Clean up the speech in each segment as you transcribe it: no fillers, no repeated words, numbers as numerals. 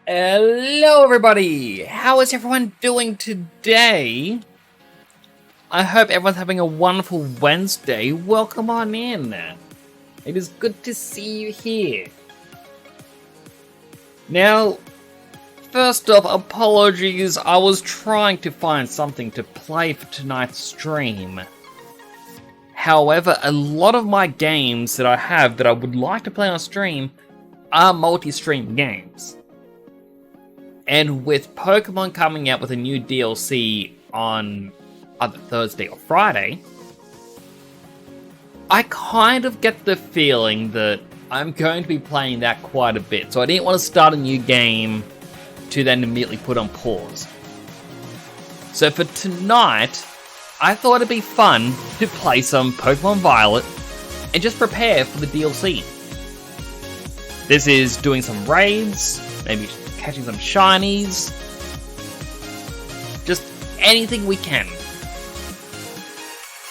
Hello everybody! How is everyone doing today? I hope everyone's having a wonderful Wednesday. Welcome on in. It is good to see you here. Now, first off, apologies. I was trying to find something to play for tonight's stream. However, a lot of my games that I have that I would like to play on stream are multi-stream games. And with Pokemon coming out with a new DLC on either Thursday or Friday, I kind of get the feeling that I'm going to be playing that quite a bit. So I didn't want to start a new game to then immediately put on pause. So for tonight, I thought it'd be fun to play some Pokemon Violet and just prepare for the DLC. This is doing some raids, maybe catching some shinies, just anything we can.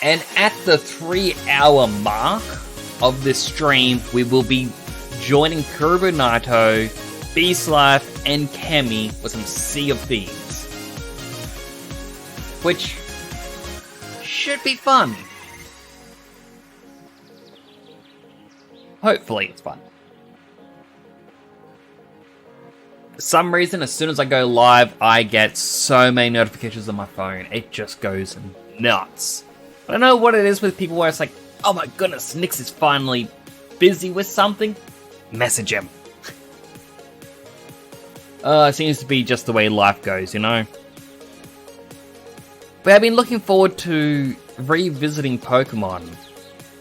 And at the 3-hour mark of this stream, we will be joining Kuriboh Naito, Beastlife, and Kemi with some Sea of Thieves, which should be fun. Hopefully it's fun. For some reason, as soon as I go live, I get so many notifications on my phone. It just goes nuts. I don't know what it is with people where it's like, oh my goodness, Nix is finally busy with something. Message him. It seems to be just the way life goes, you know? But I've been looking forward to revisiting Pokemon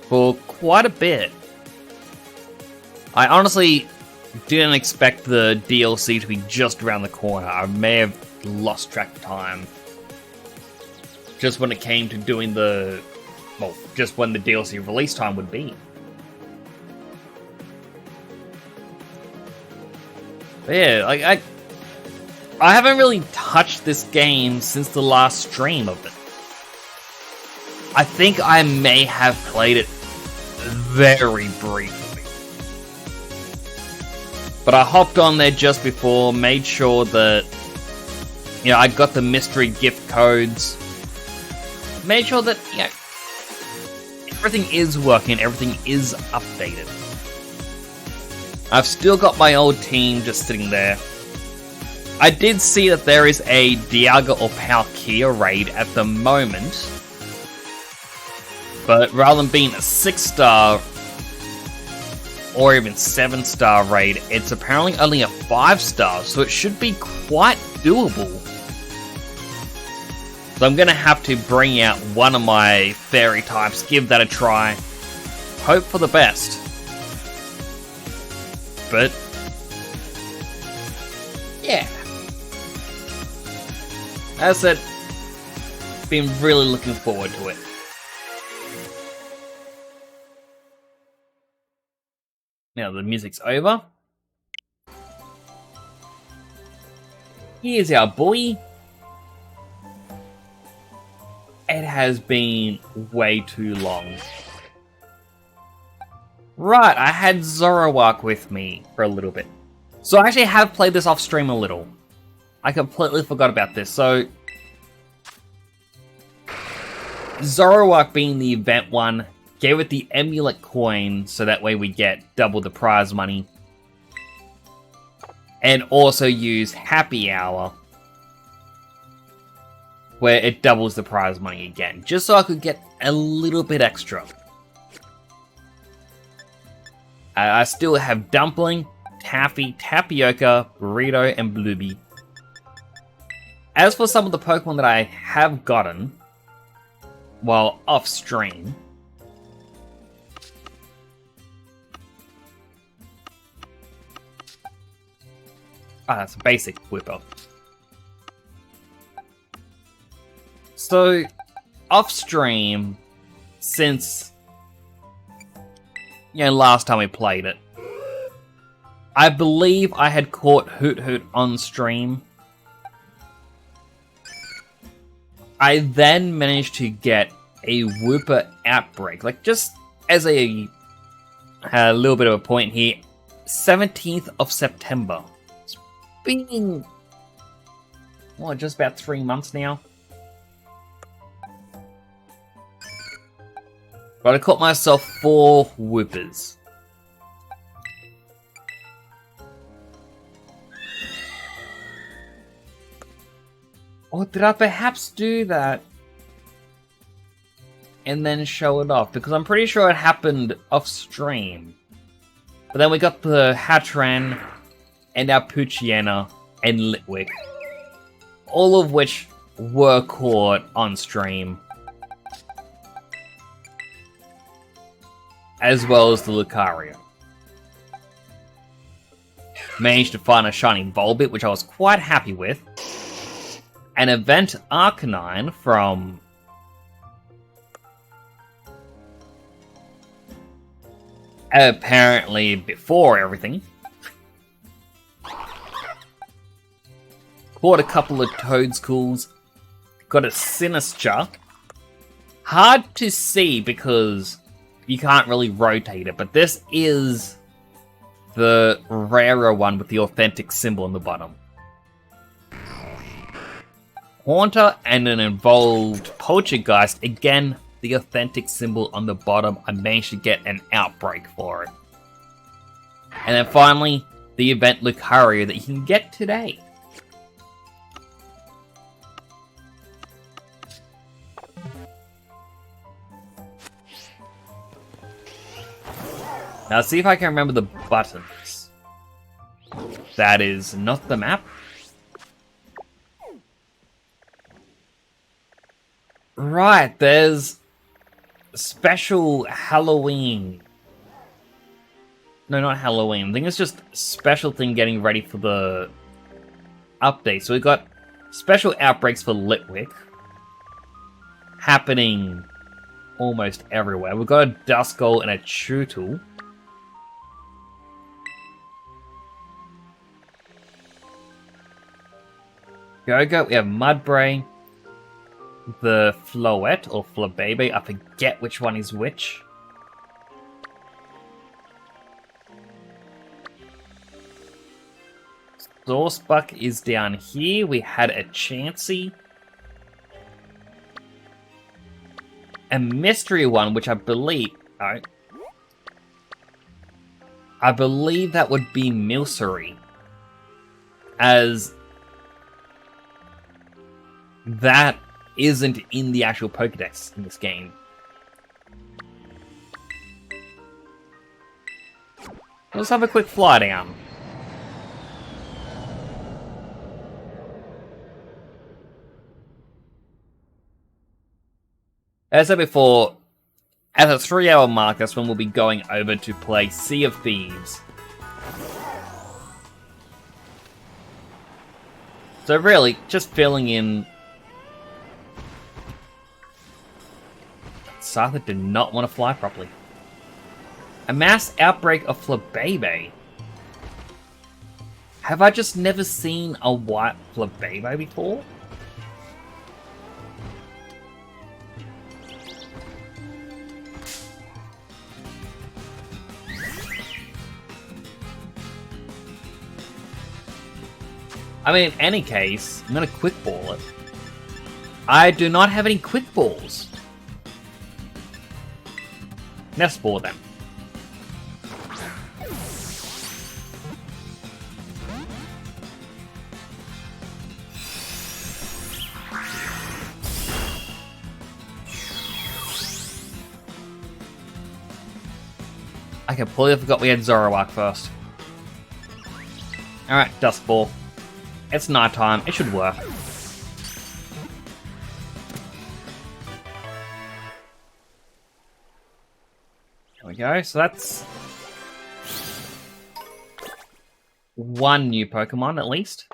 for quite a bit. I honestly didn't expect the DLC to be just around the corner. I may have lost track of time. Just when it came to doing just when the DLC release time would be. But yeah, I haven't really touched this game since the last stream of it. I think I may have played it very briefly. But I hopped on there just before, made sure that, I got the mystery gift codes. Made sure that, everything is working, everything is updated. I've still got my old team just sitting there. I did see that there is a Dialga or Palkia raid at the moment. But rather than being a 6-star or even 7-star raid, it's apparently only a 5-star, so it should be quite doable. So I'm gonna have to bring out one of my fairy types, give that a try, hope for the best. But yeah, as I said, been really looking forward to it. Now the music's over. Here's our boy. It has been way too long. Right, I had Zoroark with me for a little bit. So I actually have played this off stream a little. I completely forgot about this. So Zoroark being the event one, gave it the Emulet coin, so that way we get double the prize money. And also use Happy Hour, where it doubles the prize money again, just so I could get a little bit extra. I still have Dumpling, Taffy, Tapioca, Burrito, and Blueby. As for some of the Pokemon that I have gotten while off stream, that's a basic Whipper. So, off stream, since, last time we played it, I believe I had caught Hoot Hoot on stream. I then managed to get a Wooper Outbreak, just as a little bit of a point here, 17th of September. been, just about 3 months now. But I caught myself 4 Whoopers. Or did I perhaps do that and then show it off? Because I'm pretty sure it happened off stream. But then we got the Hatran and our Poochyena and Litwick. All of which were caught on stream. As well as the Lucario. Managed to find a shiny Volbit, which I was quite happy with. An Event Arcanine from... apparently before everything. Caught a couple of Toadschools. Got a Sinistra. Hard to see because you can't really rotate it, but this is the rarer one with the authentic symbol on the bottom. Haunter and an evolved Poltergeist. Again, the authentic symbol on the bottom. I managed to get an Outbreak for it. And then finally, the event Lucario that you can get today. Now see if I can remember the buttons. That is not the map. Right, there's special Halloween. No, not Halloween. I think it's just special thing getting ready for the update. So we've got special outbreaks for Litwick happening almost everywhere. We've got a Duskull and a Chewtle. Go-Go, we have Mudbray. The Floette or Flabebe, I forget which one is which. Saucebuck is down here. We had a Chansey. A mystery one, which I believe... I believe that would be Milcery. As... that isn't in the actual Pokedex in this game. Let's have a quick fly down. As I said before, at the 3-hour mark, that's when we'll be going over to play Sea of Thieves. So really, just filling in... Scyther did not want to fly properly. A mass outbreak of Flabebe. Have I just never seen a white Flabebe before? I mean, in any case, I'm going to quick ball it. I do not have any quick balls. Let's ball them. I completely forgot we had Zoroark first. Alright, Dust Ball. It's nighttime, it should work. There we go, so that's one new Pokemon at least.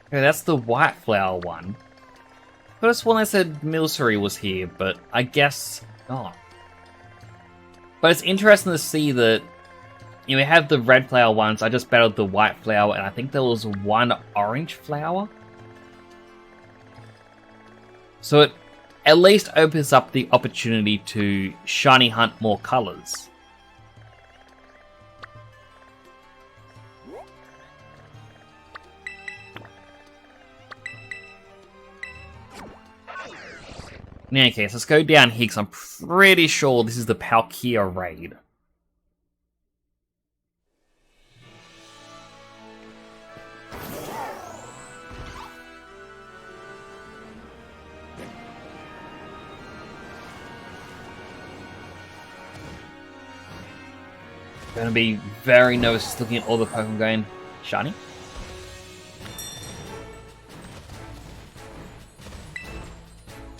Okay, that's the White Flower one. First one I said Milcery was here, but I guess not. But it's interesting to see that, you know, we have the red flower ones. I just battled the white flower, and I think there was one orange flower. So it at least opens up the opportunity to shiny hunt more colors. In any case, let's go down here because I'm pretty sure this is the Palkia raid. Gonna be very nervous just looking at all the Pokemon going shiny.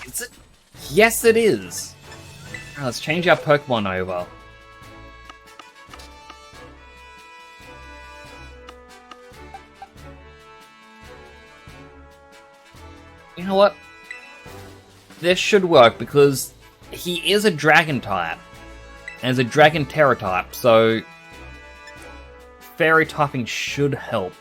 Is it? Yes, it is. Right, let's change our Pokemon over. You know what? This should work because he is a Dragon type. And is a Dragon Terra type, so Fairy typing should help.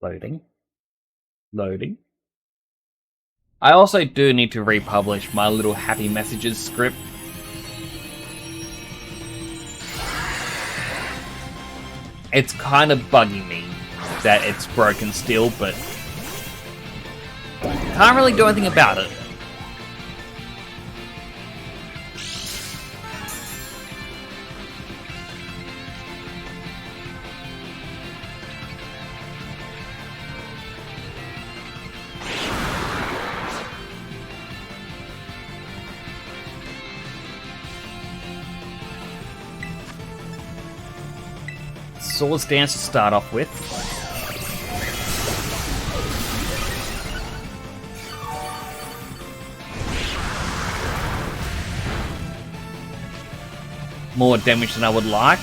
Loading. Loading. I also do need to republish my little happy messages script. It's kind of bugging me that it's broken still, but can't really do anything about it. Swords Dance to start off with. More damage than I would like.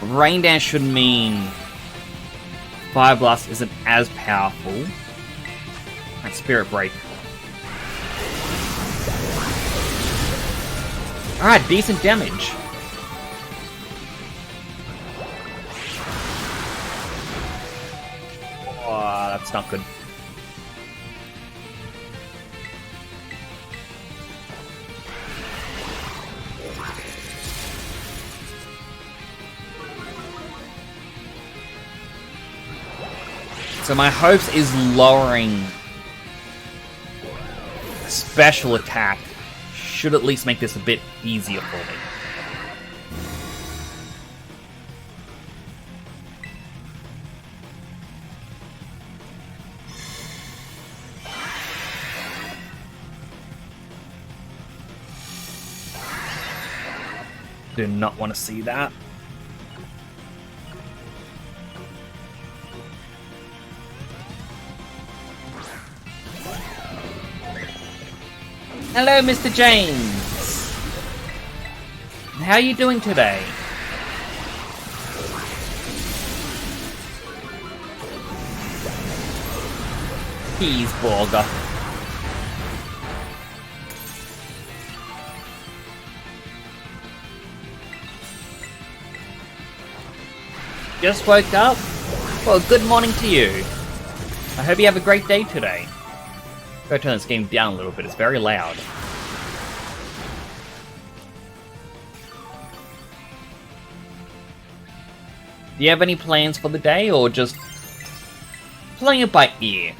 Rain Dance should mean Fire Blast isn't as powerful. And Spirit Break. Alright, decent damage. Oh, that's not good. So my hopes is lowering special attack should at least make this a bit easier for me. Do not want to see that. Hello, Mr. James. How are you doing today? He's Borga. Just woke up? Well, good morning to you. I hope you have a great day today. Go turn this game down a little bit, it's very loud. Do you have any plans for the day, or just playing it by ear?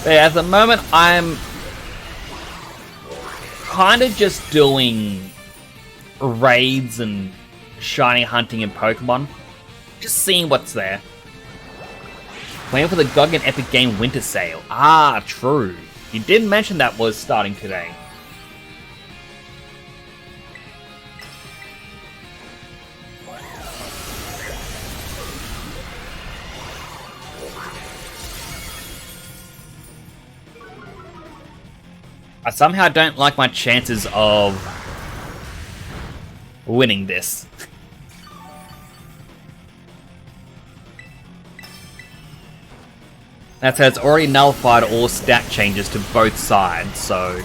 But at the moment, I'm kind of just doing raids and shiny hunting in Pokemon. Just seeing what's there. Waiting for the GOG and Epic Game Winter Sale. Ah, true. You did mention that was starting today. I somehow don't like my chances of winning this. That said, it's already nullified all stat changes to both sides, so...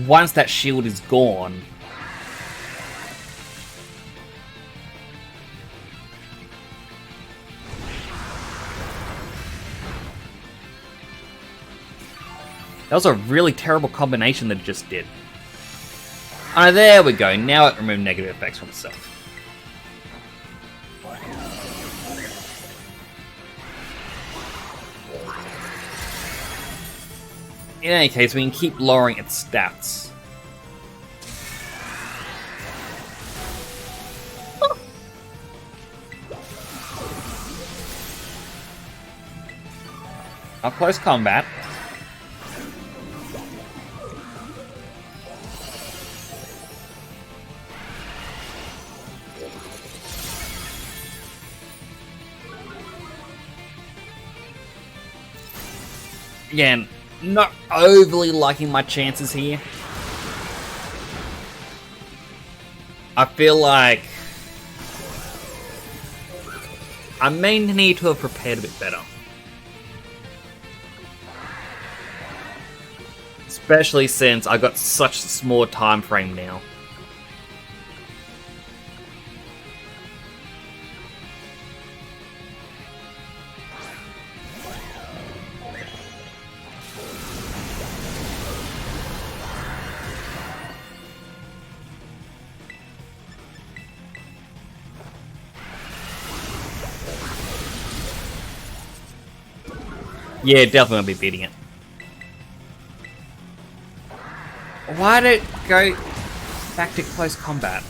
Once that shield is gone... That was a really terrible combination that it just did. Oh, there we go. Now it removed negative effects from itself. In any case, we can keep lowering its stats. Up close combat. Again, not overly liking my chances here. I feel like I may need to have prepared a bit better. Especially since I got such a small time frame now. Yeah, definitely won't be beating it. Why did it go back to close combat?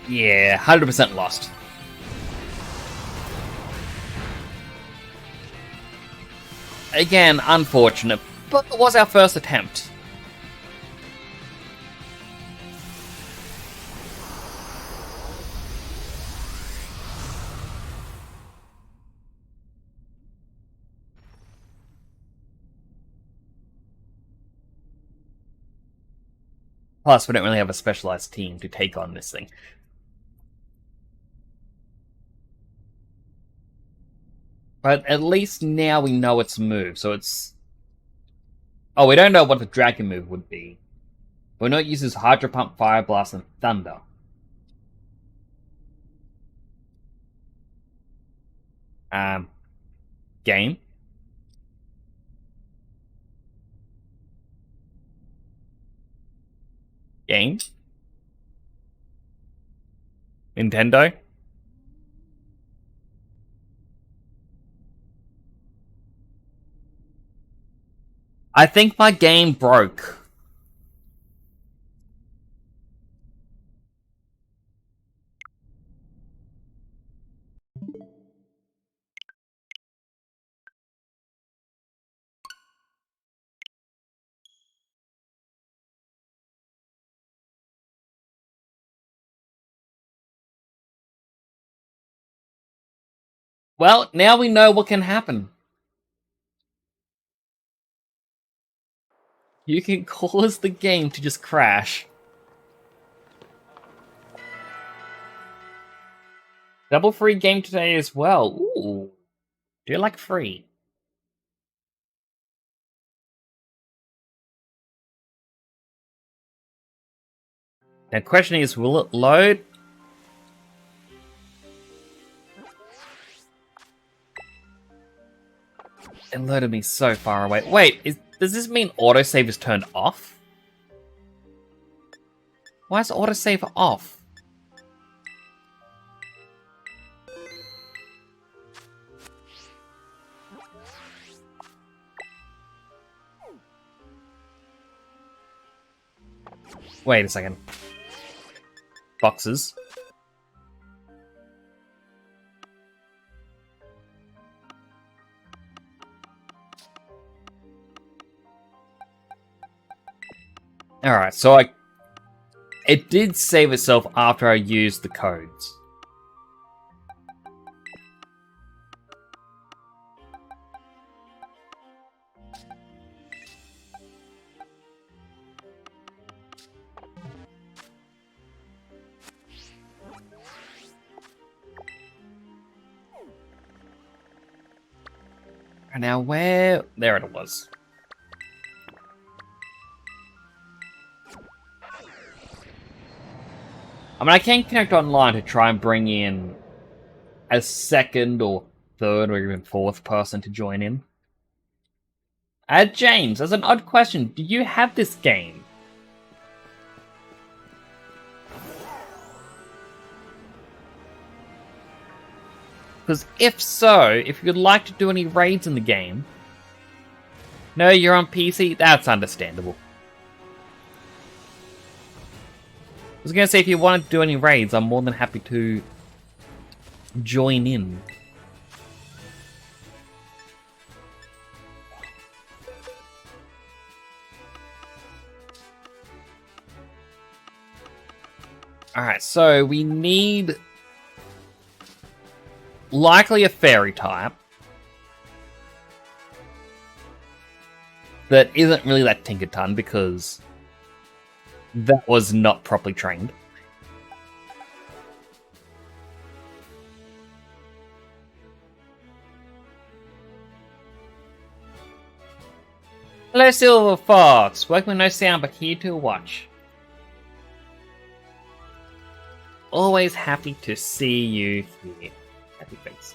Yeah, 100% lost. Again, unfortunate, but it was our first attempt. Plus, we don't really have a specialized team to take on this thing. But at least now we know its move, so it's... Oh, we don't know what the dragon move would be. We know it uses Hydro Pump, Fire Blast, and Thunder. Game? Game? Nintendo? I think my game broke. Well, now we know what can happen. You can cause the game to just crash. Double free game today as well. Ooh. Do you like free? Now, the question is, will it load? It loaded me so far away. Wait, does this mean autosave is turned off? Why is autosave off? Wait a second. Boxes. Alright, so it did save itself after I used the codes. Now where... There it was. I mean, I can connect online to try and bring in a second or third or even fourth person to join in. James, as an odd question, do you have this game? Because if so, if you'd like to do any raids in the game... No, you're on PC? That's understandable. I was going to say, if you want to do any raids, I'm more than happy to join in. Alright, so we need... likely a fairy type. That isn't really that Tinkerton, because that was not properly trained. Hello, Silver Fox. Working with no sound, but here to watch. Always happy to see you here. Happy face.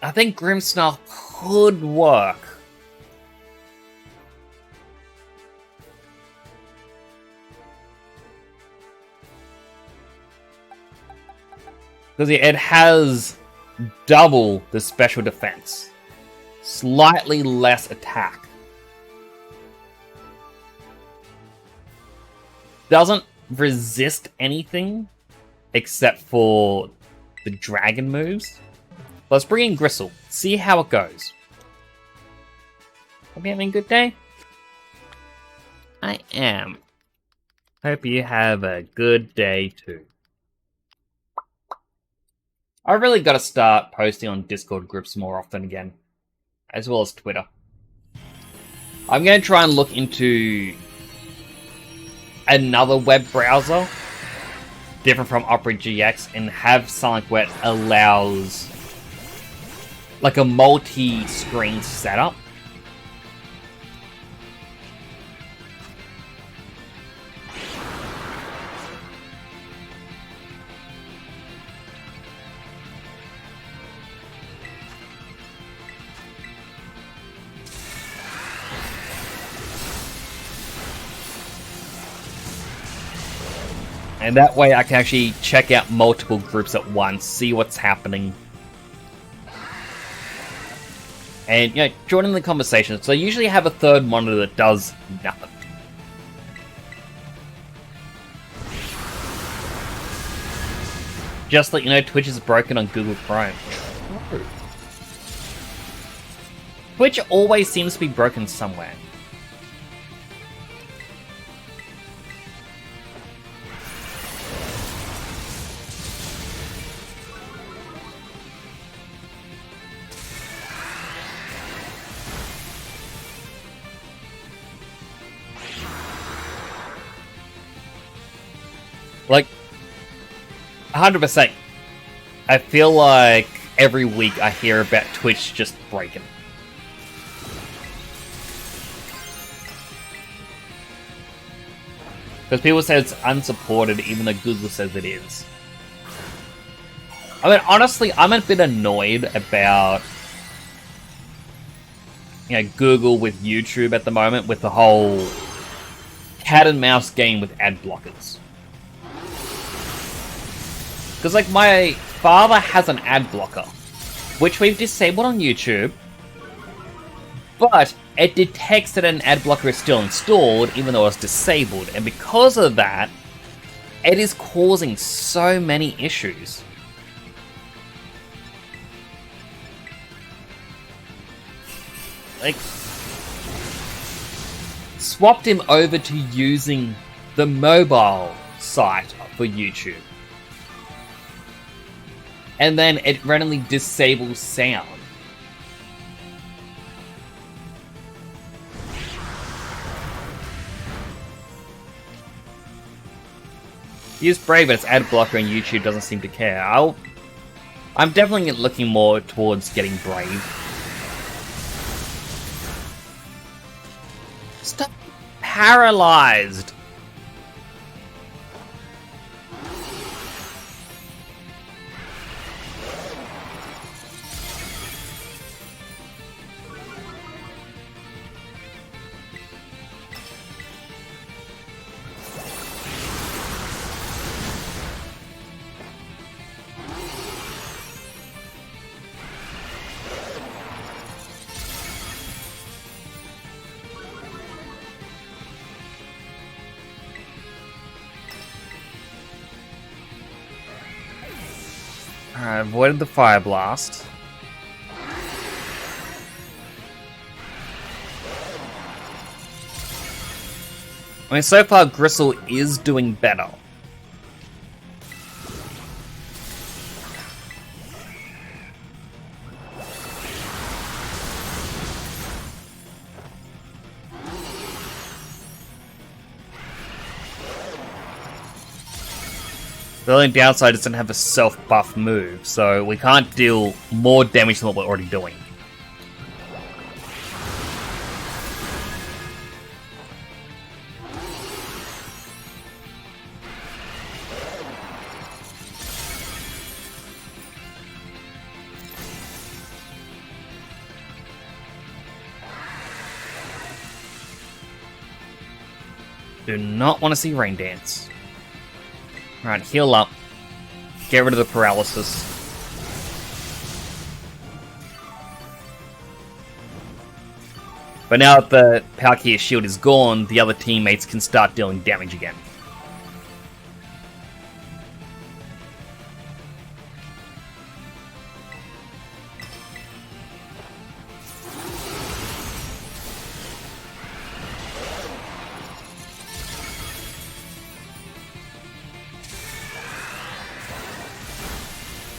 I think Grimmsnarl could work. Because it has double the special defense. Slightly less attack. Doesn't resist anything except for the dragon moves. Let's bring in Gristle. See how it goes. Hope you're having a good day. I am. Hope you have a good day too. I really got to start posting on Discord groups more often again, as well as Twitter. I'm going to try and look into another web browser, different from Opera GX, and have something where it allows like a multi-screen setup. And that way I can actually check out multiple groups at once, see what's happening. And, you know, join in the conversation. So I usually have a third monitor that does nothing. Just like, you know, Twitch is broken on Google Chrome. Twitch always seems to be broken somewhere. Like, 100%. I feel like every week I hear about Twitch just breaking. Because people say it's unsupported, even though Google says it is. I mean, honestly, I'm a bit annoyed about, you know, Google with YouTube at the moment, with the whole cat and mouse game with ad blockers. Because, like, my father has an ad blocker, which we've disabled on YouTube, but it detects that an ad blocker is still installed, even though it's disabled, and because of that, it is causing so many issues. like, swapped him over to using the mobile site for YouTube. And then it randomly disables sound. Use Brave, but its ad blocker and YouTube doesn't seem to care. I'm definitely looking more towards getting Brave. Stop paralyzed. I avoided the Fire Blast. I mean, so far Gristle is doing better. The only downside is it doesn't have a self-buff move, so we can't deal more damage than what we're already doing. Do not want to see Rain Dance. Alright, heal up. Get rid of the paralysis. But now that the Palkia shield is gone, the other teammates can start dealing damage again.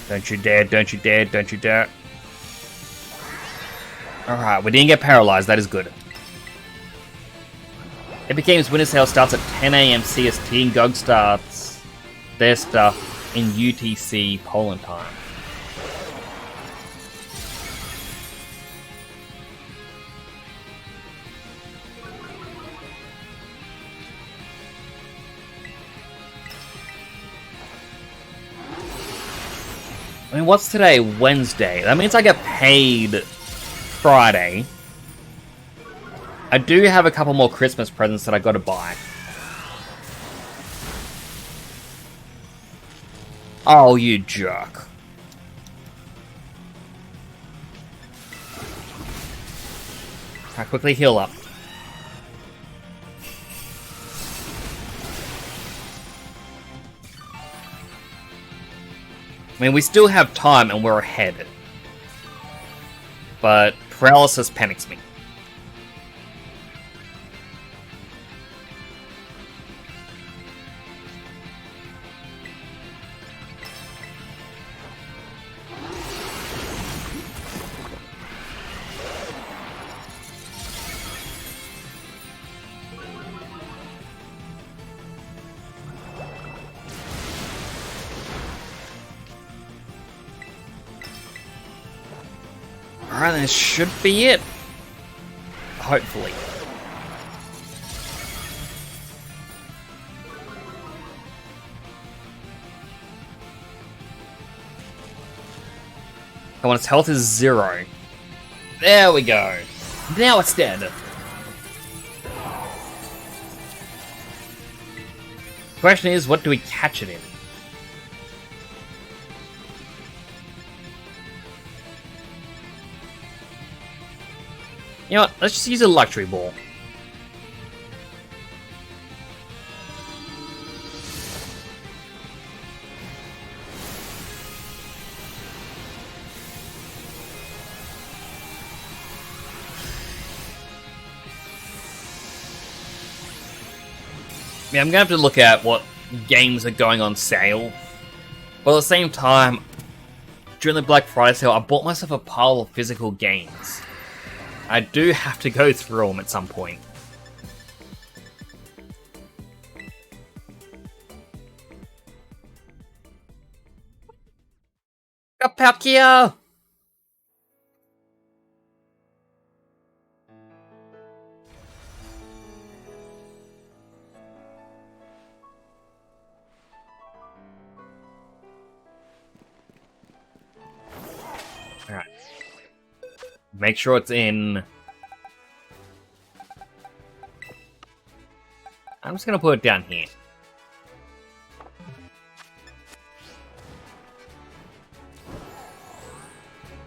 Don't you dare, don't you dare, don't you dare. Alright, we didn't get paralyzed, that is good. Epic Games Winter Sale starts at 10 AM CST and GOG starts their stuff in UTC Poland time. I mean, what's today? Wednesday. That means I get paid Friday. I do have a couple more Christmas presents that I gotta buy. Oh, you jerk. I quickly heal up. I mean, we still have time and we're ahead. But paralysis panics me. Alright, this should be it. Hopefully. Come on, its health is 0. There we go. Now it's dead. Question is, what do we catch it in? You know what, let's just use a luxury ball. Yeah, I'm gonna have to look at what games are going on sale. But at the same time, during the Black Friday sale, I bought myself a pile of physical games. I do have to go through them at some point. Got Palkia! Alright. Make sure it's in. I'm just gonna put it down here.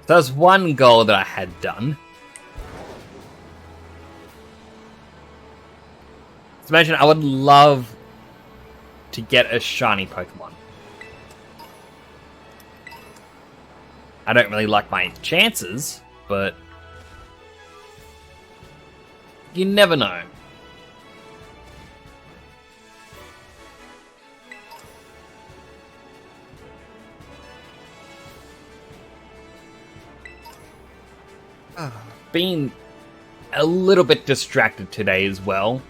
So there's one goal that I had done. So imagine I would love to get a shiny Pokemon. I don't really like my chances, but you never know. Been a little bit distracted today as well.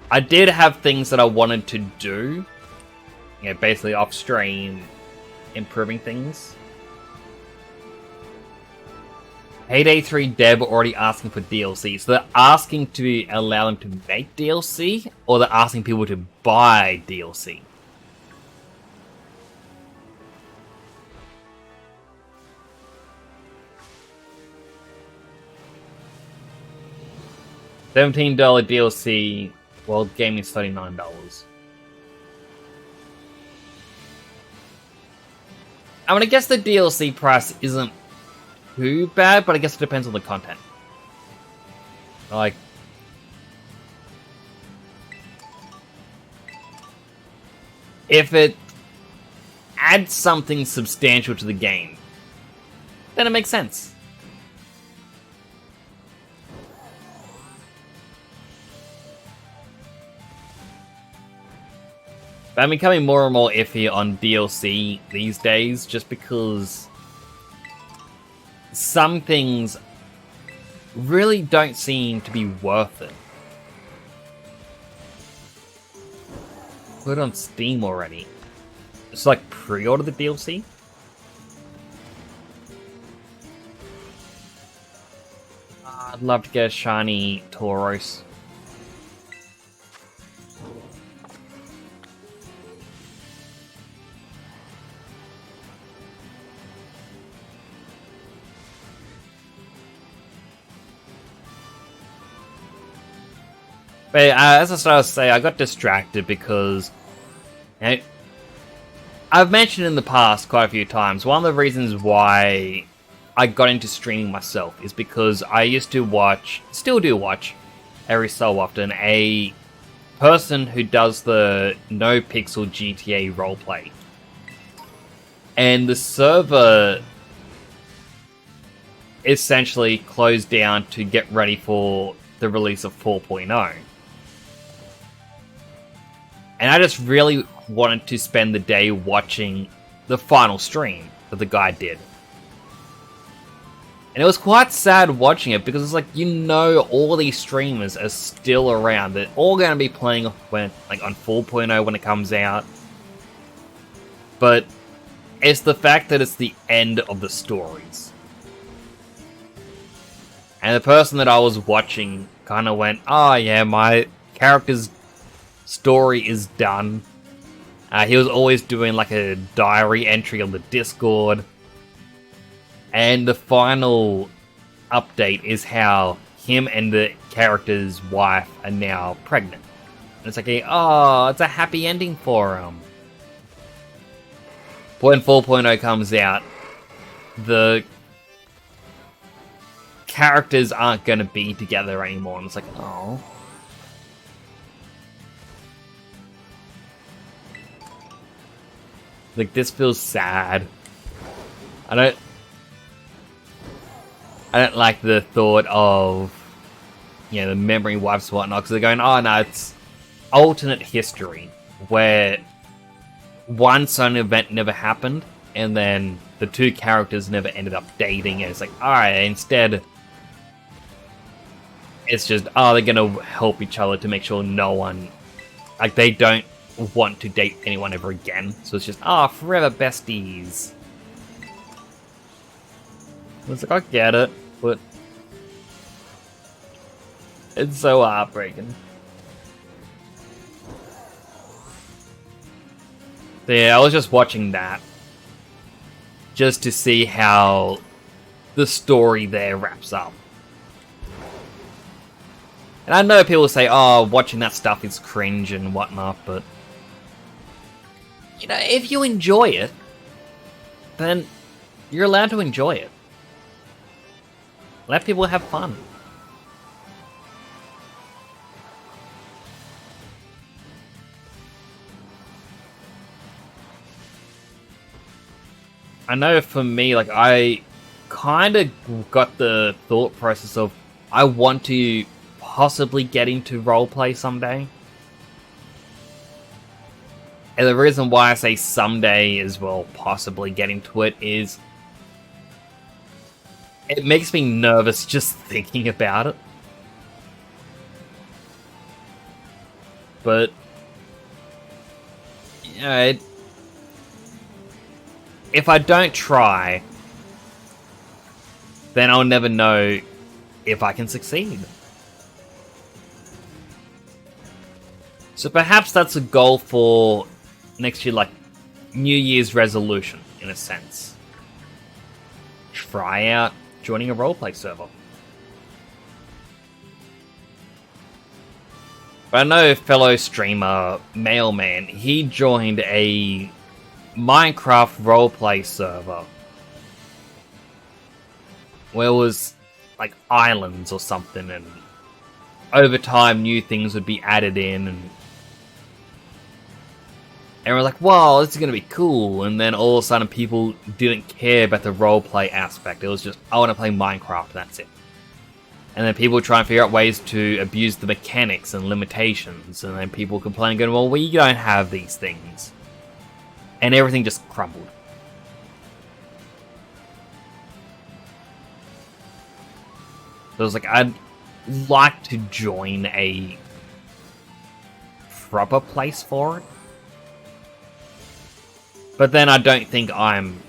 I did have things that I wanted to do. Basically off stream, improving things. Payday 3 Deb already asking for DLC. So they're asking to allow them to make DLC, or they're asking people to buy DLC. $17 DLC, World Gaming is $39. I mean, I guess the DLC price isn't too bad, but I guess it depends on the content. Like, if it adds something substantial to the game, then it makes sense. But I'm becoming more and more iffy on DLC these days, just because some things really don't seem to be worth it. Put it on Steam already. It's like pre-order the DLC. I'd love to get a shiny Tauros. But as I started to say, I got distracted because I've mentioned in the past quite a few times, one of the reasons why I got into streaming myself is because I used to watch, still do watch, every so often, a person who does the NoPixel GTA roleplay. And the server essentially closed down to get ready for the release of 4.0. And I just really wanted to spend the day watching the final stream that the guy did. And it was quite sad watching it because it's like, all these streamers are still around. They're all going to be playing when, like, on 4.0 when it comes out. But it's the fact that it's the end of the stories. And the person that I was watching kind of went, oh yeah, my character's story is done. He was always doing like a diary entry on the Discord. And the final update is how him and the character's wife are now pregnant. And it's like, it's a happy ending for him. When 4.0 comes out, the characters aren't going to be together anymore. And it's like, oh. Like, this feels sad. I don't like the thought of, the memory wipes and whatnot, because they're going, oh no, alternate history where one certain event never happened, and then the two characters never ended up dating, and it's like, alright, instead, it's just, oh, they're gonna help each other to make sure no one, like, they don't want to date anyone ever again. So it's just, oh, forever besties. It's like, I get it, but it's so heartbreaking. So yeah, I was just watching that just to see how the story there wraps up. And I know people say, oh, watching that stuff is cringe and whatnot, but you know, if you enjoy it, then you're allowed to enjoy it. Let people have fun. I know for me, like, I kind of got the thought process of I want to possibly get into roleplay someday. And the reason why I say someday as well, possibly get into it, is it makes me nervous just thinking about it. But, you know, if I don't try, then I'll never know if I can succeed. So perhaps that's a goal for next year, like New Year's resolution, in a sense. Try out joining a roleplay server. But I know fellow streamer Mailman, he joined a Minecraft roleplay server where it was like islands or something, and over time new things would be added in, and we're like, wow, this is gonna be cool. And then all of a sudden people didn't care about the roleplay aspect. It was just, I want to play Minecraft, and that's it. And then people try and figure out ways to abuse the mechanics and limitations, and then people complain, going, well, we don't have these things. And everything just crumbled. So I was like, I'd like to join a proper place for it. But then I don't think I'm,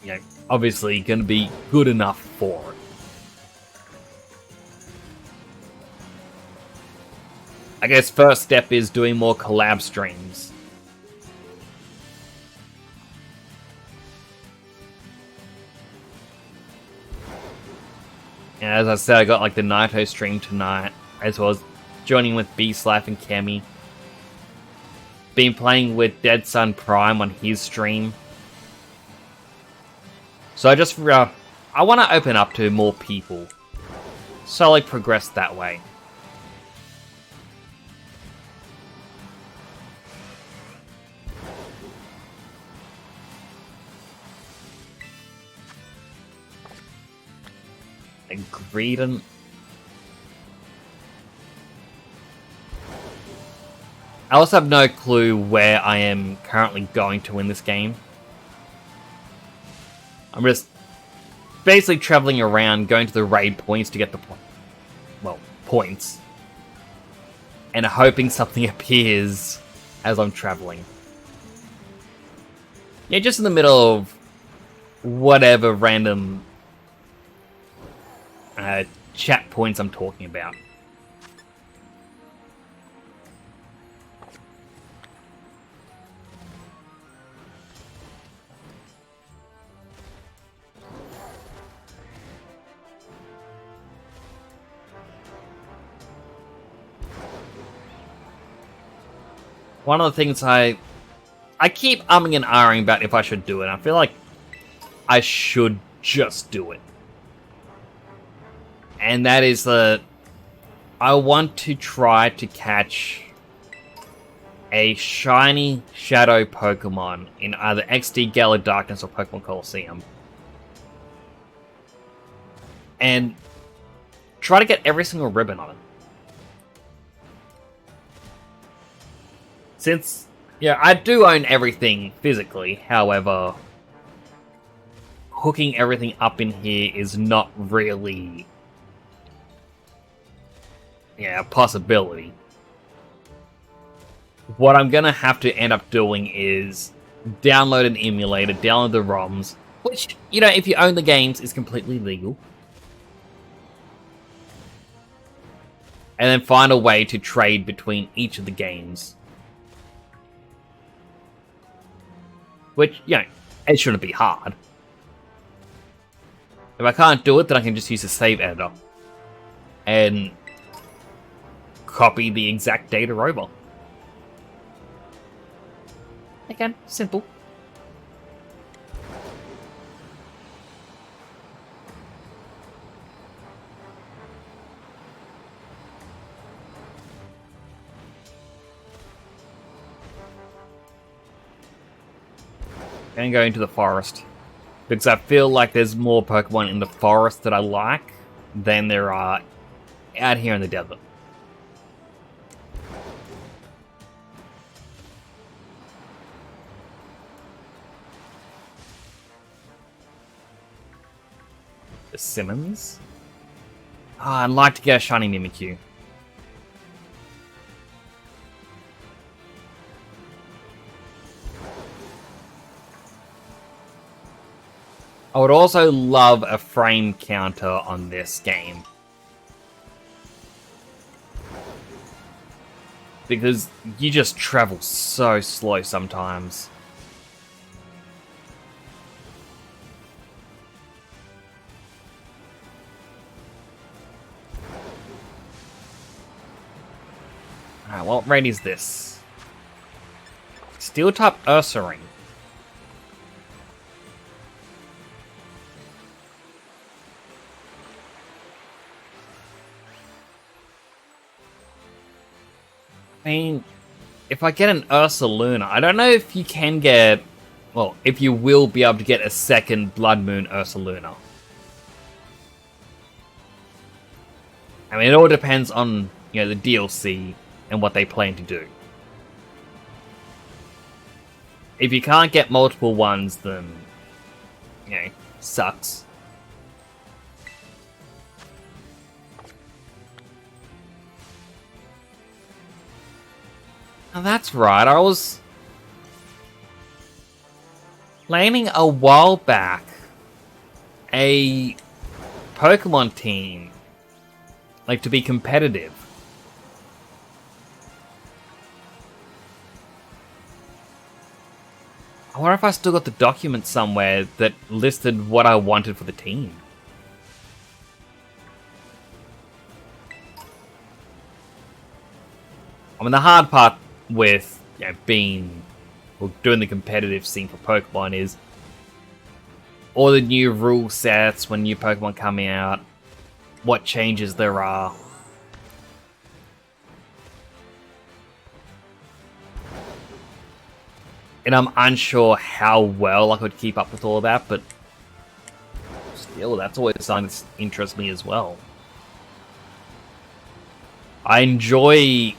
you know, obviously going to be good enough for it. I guess first step is doing more collab streams. And as I said, I got like the Naito stream tonight, as well as joining with Beast Life and Kemi. Been playing with Dead Sun Prime on his stream. So I just, I want to open up to more people. Slowly progress that way. Ingredient. I also have no clue where I am currently going to in this game. I'm just basically traveling around, going to the raid points to get the points. And hoping something appears as I'm traveling. Yeah, just in the middle of whatever random chat points I'm talking about. One of the things I keep umming and ahhing about if I should do it. I feel like I should just do it. And that is that I want to try to catch a shiny shadow Pokemon in either XD Gala Darkness or Pokemon Colosseum. And try to get every single ribbon on it. Since, yeah, I do own everything physically, however, hooking everything up in here is not really, a possibility. What I'm gonna have to end up doing is download an emulator, download the ROMs, which, if you own the games, is completely legal. And then find a way to trade between each of the games. Which, it shouldn't be hard. If I can't do it, then I can just use the save editor. And copy the exact data over. Again, simple. And go into the forest. Because I feel like there's more Pokemon in the forest that I like than there are out here in the desert. The Simmons? I'd like to get a shiny Mimikyu. I would also love a frame counter on this game. Because you just travel so slow sometimes. Alright, what rate is this? Steel-type Ursaring. I mean, if I get an Ursaluna, I don't know if you can get... Well, if you will be able to get a second Blood Moon Ursaluna. I mean, it all depends on, the DLC and what they plan to do. If you can't get multiple ones, then, sucks. Oh, that's right, I was planning a while back a Pokemon team, to be competitive. I wonder if I still got the document somewhere that listed what I wanted for the team. I mean, the hard part with doing the competitive scene for Pokemon is all the new rule sets when new Pokemon come out, what changes there are. And I'm unsure how well I could keep up with all of that, but still, that's always something that interests me as well. I enjoy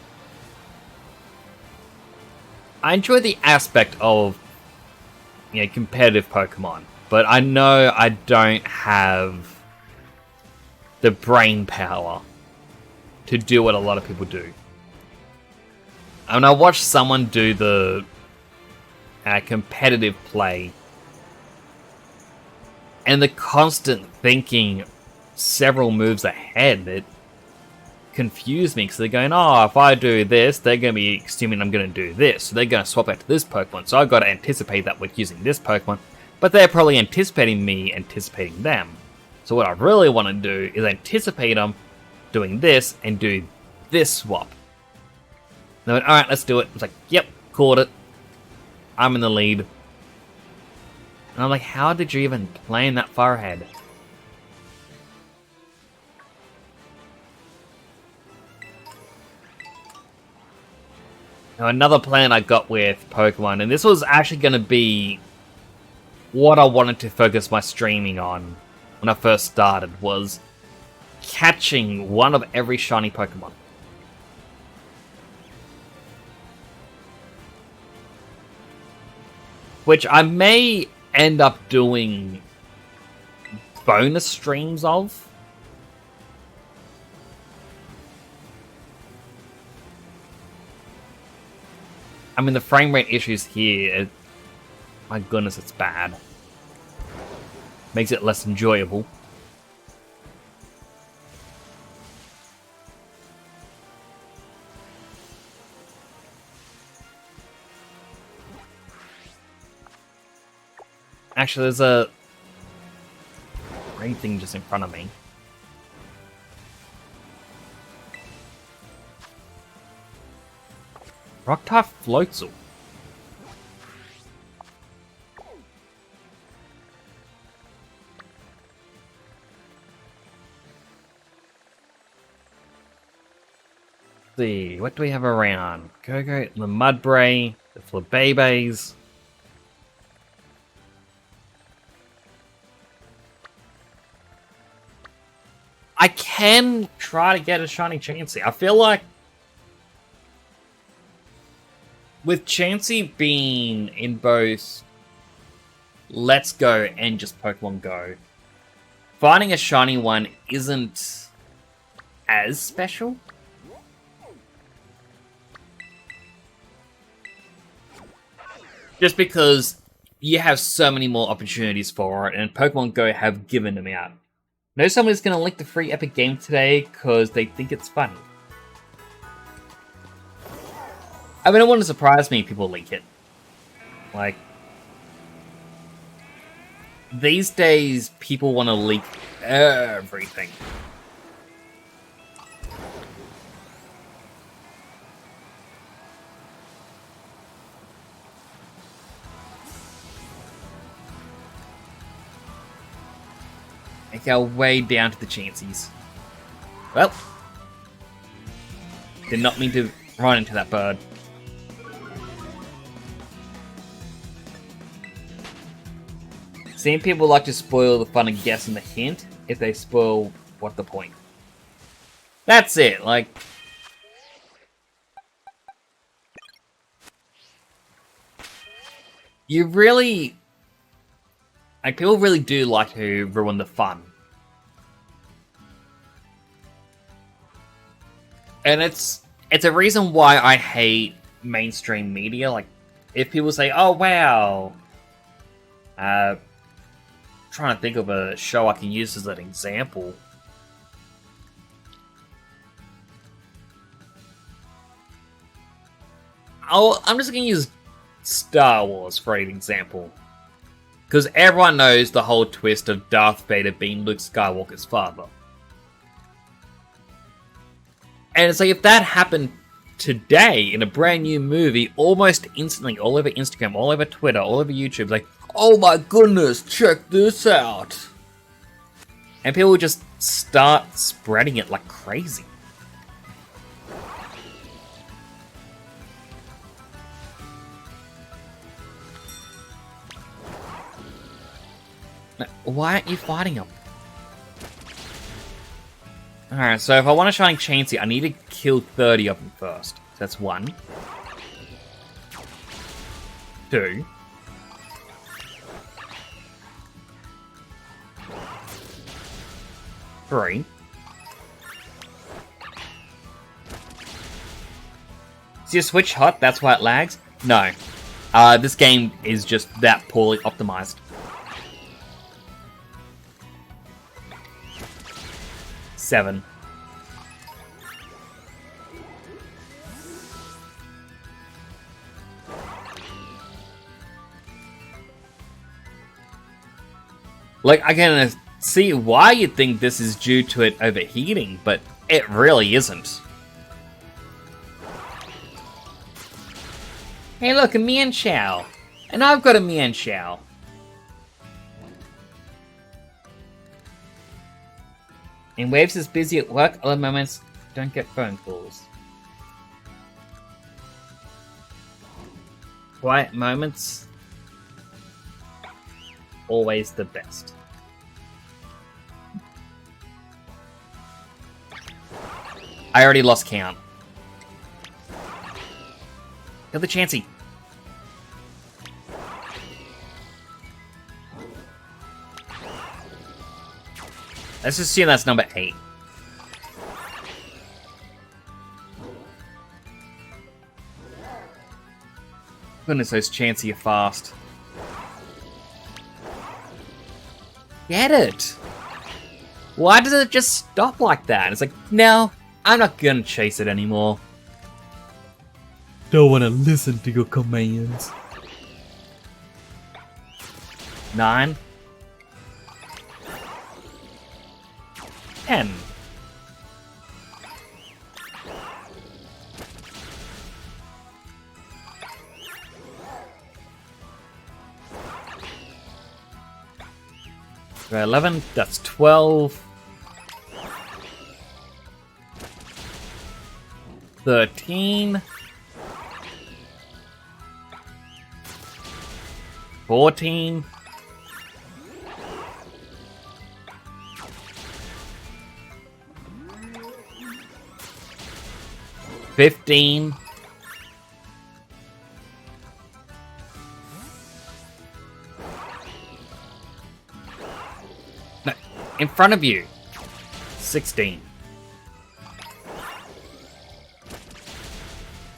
the aspect of, competitive Pokemon, but I know I don't have the brain power to do what a lot of people do. I mean, I watched someone do the competitive play, and the constant thinking several moves ahead, it confused me, because they're going, oh, if I do this, they're going to be assuming I'm going to do this, so they're going to swap out to this Pokemon, so I've got to anticipate that with using this Pokemon, but they're probably anticipating me anticipating them. So what I really want to do is anticipate them doing this and do this swap. And they went, alright, let's do it. I was like, yep, called it. I'm in the lead. And I'm like, how did you even plan that far ahead? Now, another plan I got with Pokemon, and this was actually going to be what I wanted to focus my streaming on when I first started, was catching one of every shiny Pokemon. which I may end up doing bonus streams of. I mean, the frame rate issues here, my goodness, it's bad. Makes it less enjoyable. Actually, there's a great thing just in front of me. Rocktar Floatzel. See, what do we have around? Go-Go, the Mudbray, the Flabébés. I can try to get a shiny Chansey. I feel like with Chansey being in both Let's Go and just Pokemon Go, finding a shiny one isn't as special. Just because you have so many more opportunities for it, and Pokemon Go have given them out. Know somebody's going to link the free Epic game today because they think it's funny. I mean, it wouldn't surprise me if people link it. Like, these days, people want to leak everything. Make our way down to the Chanseys. Well, did not mean to run into that bird. Seeing people like to spoil the fun of guessing the hint. If they spoil, what's the point? That's it, like... You really... Like, people really do like to ruin the fun. And it's a reason why I hate mainstream media. Like, if people say, oh, wow. Trying to think of a show I can use as an example. I'm just going to use Star Wars for an example. Because everyone knows the whole twist of Darth Vader being Luke Skywalker's father. And it's like, if that happened today in a brand new movie, almost instantly, all over Instagram, all over Twitter, all over YouTube, like, oh my goodness, check this out. And people would just start spreading it like crazy. Why aren't you fighting him? Alright, so if I want a Shining Chansey, I need to kill 30 of them first. So that's 1. 2. 3. Is your Switch hot? That's why it lags? No. This game is just that poorly optimized. 7. Like, I can see why you'd think this is due to it overheating, but it really isn't. Hey look, a Mienshao! And I've got a Mienshao. And Waves is busy at work, other moments don't get phone calls. Quiet moments, always the best. I already lost count. Kill the Chansey. Let's assume that's number 8. Goodness, those Chansey are fast. Get it! Why does it just stop like that? It's like, no, I'm not gonna chase it anymore. Don't wanna listen to your commands. 9. 10. Right, 11, that's 12. 13. 14. 15. No, in front of you. 16.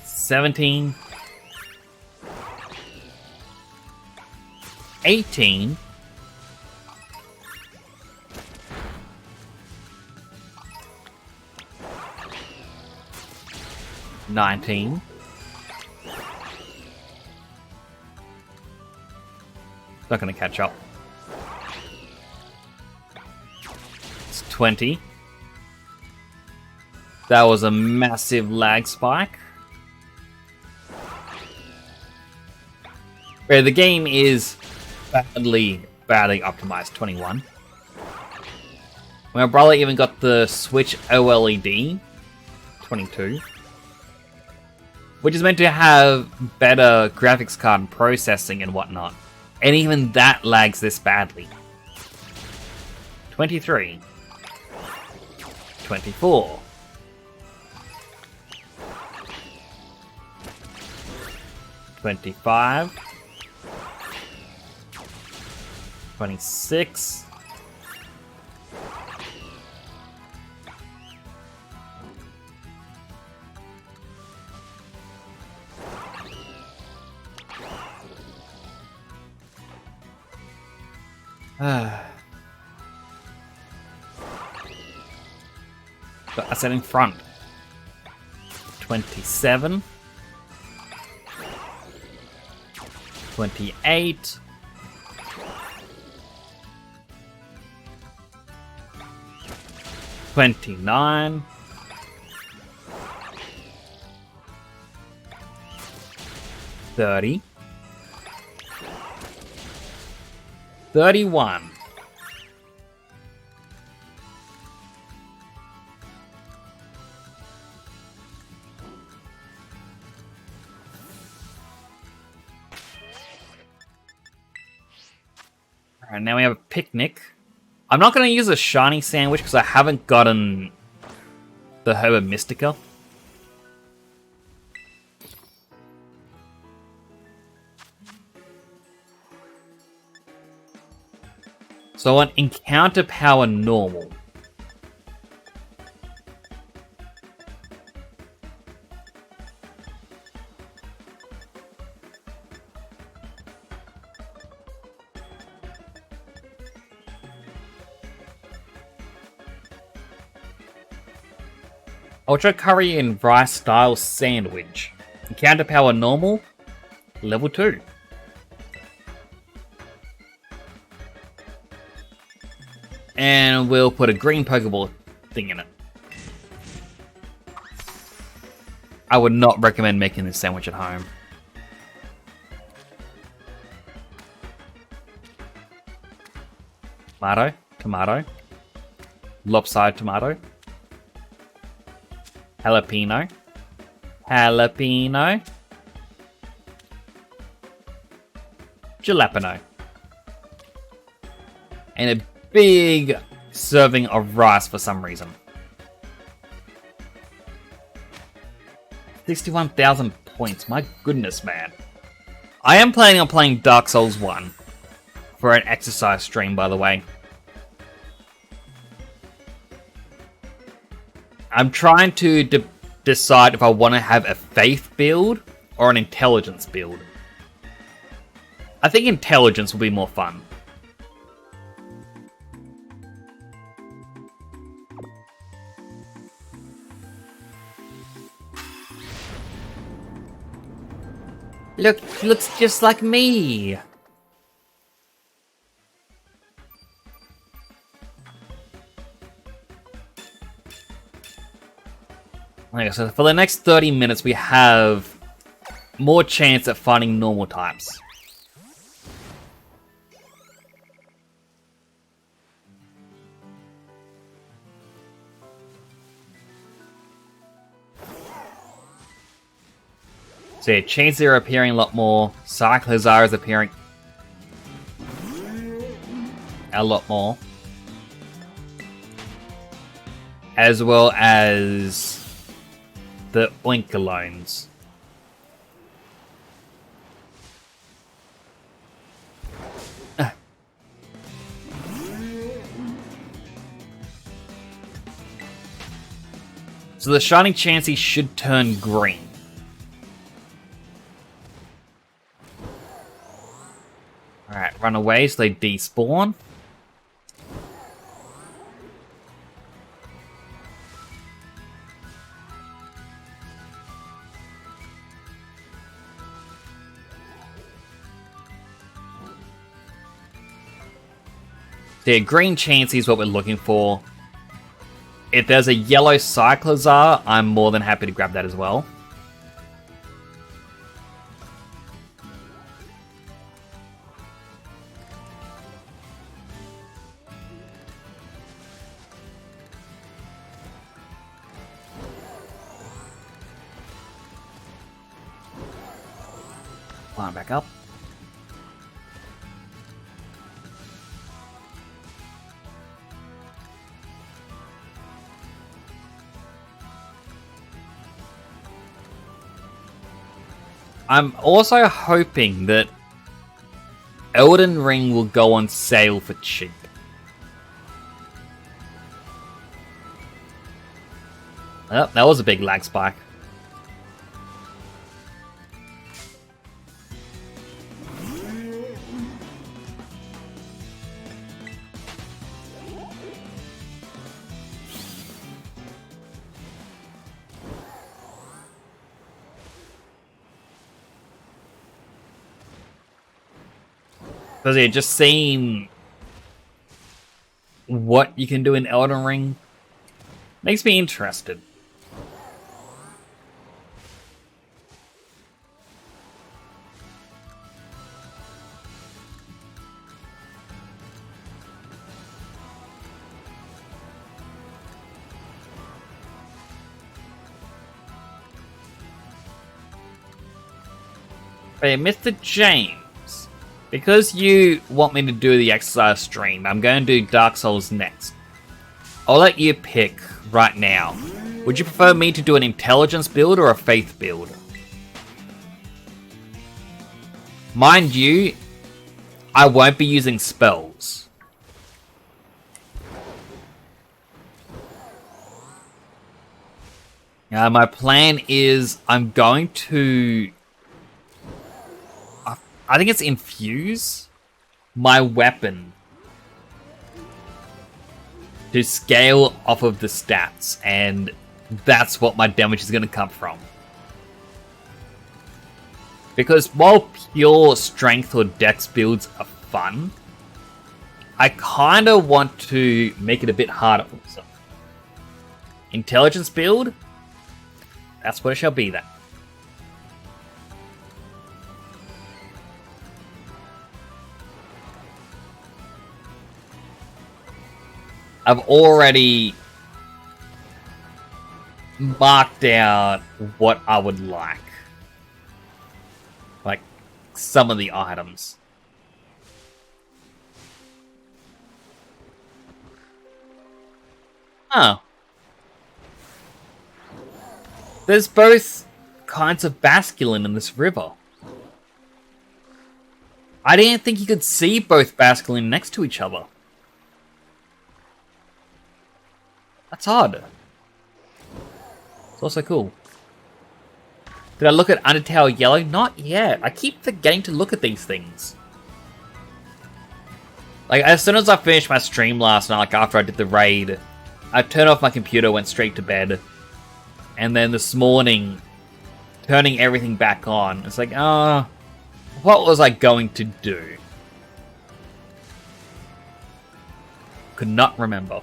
17. 18. 19. 'Not gonna catch up. It's 20. That was a massive lag spike. Where the game is badly optimized. 21. My brother even got the Switch OLED. 22. Which is meant to have better graphics card and processing and whatnot. And even that lags this badly. 23. 24. 25. 26. 'But I said in front. 27. 28. 29. 30. 31. Alright, now we have a picnic. I'm not going to use a shiny sandwich because I haven't gotten the Herba Mystica. So I want Encounter Power Normal. Ultra Curry and Rice Style Sandwich. Encounter Power Normal. Level 2. And we'll put a green Pokeball thing in it. I would not recommend making this sandwich at home. Tomato, tomato. Lopsided tomato. Jalapeno. Jalapeno. Jalapeno. And a big serving of rice for some reason. 61,000 points. My goodness, man. I am planning on playing Dark Souls 1 for an exercise stream, by the way. I'm trying to decide if I want to have a faith build or an intelligence build. I think intelligence will be more fun. Looks just like me. Okay, so for the next 30 minutes, we have more chance at finding normal types. So yeah, Chains are appearing a lot more. Cyclozar is appearing a lot more. As well as the Oinkolones. So the Shining Chansey should turn green. Alright, run away so they despawn. The green Chansey is what we're looking for. If there's a yellow Cyclozar, I'm more than happy to grab that as well. Climb back up. I'm also hoping that Elden Ring will go on sale for cheap. Oh, that was a big lag spike. Because yeah, just seeing what you can do in Elden Ring makes me interested. Hey, Mr. James. Because you want me to do the exercise stream, I'm going to do Dark Souls next. I'll let you pick right now. Would you prefer me to do an intelligence build or a faith build? Mind you, I won't be using spells. My plan is I'm going to... I think it's infuse my weapon to scale off of the stats, and that's what my damage is going to come from. Because while pure strength or dex builds are fun, I kind of want to make it a bit harder for myself. Intelligence build, that's what it shall be then. I've already marked out what I would like. Like, some of the items. Oh. There's both kinds of Basculin in this river. I didn't think you could see both Basculin next to each other. That's odd. Also cool. Did I look at Undertale Yellow? Not yet. I keep forgetting to look at these things. Like, as soon as I finished my stream last night, like after I did the raid, I turned off my computer, went straight to bed. And then this morning, turning everything back on, it's like, what was I going to do? Could not remember.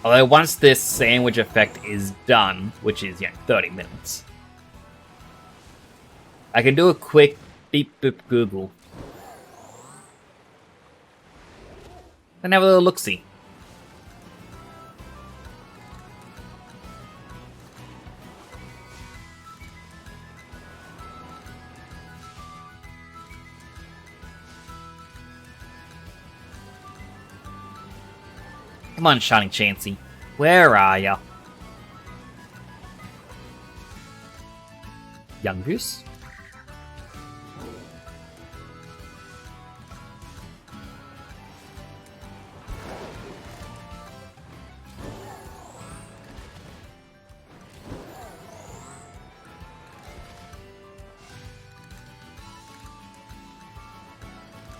Although once this sandwich effect is done, which is 30 minutes, I can do a quick deep boop Google and have a little look-see. Come on, Shiny Chansey. Where are ya? Young Goose?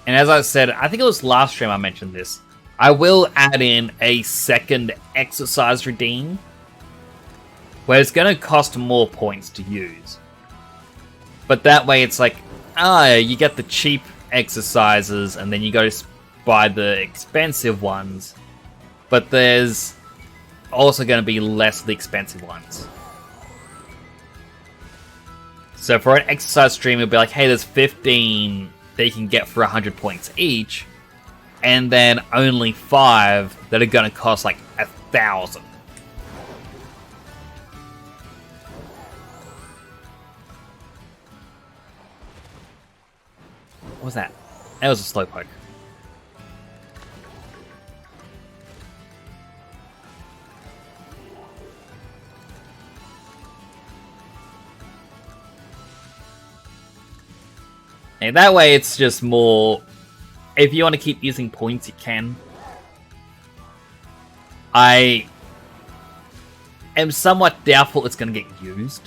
And as I said, I think it was last stream I mentioned this, I will add in a second exercise redeem, where it's going to cost more points to use. But that way it's like, you get the cheap exercises, and then you go buy the expensive ones, but there's also going to be less of the expensive ones. So for an exercise stream, it'll be like, hey, there's 15 that you can get for 100 points each, and then only 5 that are going to cost like 1,000. What was that? That was a Slowpoke. And that way it's just more... If you want to keep using points, you can. I am somewhat doubtful it's going to get used.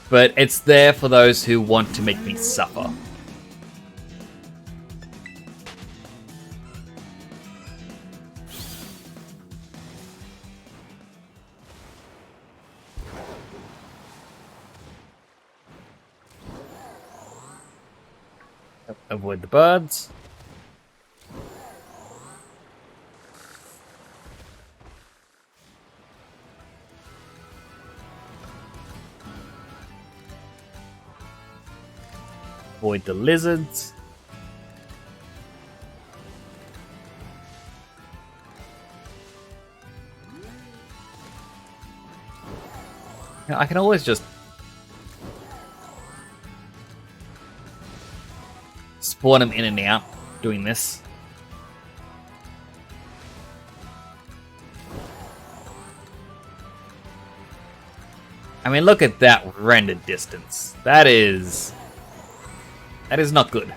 But it's there for those who want to make me suffer. Avoid the birds. Avoid the lizards. I can always just spawn them in and out doing this. I mean, look at that rendered distance. That is not good.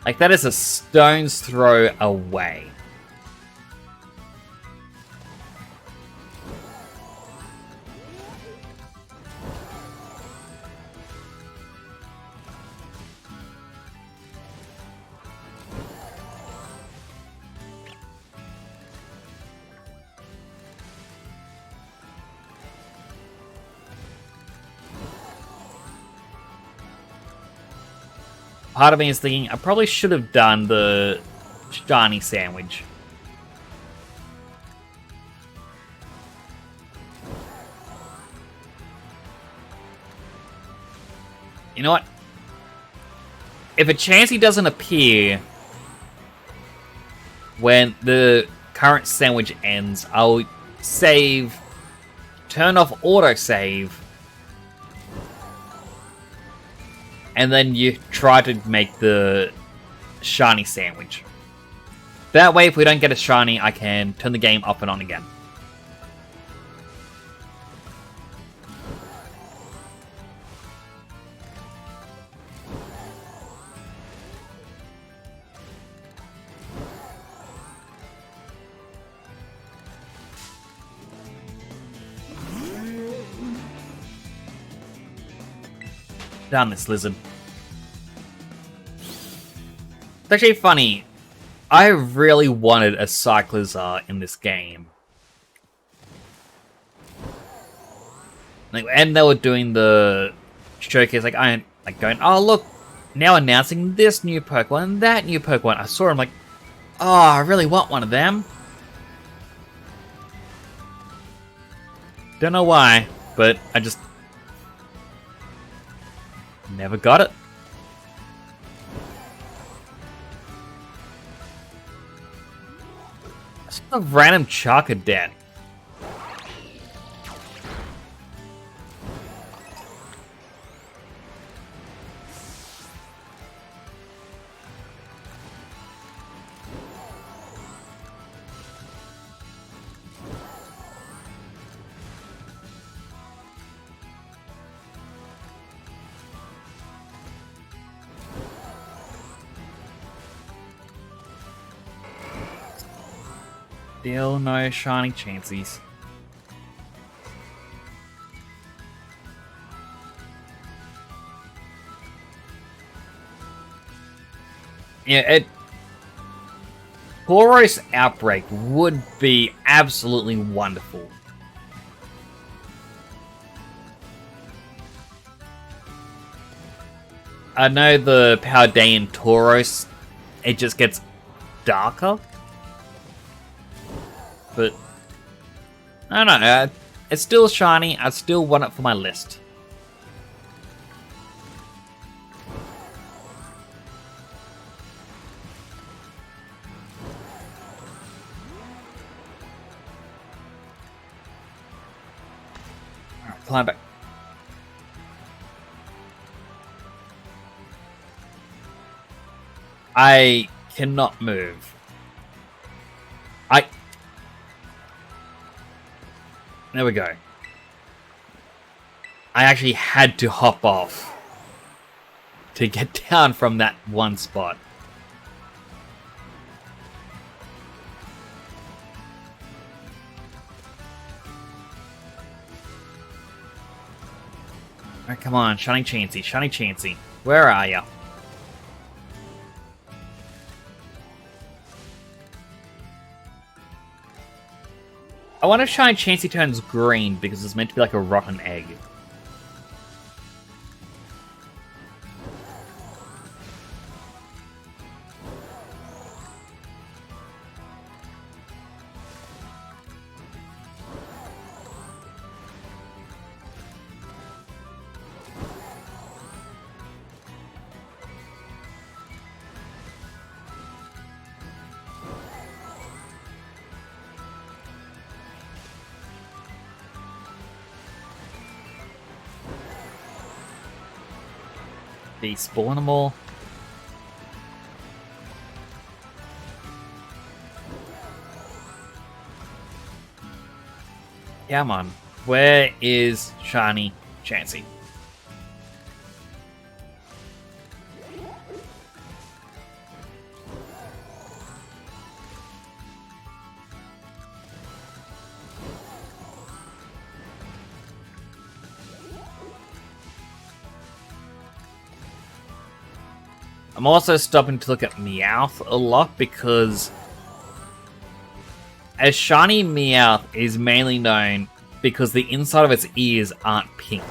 Like, that is a stone's throw away. Part of me is thinking I probably should have done the shiny sandwich. You know what? If a Chansey doesn't appear when the current sandwich ends, I'll save, turn off autosave, and then you try to make the shiny sandwich. That way, if we don't get a shiny, I can turn the game off and on again. Damn this lizard. It's actually funny. I really wanted a Cyclizar in this game. Like, and they were doing the showcase, like going, oh look, now announcing this new Pokemon and that new Pokemon. I saw him like, oh, I really want one of them. Don't know why, but I just never got it. It's a random Charcadet. Still no shiny Chanseys. Yeah, Tauros Outbreak would be absolutely wonderful. I know the Paldean Tauros, it just gets darker. But, I don't know, it's still shiny, I still want it for my list. Alright, climb back. I cannot move. There we go. I actually had to hop off to get down from that one spot. Alright, come on, Shiny Chansey, Shiny Chansey. Where are ya? I wonder if Shiny Chansey turns green because it's meant to be like a rotten egg. Despawn them all. Come on. Where is Shiny Chansey? I'm also stopping to look at Meowth a lot because as Shiny Meowth is mainly known because the inside of its ears aren't pink.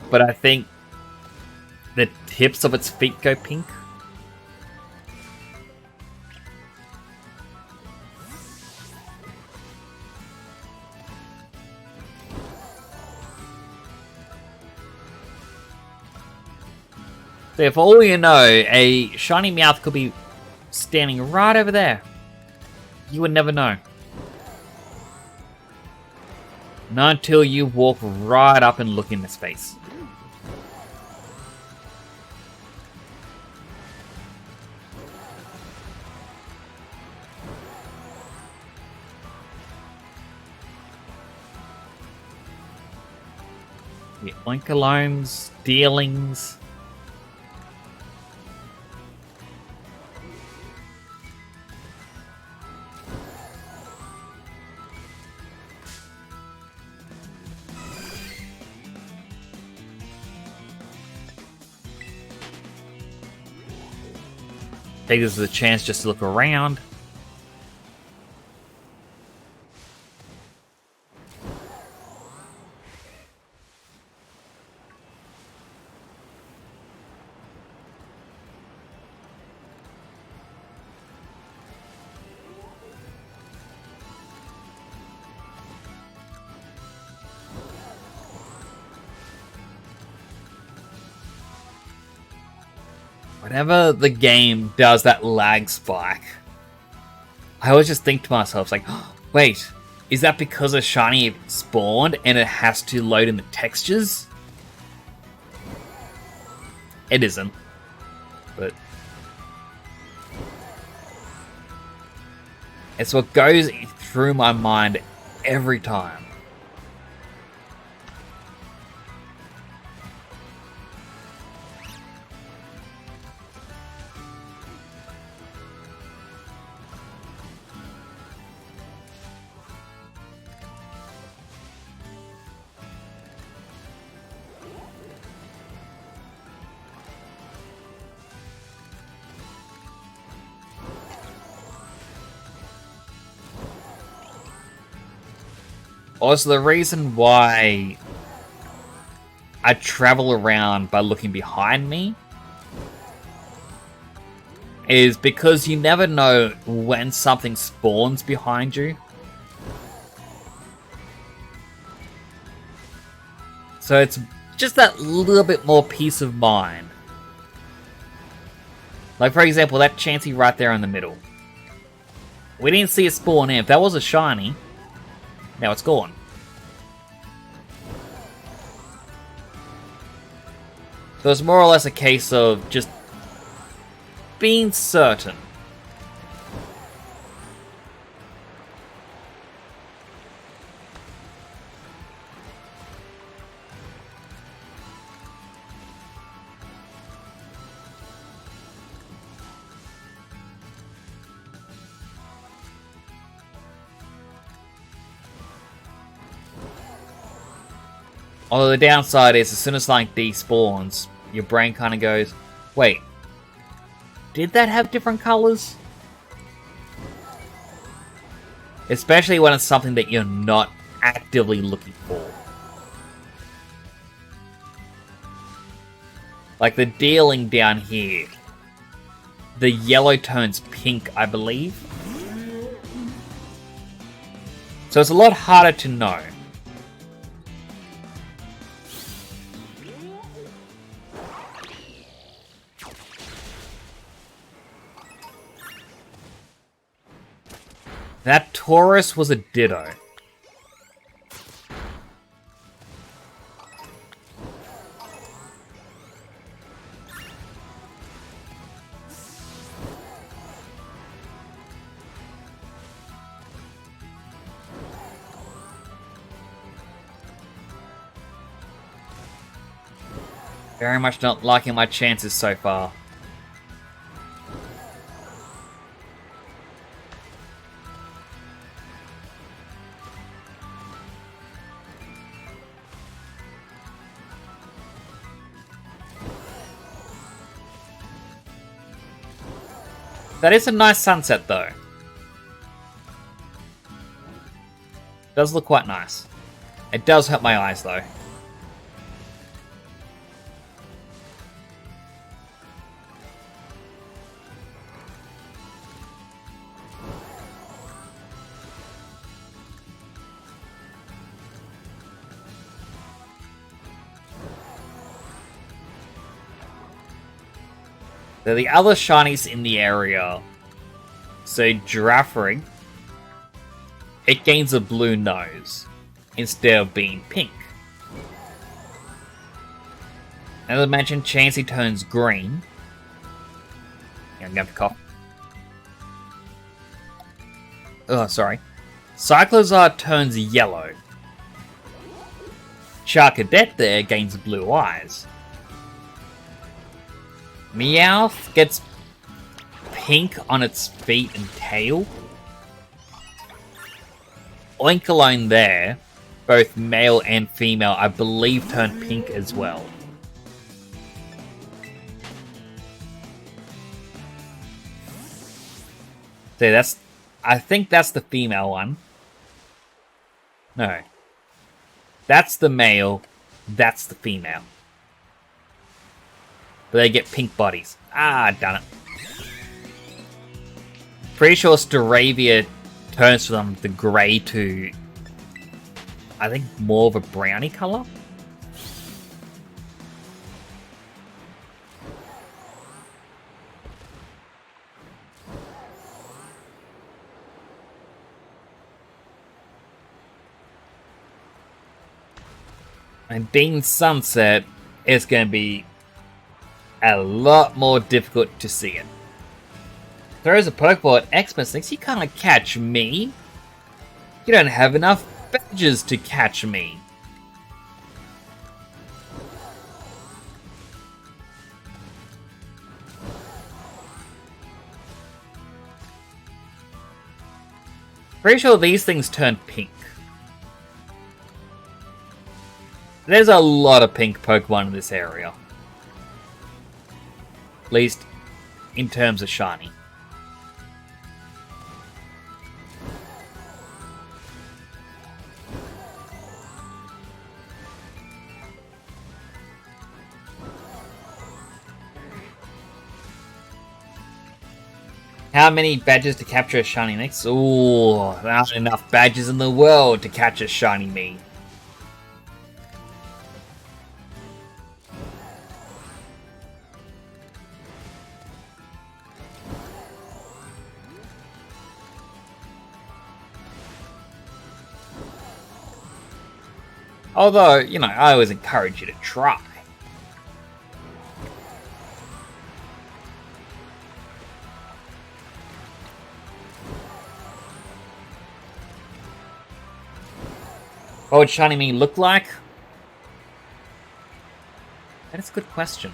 But I think the tips of its feet go pink. So for all you know, a Shiny Meowth could be standing right over there. You would never know. Not until you walk right up and look in its face. The Oinkolomes, Dealings. Take this as a chance just to look around. Whenever the game does that lag spike, I always just think to myself, like, oh, wait, is that because a shiny spawned and it has to load in the textures? It isn't, but it's what goes through my mind every time. Also, the reason why I travel around by looking behind me is because you never know when something spawns behind you. So it's just that little bit more peace of mind. Like, for example, that Chansey right there in the middle. We didn't see it spawn in. If that was a shiny, now it's gone. So it's more or less a case of just being certain. Although the downside is, as soon as like despawns, your brain kind of goes, wait, did that have different colors? Especially when it's something that you're not actively looking for. Like the dealing down here. The yellow turns pink, I believe. So it's a lot harder to know. That Taurus was a Ditto. Very much not liking my chances so far. That is a nice sunset, though. Does look quite nice. It does hurt my eyes, though. They're the other shinies in the area. So Girafarig, it gains a blue nose instead of being pink. As I mentioned, Chansey turns green. Yeah, I'm gonna have to cough. Oh, sorry. Cyclozar turns yellow. Charcadet there gains blue eyes. Meowth gets pink on its feet and tail. Oinkologne there, both male and female, I believe turn pink as well. So that's... I think that's the female one. No. That's the male. That's the female. But they get pink bodies. Ah, done it. Pretty sure Staravia turns from the grey to, I think, more of a brownie colour. And being sunset, it's going to be a lot more difficult to see it. Throws a Pokeball at Xmas thinks you can't catch me. You don't have enough badges to catch me. Pretty sure these things turn pink. There's a lot of pink Pokemon in this area. At least in terms of shiny. How many badges to capture a shiny next? Ooh, there aren't enough badges in the world to catch a shiny me. Although, you know, I always encourage you to try. What would shiny me look like? That is a good question.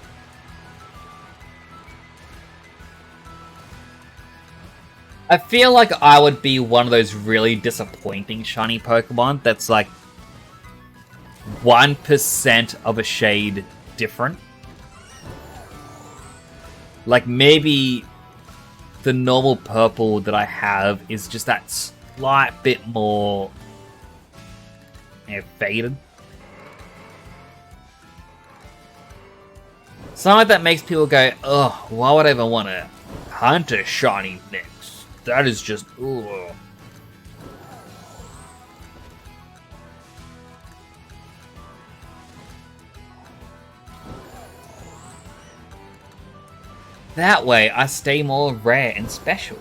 I feel like I would be one of those really disappointing shiny Pokemon that's like 1% of a shade different. Like maybe the normal purple that I have is just that slight bit more faded. Something like that makes people go, ugh, why would I even want to hunt a shiny next? That is just, ugh. That way, I stay more rare and special.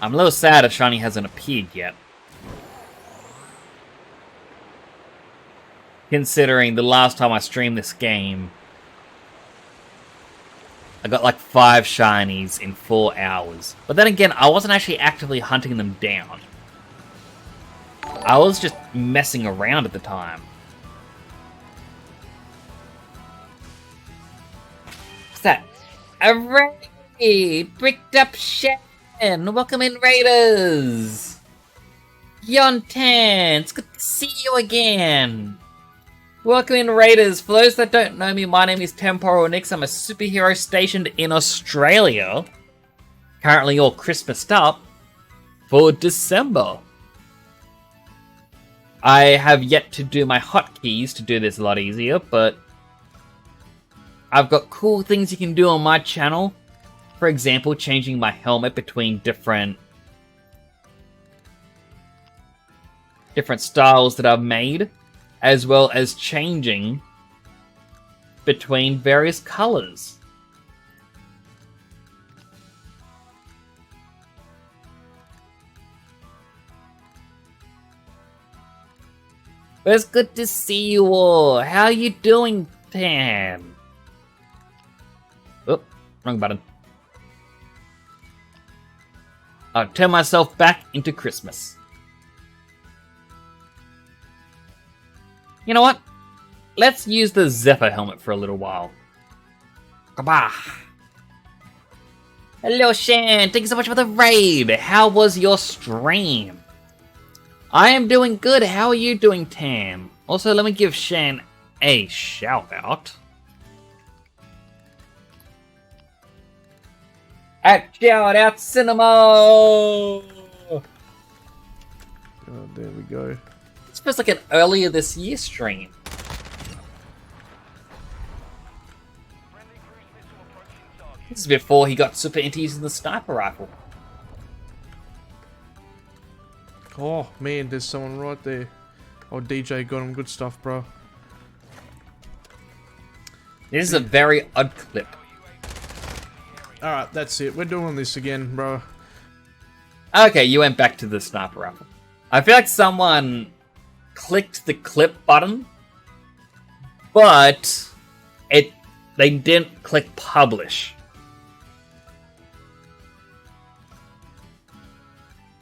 I'm a little sad if shiny hasn't appeared yet. Considering the last time I streamed this game, I got like 5 shinies in 4 hours. But then again, I wasn't actually actively hunting them down. I was just messing around at the time. What's that? Hooray! Bricked up Shen! Welcome in, Raiders! Yontan! It's good to see you again! Welcome in, Raiders. For those that don't know me, my name is Temporal Nix. I'm a superhero stationed in Australia. Currently all Christmased up for December. I have yet to do my hotkeys to do this a lot easier, but I've got cool things you can do on my channel. For example, changing my helmet between different styles that I've made, as well as changing between various colors. But it's good to see you all. How are you doing, Tam? Oh, wrong button. I'll turn myself back into Christmas. You know what? Let's use the Zephyr helmet for a little while. Kabah! Hello, Shan. Thank you so much for the raid. How was your stream? I am doing good. How are you doing, Tam? Also, let me give Shan a shout out. At Shout Out Cinema! Oh, there we go. This feels like an earlier this year stream. This is before he got super into using the sniper rifle. Oh man, there's someone right there. Oh, DJ got him good stuff, bro. This is a very odd clip. Alright, that's it. We're doing this again, bro. Okay, you went back to the sniper rifle. I feel like someone clicked the clip button, but they didn't click publish.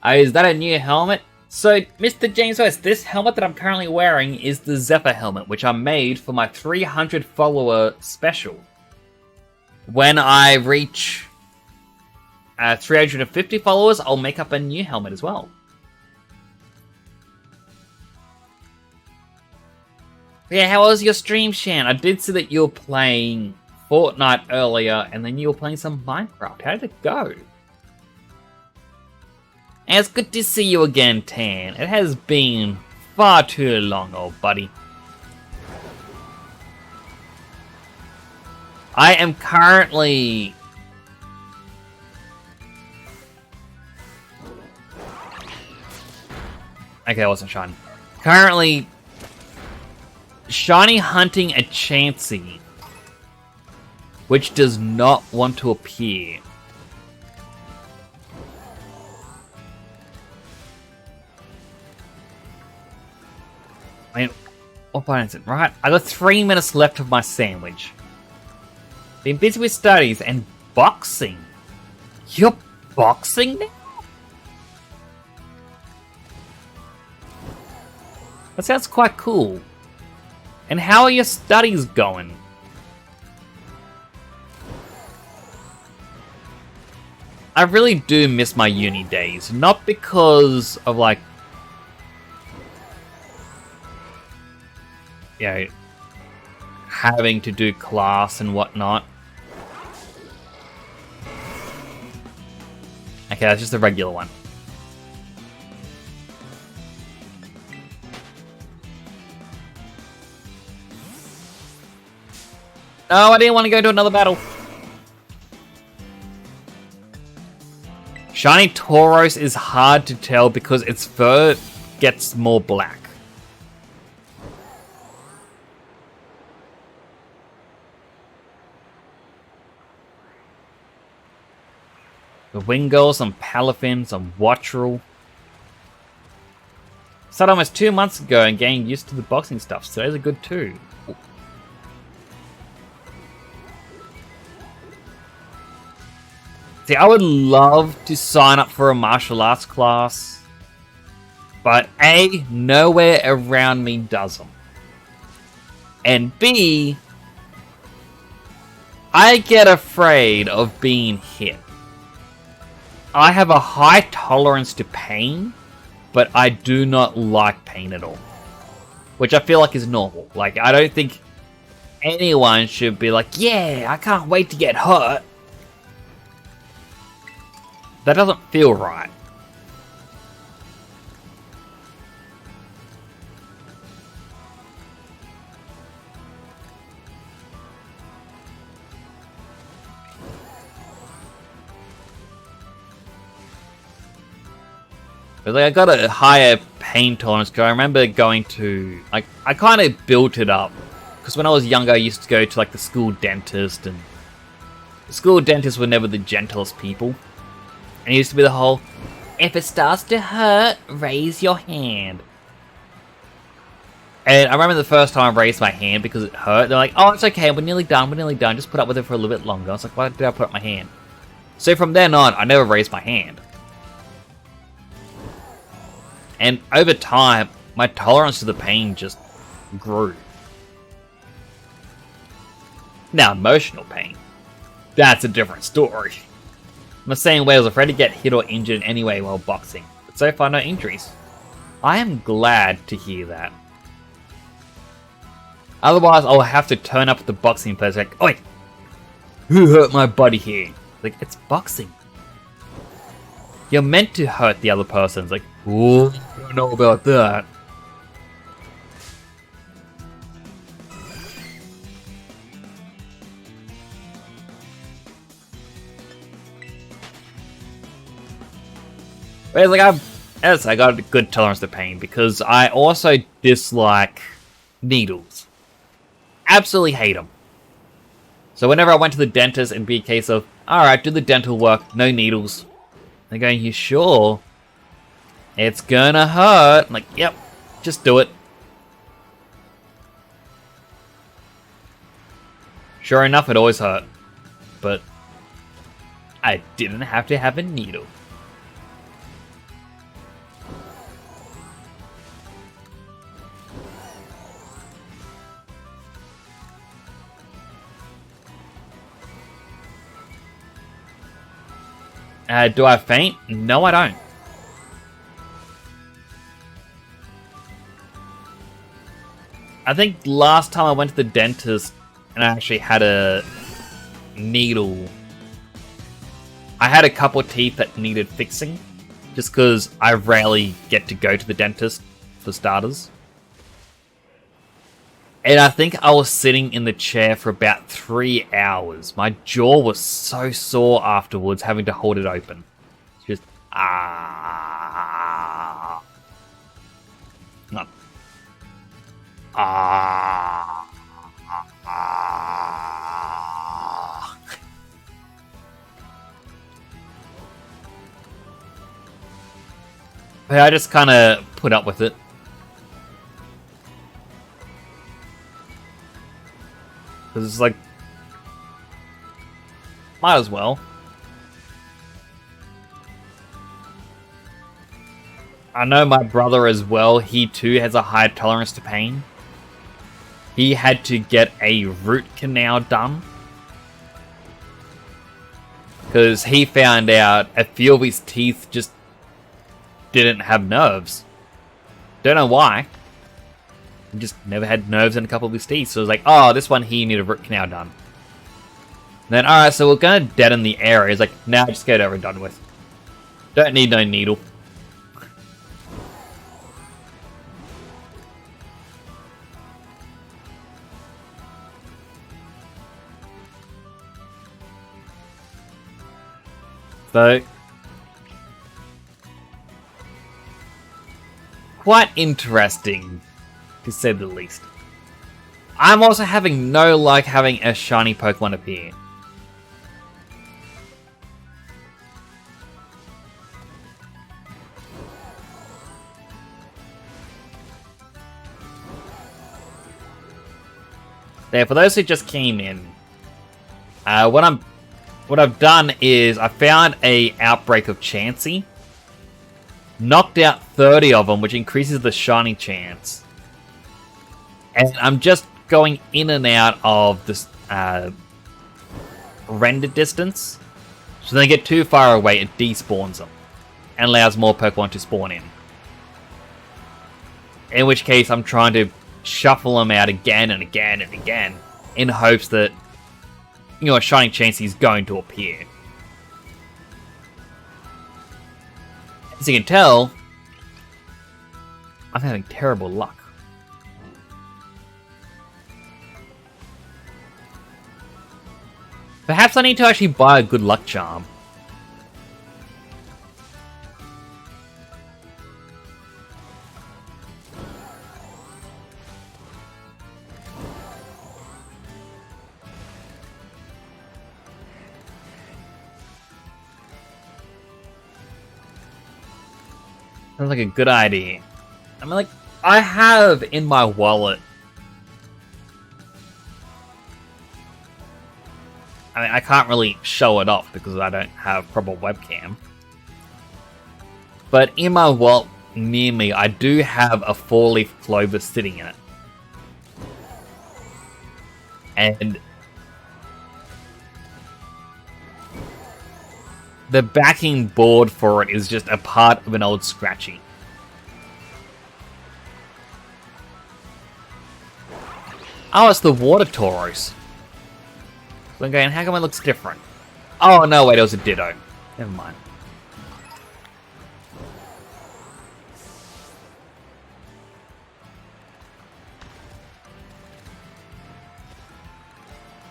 Is that a new helmet? So, Mr. James West, this helmet that I'm currently wearing is the Zephyr helmet, which I made for my 300 follower special. When I reach 350 followers, I'll make up a new helmet as well. Yeah, how was your stream, Shan? I did see that you were playing Fortnite earlier, and then you were playing some Minecraft. How did it go? And it's good to see you again, Tan. It has been far too long, old buddy. I am currently... Okay, I wasn't shiny. Currently... shiny hunting a Chansey, which does not want to appear. I mean, what button is it? Right, I got 3 minutes left of my sandwich. Been busy with studies and boxing. You're boxing now? That sounds quite cool. And how are your studies going? I really do miss my uni days. Not because of, like, you know, having to do class and whatnot. Okay, that's just a regular one. No, I didn't want to go to another battle. Shiny Tauros is hard to tell because its fur gets more black. The Wingulls and Palafins and Wattrel. Started almost 2 months ago and getting used to the boxing stuff, so those are good too. See, I would love to sign up for a martial arts class, but A, nowhere around me does them. And B, I get afraid of being hit. I have a high tolerance to pain, but I do not like pain at all. Which I feel like is normal. Like, I don't think anyone should be like, yeah, I can't wait to get hurt. That doesn't feel right. But like, I got a higher pain tolerance because I remember going to, like, I kind of built it up. Because when I was younger, I used to go to, like, the school dentist, and the school dentists were never the gentlest people. And it used to be the whole, if it starts to hurt, raise your hand. And I remember the first time I raised my hand because it hurt. They're like, oh, it's okay, we're nearly done, just put up with it for a little bit longer. I was like, why did I put up my hand? So from then on, I never raised my hand. And over time, my tolerance to the pain just grew. Now, emotional pain. That's a different story. I'm not saying I was afraid to get hit or injured in any way while boxing, but so far no injuries. I am glad to hear that. Otherwise, I'll have to turn up at the boxing place like, oi! Who hurt my buddy here? Like, it's boxing. You're meant to hurt the other person. It's like, oh, I don't know about that. Whereas, like, I got a good tolerance to pain because I also dislike needles. Absolutely hate them. So whenever I went to the dentist, it'd be a case of, alright, do the dental work, no needles. They're going, you sure? It's gonna hurt. I'm like, yep, just do it. Sure enough, it always hurt. But I didn't have to have a needle. Do I faint? No, I don't. I think last time I went to the dentist and I actually had a needle, I had a couple of teeth that needed fixing, just because I rarely get to go to the dentist, for starters. And I think I was sitting in the chair for about 3 hours. My jaw was so sore afterwards, having to hold it open. Just, No. But I just kind of put up with it. Because it's like, might as well. I know my brother as well, he too has a high tolerance to pain. He had to get a root canal done. Because he found out a few of his teeth just didn't have nerves. Don't know why. He just never had nerves in a couple of his teeth. So it was like, oh, this one here you need a root canal done. And then, alright, so we're going to deaden the area. It's like, nah, just get it over and done with. Don't need no needle. So, quite interesting, to say the least. I'm also having no luck having a shiny Pokemon appear. There, for those who just came in, what I've done is I found a outbreak of Chansey, knocked out 30 of them, which increases the shiny chance. And I'm just going in and out of this render distance. So they get too far away, it despawns them and allows more Pokemon to spawn in. In which case, I'm trying to shuffle them out again and again and again in hopes that, you know, a shiny Chansey is going to appear. As you can tell, I'm having terrible luck. Perhaps I need to actually buy a good luck charm. Sounds like a good idea. I mean, like, I have in my wallet. I mean, I can't really show it off because I don't have proper webcam. But in my wallet near me, I do have a 4-leaf clover sitting in it. And the backing board for it is just a part of an old Scratchy. Oh, it's the Water Tauros. So I'm going, how come it looks different? Oh, no, wait, it was a Ditto. Never mind.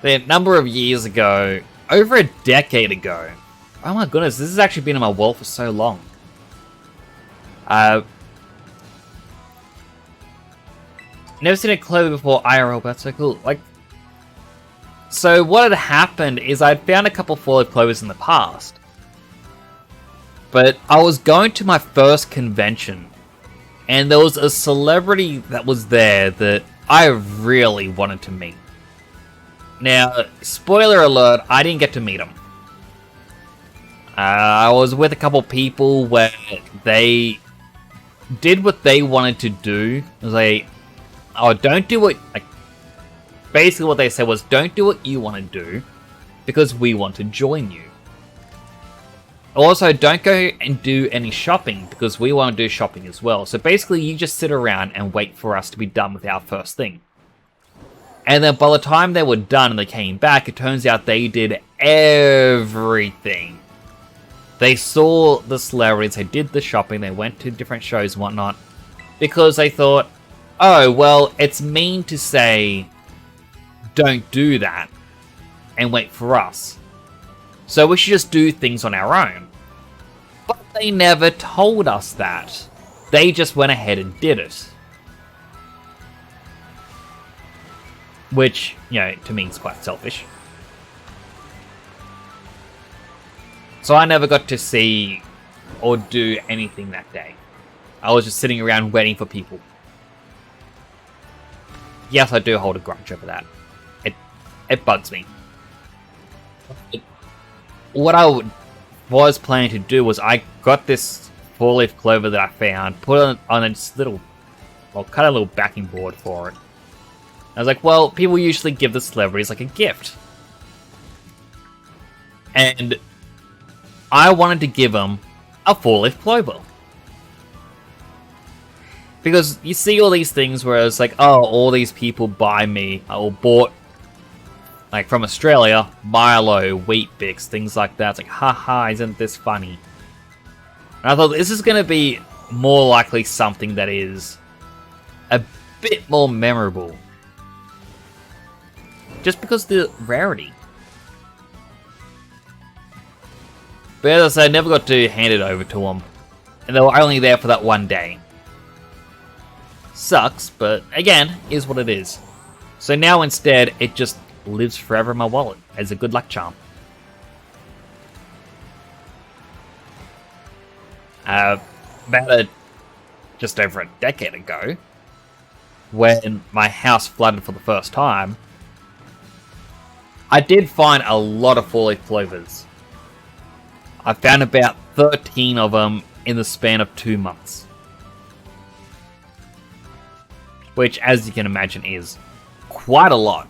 A number of years ago, over a decade ago, oh my goodness, this has actually been in my world for so long. Never seen a Clover before IRL, but that's so cool. Like, so what had happened is I'd found a couple 4-leaf clovers in the past. But I was going to my first convention, and there was a celebrity that was there that I really wanted to meet. Now, spoiler alert, I didn't get to meet him. I was with a couple people where they did what they wanted to do. It was like, oh, don't do what... Like, basically what they said was, don't do what you want to do, because we want to join you. Also, don't go and do any shopping, because we want to do shopping as well. So basically, you just sit around and wait for us to be done with our first thing. And then by the time they were done and they came back, it turns out they did everything. They saw the celebrities, they did the shopping, they went to different shows and whatnot, because they thought, oh, well, it's mean to say, don't do that, and wait for us. So we should just do things on our own. But they never told us that. They just went ahead and did it. Which, you know, to me is quite selfish. So I never got to see or do anything that day. I was just sitting around waiting for people. Yes, I do hold a grudge over that. It bugs me. What I was planning to do was I got this 4-leaf clover that I found, put it on this little, well, cut a little backing board for it. I was like, well, people usually give the celebrities like a gift. And I wanted to give them a 4-leaf clover. Because you see all these things where it's like, oh, all these people buy me, or bought, like from Australia, Milo, Weet-Bix, things like that. It's like, haha, isn't this funny? And I thought this is going to be more likely something that is a bit more memorable. Just because of the rarity. But as I said, I never got to hand it over to them. And they were only there for that one day. Sucks, but again, is what it is. So now instead, it just lives forever in my wallet as a good luck charm. Just over a decade ago, when my house flooded for the first time, I did find a lot of 4-leaf clovers. I found about 13 of them in the span of 2 months. Which, as you can imagine, is quite a lot.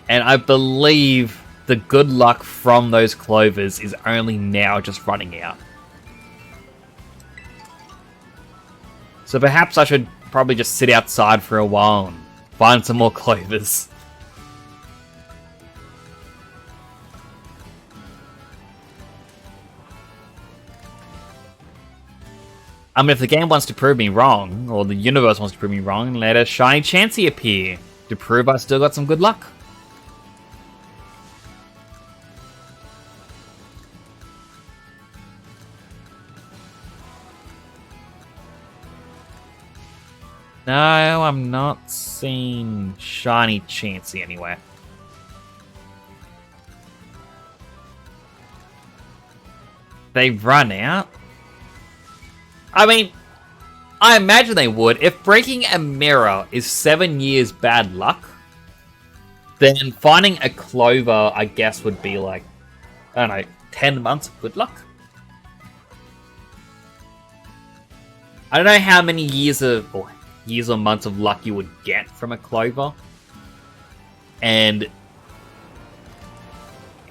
And I believe the good luck from those clovers is only now just running out. So perhaps I should probably just sit outside for a while and find some more clovers. I mean, if the game wants to prove me wrong, or the universe wants to prove me wrong, let a shiny Chansey appear to prove I still got some good luck. No, I'm not seeing shiny Chansey anywhere. They've run out? I mean, I imagine they would. If breaking a mirror is 7 years bad luck, then finding a clover, I guess, would be like, I don't know, 10 months of good luck? I don't know how many years of, or years or months of luck you would get from a clover. And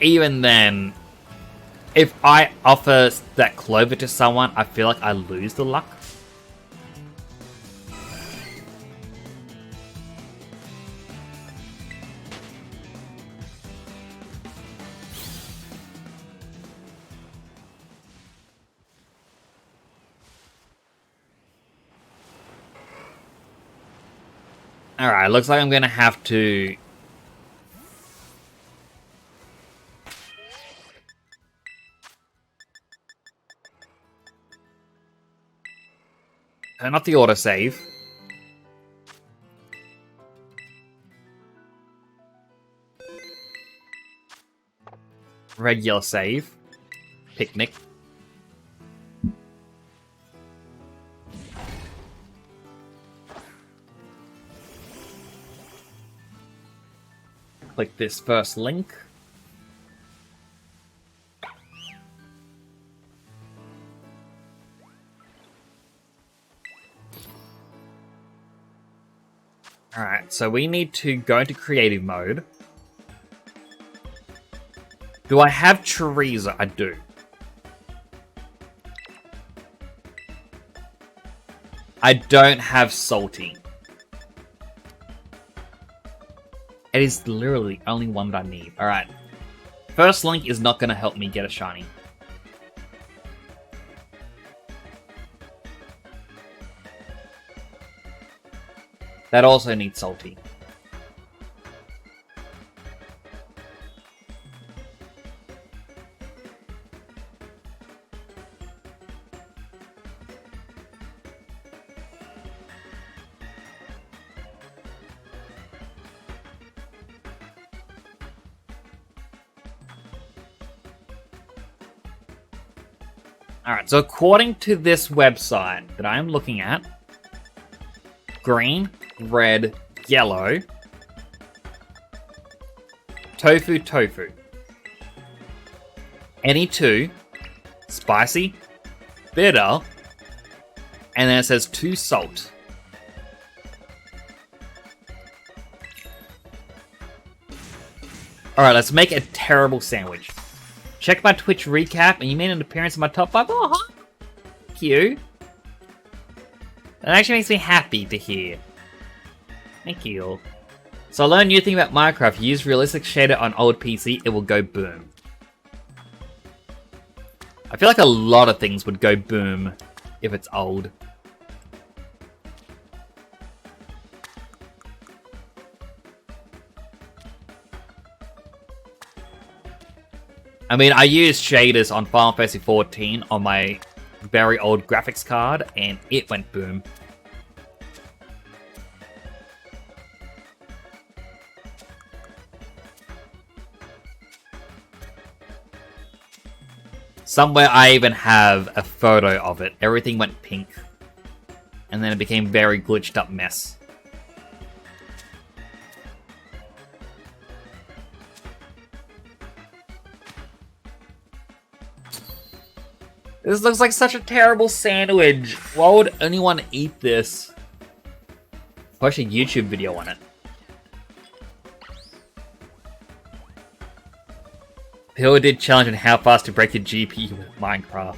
even then, if I offer that clover to someone, I feel like I lose the luck. Alright, looks like I'm gonna have to... turn off the autosave. Regular save. Picnic. Click this first link. Alright, so we need to go into creative mode. Do I have chorizo? I do. I don't have salty. It is literally the only one that I need. Alright. First link is not going to help me get a shiny. That also needs salty. Alright, so according to this website that I am looking at, green, red, yellow, tofu. Any two, spicy, bitter, and then it says 2 salt. Alright, let's make a terrible sandwich. Check my Twitch recap, and you made an appearance in my top 5. Oh, hi! Thank you. That actually makes me happy to hear. Thank you. So I learned a new thing about Minecraft. You use realistic shader on old PC, it will go boom. I feel like a lot of things would go boom if it's old. I mean, I used shaders on Final Fantasy XIV on my very old graphics card, and it went boom. Somewhere I even have a photo of it. Everything went pink. And then it became a very glitched up mess. This looks like such a terrible sandwich. Why would anyone eat this? Watch a YouTube video on it. People did challenge on how fast to break the GPU with Minecraft.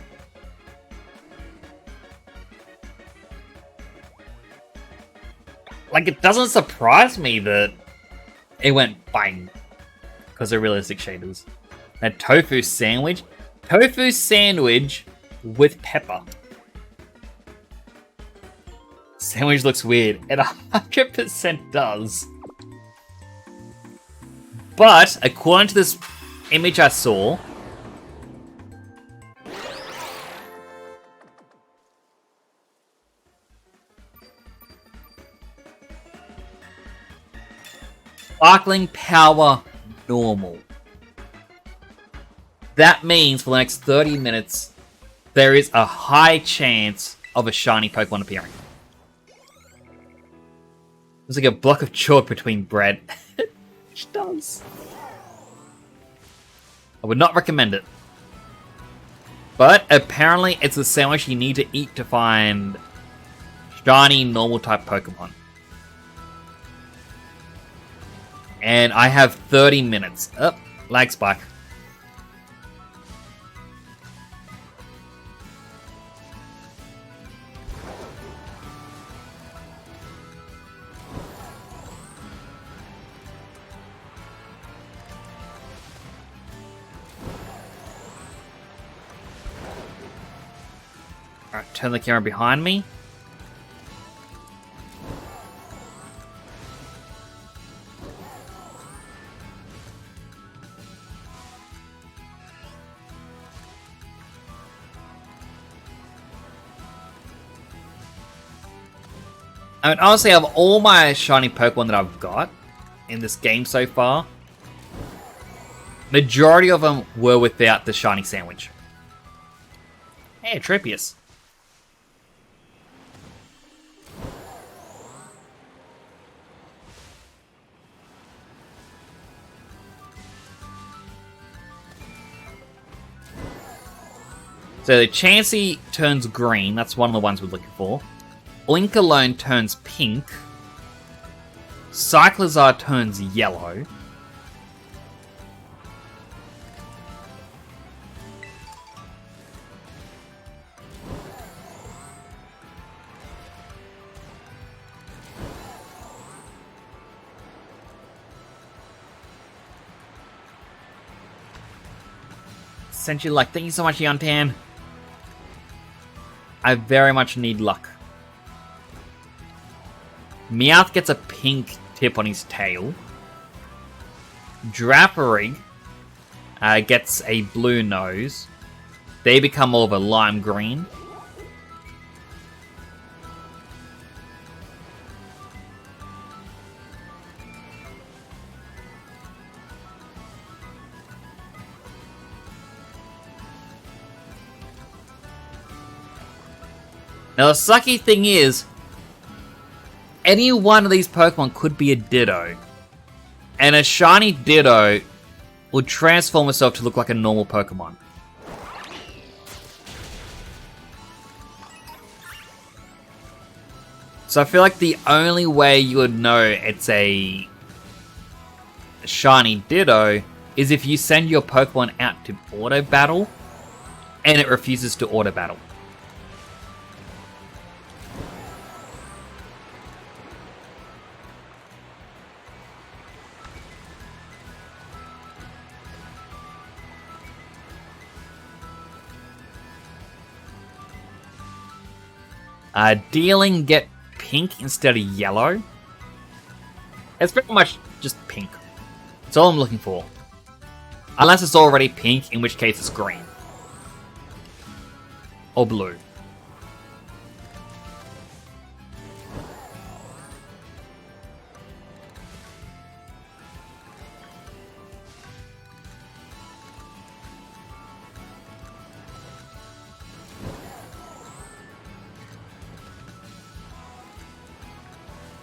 Like, it doesn't surprise me that it went bang because of realistic shaders. A tofu sandwich? Tofu sandwich with pepper. Sandwich looks weird. It 100% does. But, according to this image I saw, sparkling power normal. That means for the next 30 minutes, there is a high chance of a shiny Pokemon appearing. There's like a block of chalk between bread. Which does. I would not recommend it. But apparently it's a sandwich you need to eat to find shiny normal type Pokemon. And I have 30 minutes. Oh, lag spike. Alright, turn the camera behind me. I mean, honestly, of all my shiny Pokemon that I've got in this game so far, majority of them were without the shiny sandwich. Hey, Trepius. So the Chansey turns green. That's one of the ones we're looking for. Oinkologne turns pink. Cyclizar turns yellow. Essentially, like, thank you so much, Yuntan. I very much need luck. Meowth gets a pink tip on his tail. Draparig gets a blue nose. They become more of a lime green. Now the sucky thing is, any one of these Pokemon could be a Ditto. And a shiny Ditto will transform itself to look like a normal Pokemon. So I feel like the only way you would know it's a shiny Ditto is if you send your Pokemon out to auto battle and it refuses to auto battle. Dealing get pink instead of yellow. It's pretty much just pink. That's all I'm looking for. Unless it's already pink, in which case it's green. Or blue.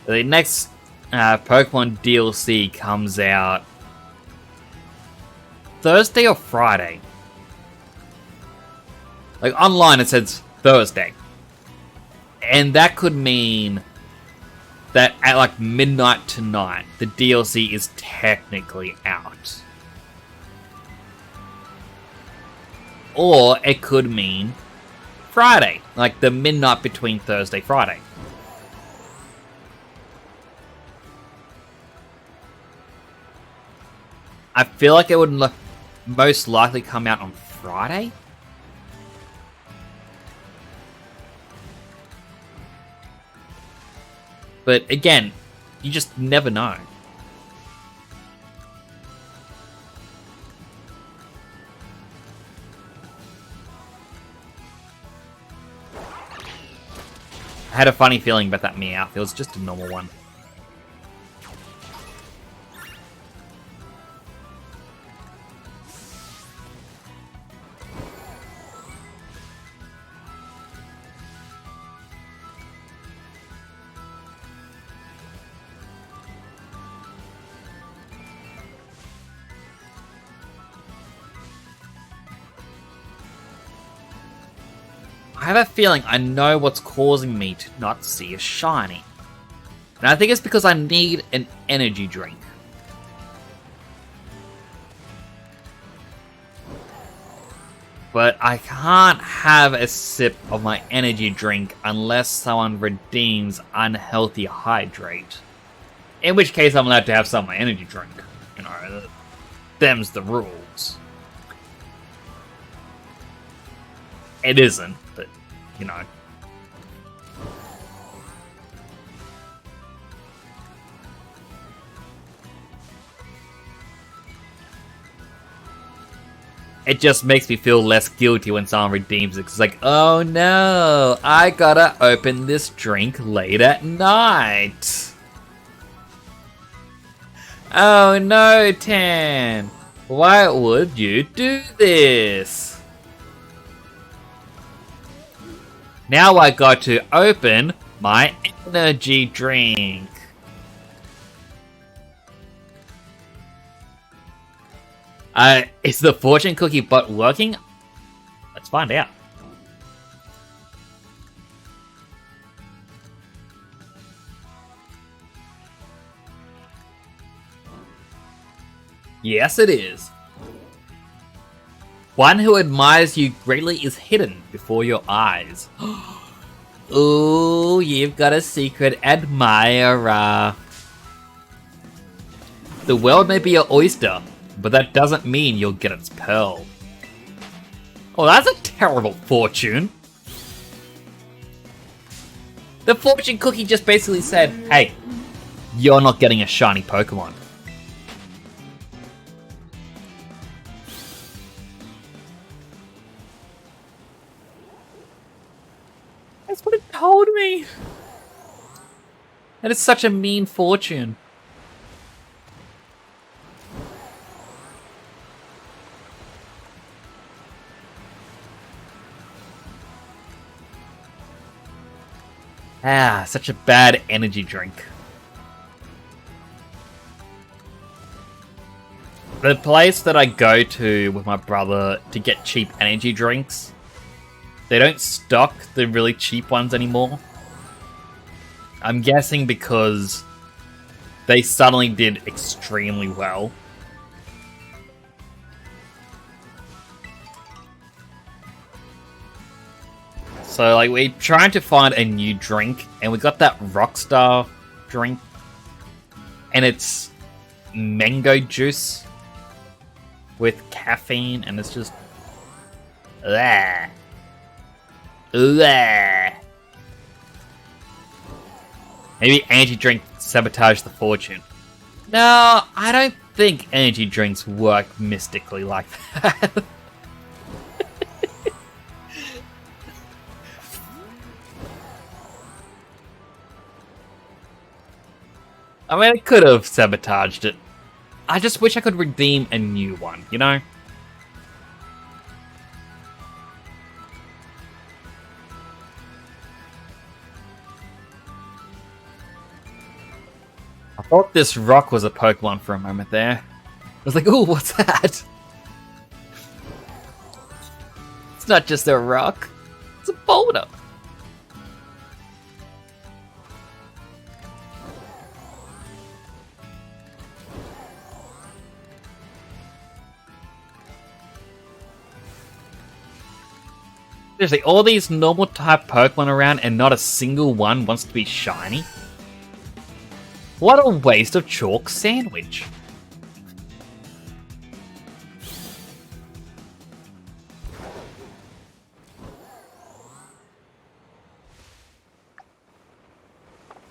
The next Pokemon DLC comes out Thursday or Friday. Like, online it says Thursday. And that could mean that at like midnight tonight, the DLC is technically out. Or it could mean Friday, like the midnight between Thursday and Friday. I feel like it would most likely come out on Friday. But again, you just never know. I had a funny feeling about that Meowth. It was just a normal one. I have a feeling I know what's causing me to not see a shiny. And I think it's because I need an energy drink. But I can't have a sip of my energy drink unless someone redeems Unhealthy Hydrate. In which case I'm allowed to have some of my energy drink. You know, them's the rules. It isn't, but, you know. It just makes me feel less guilty when someone redeems it. 'Cause it's like, oh no, I gotta open this drink late at night. Oh no, Tan. Why would you do this? Now I got to open my energy drink. Is the fortune cookie bot working? Let's find out. Yes, it is. One who admires you greatly is hidden before your eyes. Ooh, you've got a secret admirer. The world may be your oyster, but that doesn't mean you'll get its pearl. Oh, that's a terrible fortune. The fortune cookie just basically said, hey, you're not getting a shiny Pokemon. That's what it told me. That is such a mean fortune. Ah, such a bad energy drink. The place that I go to with my brother to get cheap energy drinks, they don't stock the really cheap ones anymore. I'm guessing because they suddenly did extremely well. So, like, we're trying to find a new drink, and we got that Rockstar drink, and it's mango juice with caffeine, and it's just... Blah. Blah. Maybe energy drink sabotage the fortune. No, I don't think energy drinks work mystically like that. I mean, I could have sabotaged it. I just wish I could redeem a new one, you know? I thought this rock was a Pokemon for a moment there. I was like, ooh, what's that? It's not just a rock. It's a boulder. Seriously, all these normal type Pokemon around and not a single one wants to be shiny? What a waste of chalk sandwich.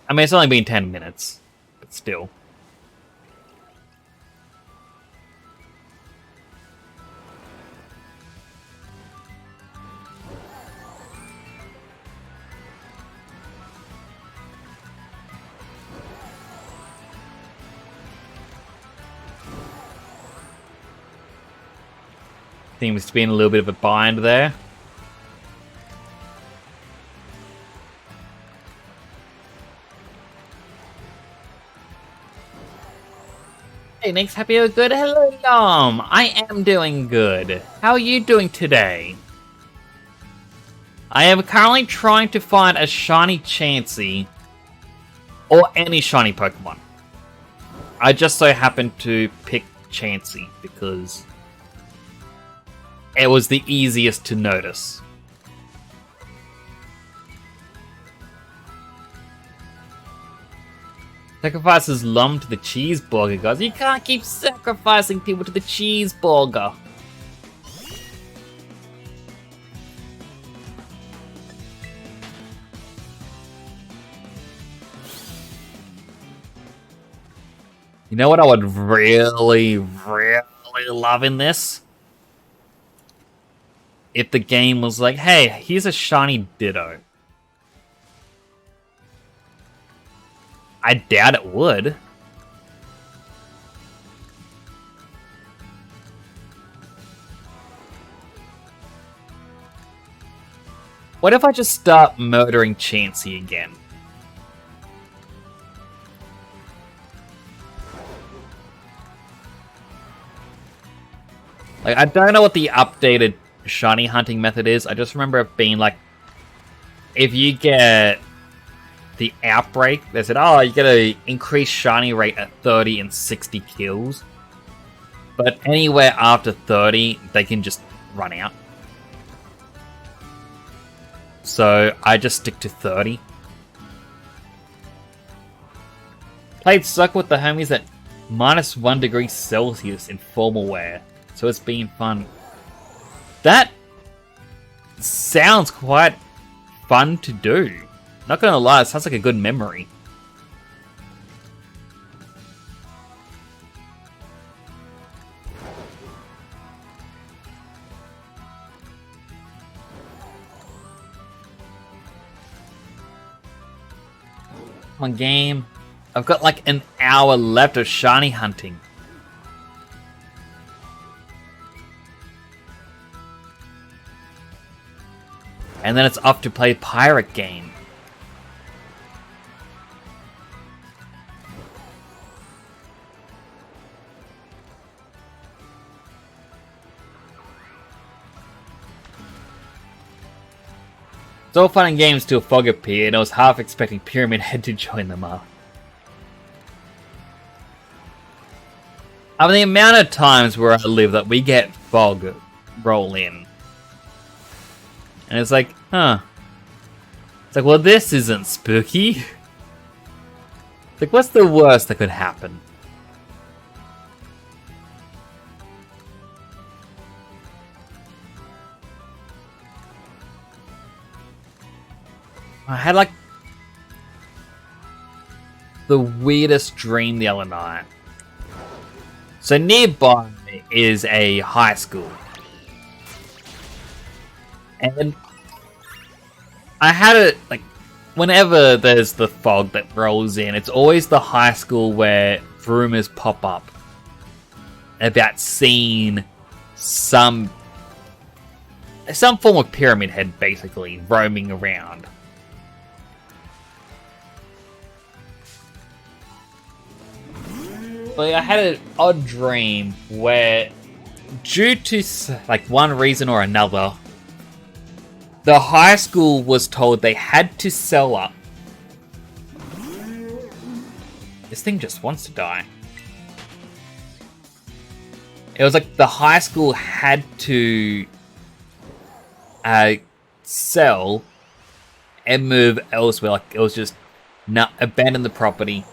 I mean, it's only been 10 minutes, but still. Seems to be in a little bit of a bind there. Hey, Nix, happy you're good? Hello, Dom. I am doing good. How are you doing today? I am currently trying to find a shiny Chansey or any shiny Pokemon. I just so happened to pick Chansey because it was the easiest to notice. Sacrifices Lum to the cheeseburger, guys. You can't keep sacrificing people to the cheeseburger. You know what I would really, really love in this? If the game was like, hey, here's a shiny Ditto. I doubt it would. What if I just start murdering Chansey again? Like, I don't know what the updated shiny hunting method is. I just remember it being like, if you get the outbreak, they said, oh, you get an increased shiny rate at 30 and 60 kills. But anywhere after 30, they can just run out. So I just stick to 30. Played soccer with the homies at -1 degree Celsius in formal wear. So it's been fun. That sounds quite fun to do. Not gonna lie, it sounds like a good memory. Come on, game. I've got like an hour left of shiny hunting. And then it's off to play Pirate Game. It's all fun and games till fog appeared, and I was half expecting Pyramid Head to join them up. I mean, the amount of times where I live that we get fog roll in. And it's like, huh. It's like, well, this isn't spooky. It's like, what's the worst that could happen? I had, like, the weirdest dream the other night. So nearby is a high school. And I had it, like, whenever there's the fog that rolls in, it's always the high school where rumors pop up about seeing some form of Pyramid Head, basically, roaming around. But I had an odd dream where, due to, like, one reason or another, the high school was told they had to sell up. This thing just wants to die. It was like the high school had to sell and move elsewhere. Like, it was just abandon the property.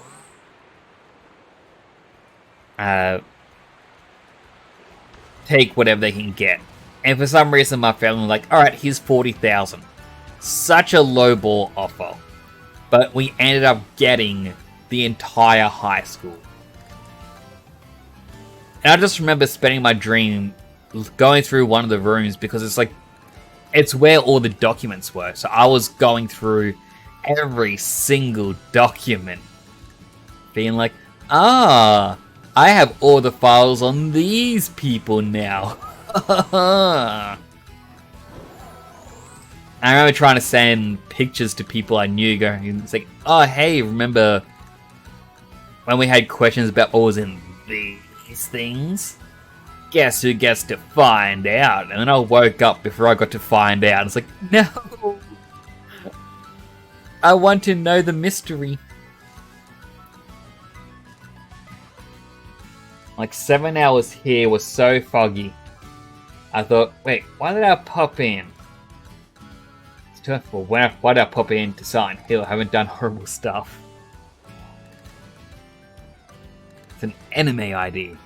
Take whatever they can get. And for some reason, my family was like, alright, here's 40,000. Such a lowball offer. But we ended up getting the entire high school. And I just remember spending my dream going through one of the rooms because it's like, it's where all the documents were. So I was going through every single document. Being like, I have all the files on these people now. I remember trying to send pictures to people I knew, going, it's like, oh, hey, remember when we had questions about what was in these things? guess who gets to find out? And then I woke up before I got to find out. It's like, no! I want to know the mystery. Like 7 hours here was so foggy. I thought, wait, why did I pop in? It's too for why did I pop in to Silent Hill? I haven't done horrible stuff. It's an anime ID.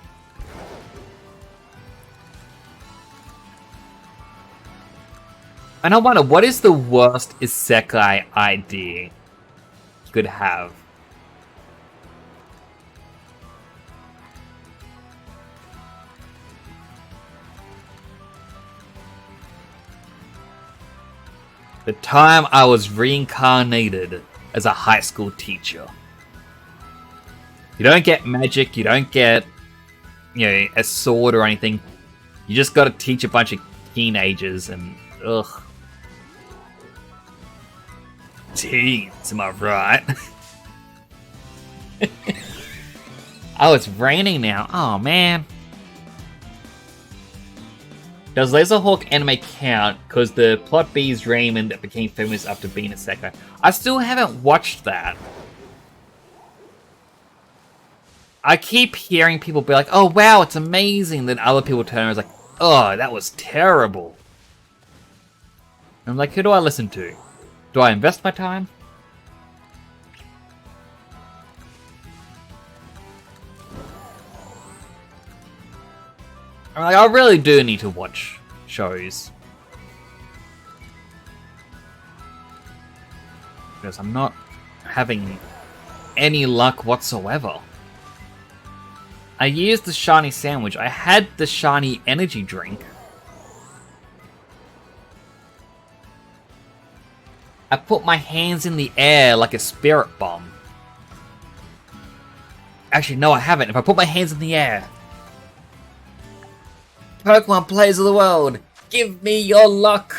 And I wonder, what is the worst isekai idea you could have? The time I was reincarnated as a high school teacher. You don't get magic, you don't get, a sword or anything. You just gotta teach a bunch of teenagers and, ugh. Teens, am I right? Oh, it's raining now. Oh, man. Does Laserhawk anime count? Because the plot B is Raymond that became famous after being a isekai. I still haven't watched that. I keep hearing people be like, oh wow, it's amazing. Then other people turn around and like, oh, that was terrible. I'm like, who do I listen to? Do I invest my time? I'm like, I really do need to watch shows. Because I'm not having any luck whatsoever. I used the shiny sandwich. I had the shiny energy drink. I put my hands in the air like a spirit bomb. Actually, no, I haven't. If I put my hands in the air. Pokemon players of the world, give me your luck.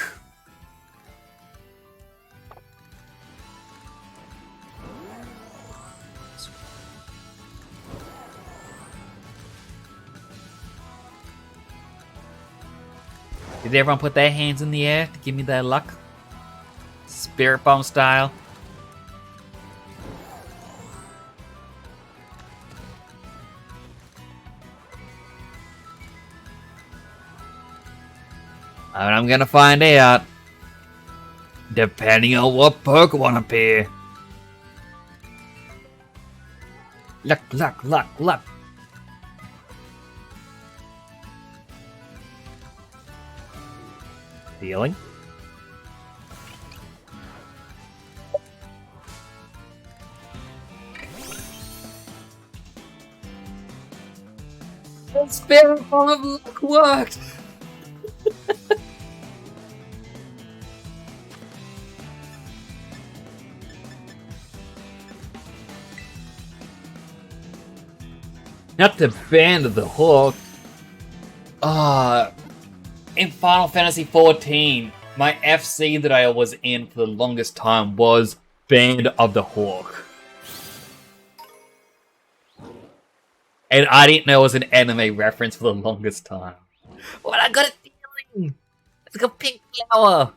Did everyone put their hands in the air to give me their luck? Spirit bomb style. And I'm gonna find out. Depending on what Pokemon appear. Luck, luck, luck, luck. Healing. The Spirit Bomb of Luck worked! Not the Band of the Hawk. In Final Fantasy XIV, my FC that I was in for the longest time was Band of the Hawk. And I didn't know it was an anime reference for the longest time. But I got a feeling! It's like a pink flower!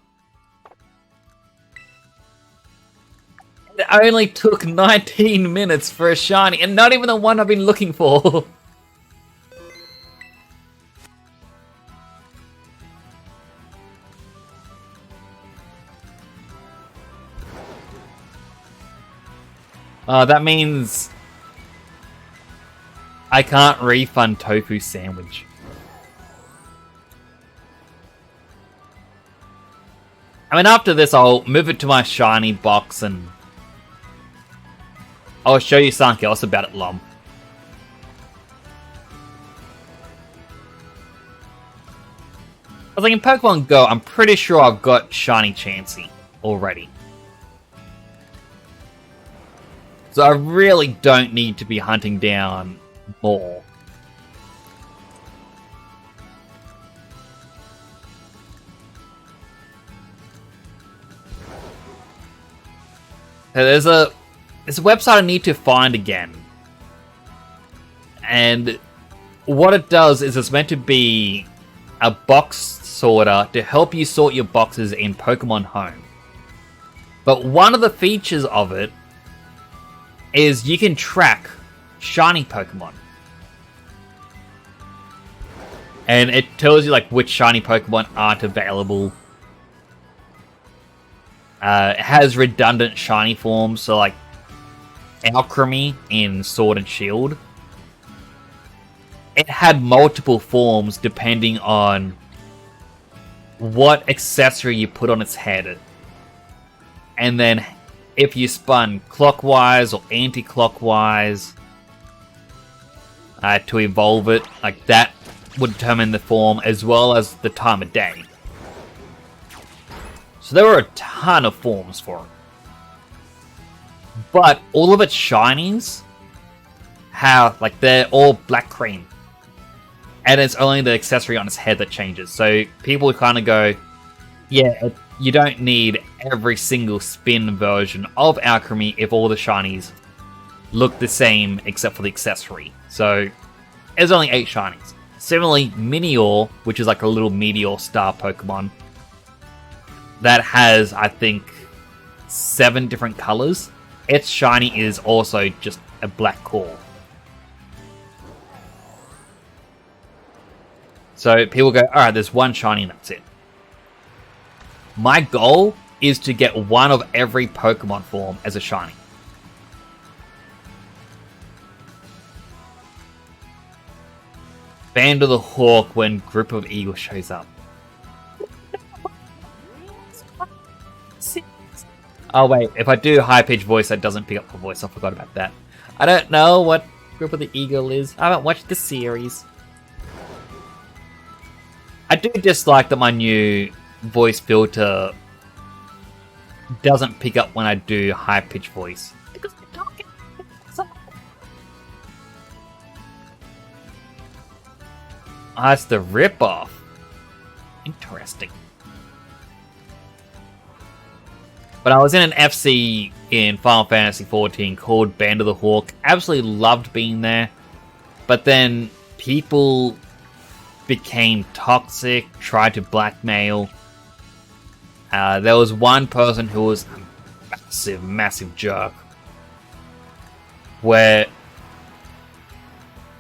It only took 19 minutes for a shiny, and not even the one I've been looking for. That means I can't refund Tofu Sandwich. I mean, after this, I'll move it to my shiny box and I'll show you something else about it, Lom. I was like, in Pokemon Go, I'm pretty sure I've got Shiny Chansey already. So I really don't need to be hunting down more. So there's a website I need to find again. And what it does is it's meant to be a box sorter to help you sort your boxes in Pokemon Home. But one of the features of it is you can track shiny Pokemon. And it tells you like which shiny Pokemon aren't available. It has redundant shiny forms, so like Alchemy in Sword and Shield. It had multiple forms depending on what accessory you put on its head. And then if you spun clockwise or anti-clockwise to evolve it, like that would determine the form as well as the time of day. So there were a ton of forms for it. But all of its shinies have, like, they're all black cream. And it's only the accessory on its head that changes. So people kind of go, yeah, you don't need every single spin version of Alchemy if all the shinies look the same except for the accessory. So there's only 8 shinies. Similarly, Minior, which is like a little meteor star Pokemon, that has, I think, 7 different colors. Its shiny is also just a black core. So people go, alright, there's one shiny and that's it. My goal is to get one of every Pokemon form as a shiny. Band of the Hawk when Group of Eagles shows up. Oh wait, if I do high-pitched voice, that doesn't pick up the voice. I forgot about that. I don't know what Group of the Eagle is. I haven't watched the series. I do dislike that my new voice filter doesn't pick up when I do high-pitched voice. Because I'm talking. That's the ripoff. Interesting. But I was in an FC in Final Fantasy XIV called Band of the Hawk. Absolutely loved being there. But then people became toxic, tried to blackmail. There was one person who was a massive jerk. Where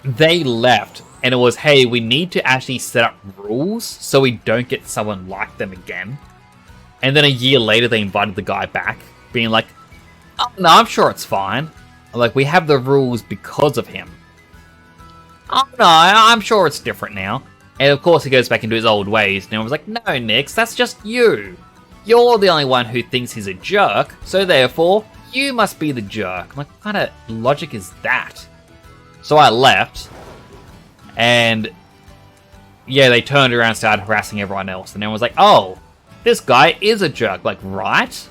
they left and it was, hey, we need to actually set up rules so we don't get someone like them again. And then a year later, they invited the guy back, being like, oh, no, I'm sure it's fine. Like, we have the rules because of him. Oh, no, I'm sure it's different now. And of course, he goes back into his old ways. And everyone's like, no, Nyx, that's just you. You're the only one who thinks he's a jerk, so therefore, you must be the jerk. I'm like, what kind of logic is that? So I left. And yeah, they turned around and started harassing everyone else. And everyone was like, oh, this guy is a jerk. Like, right?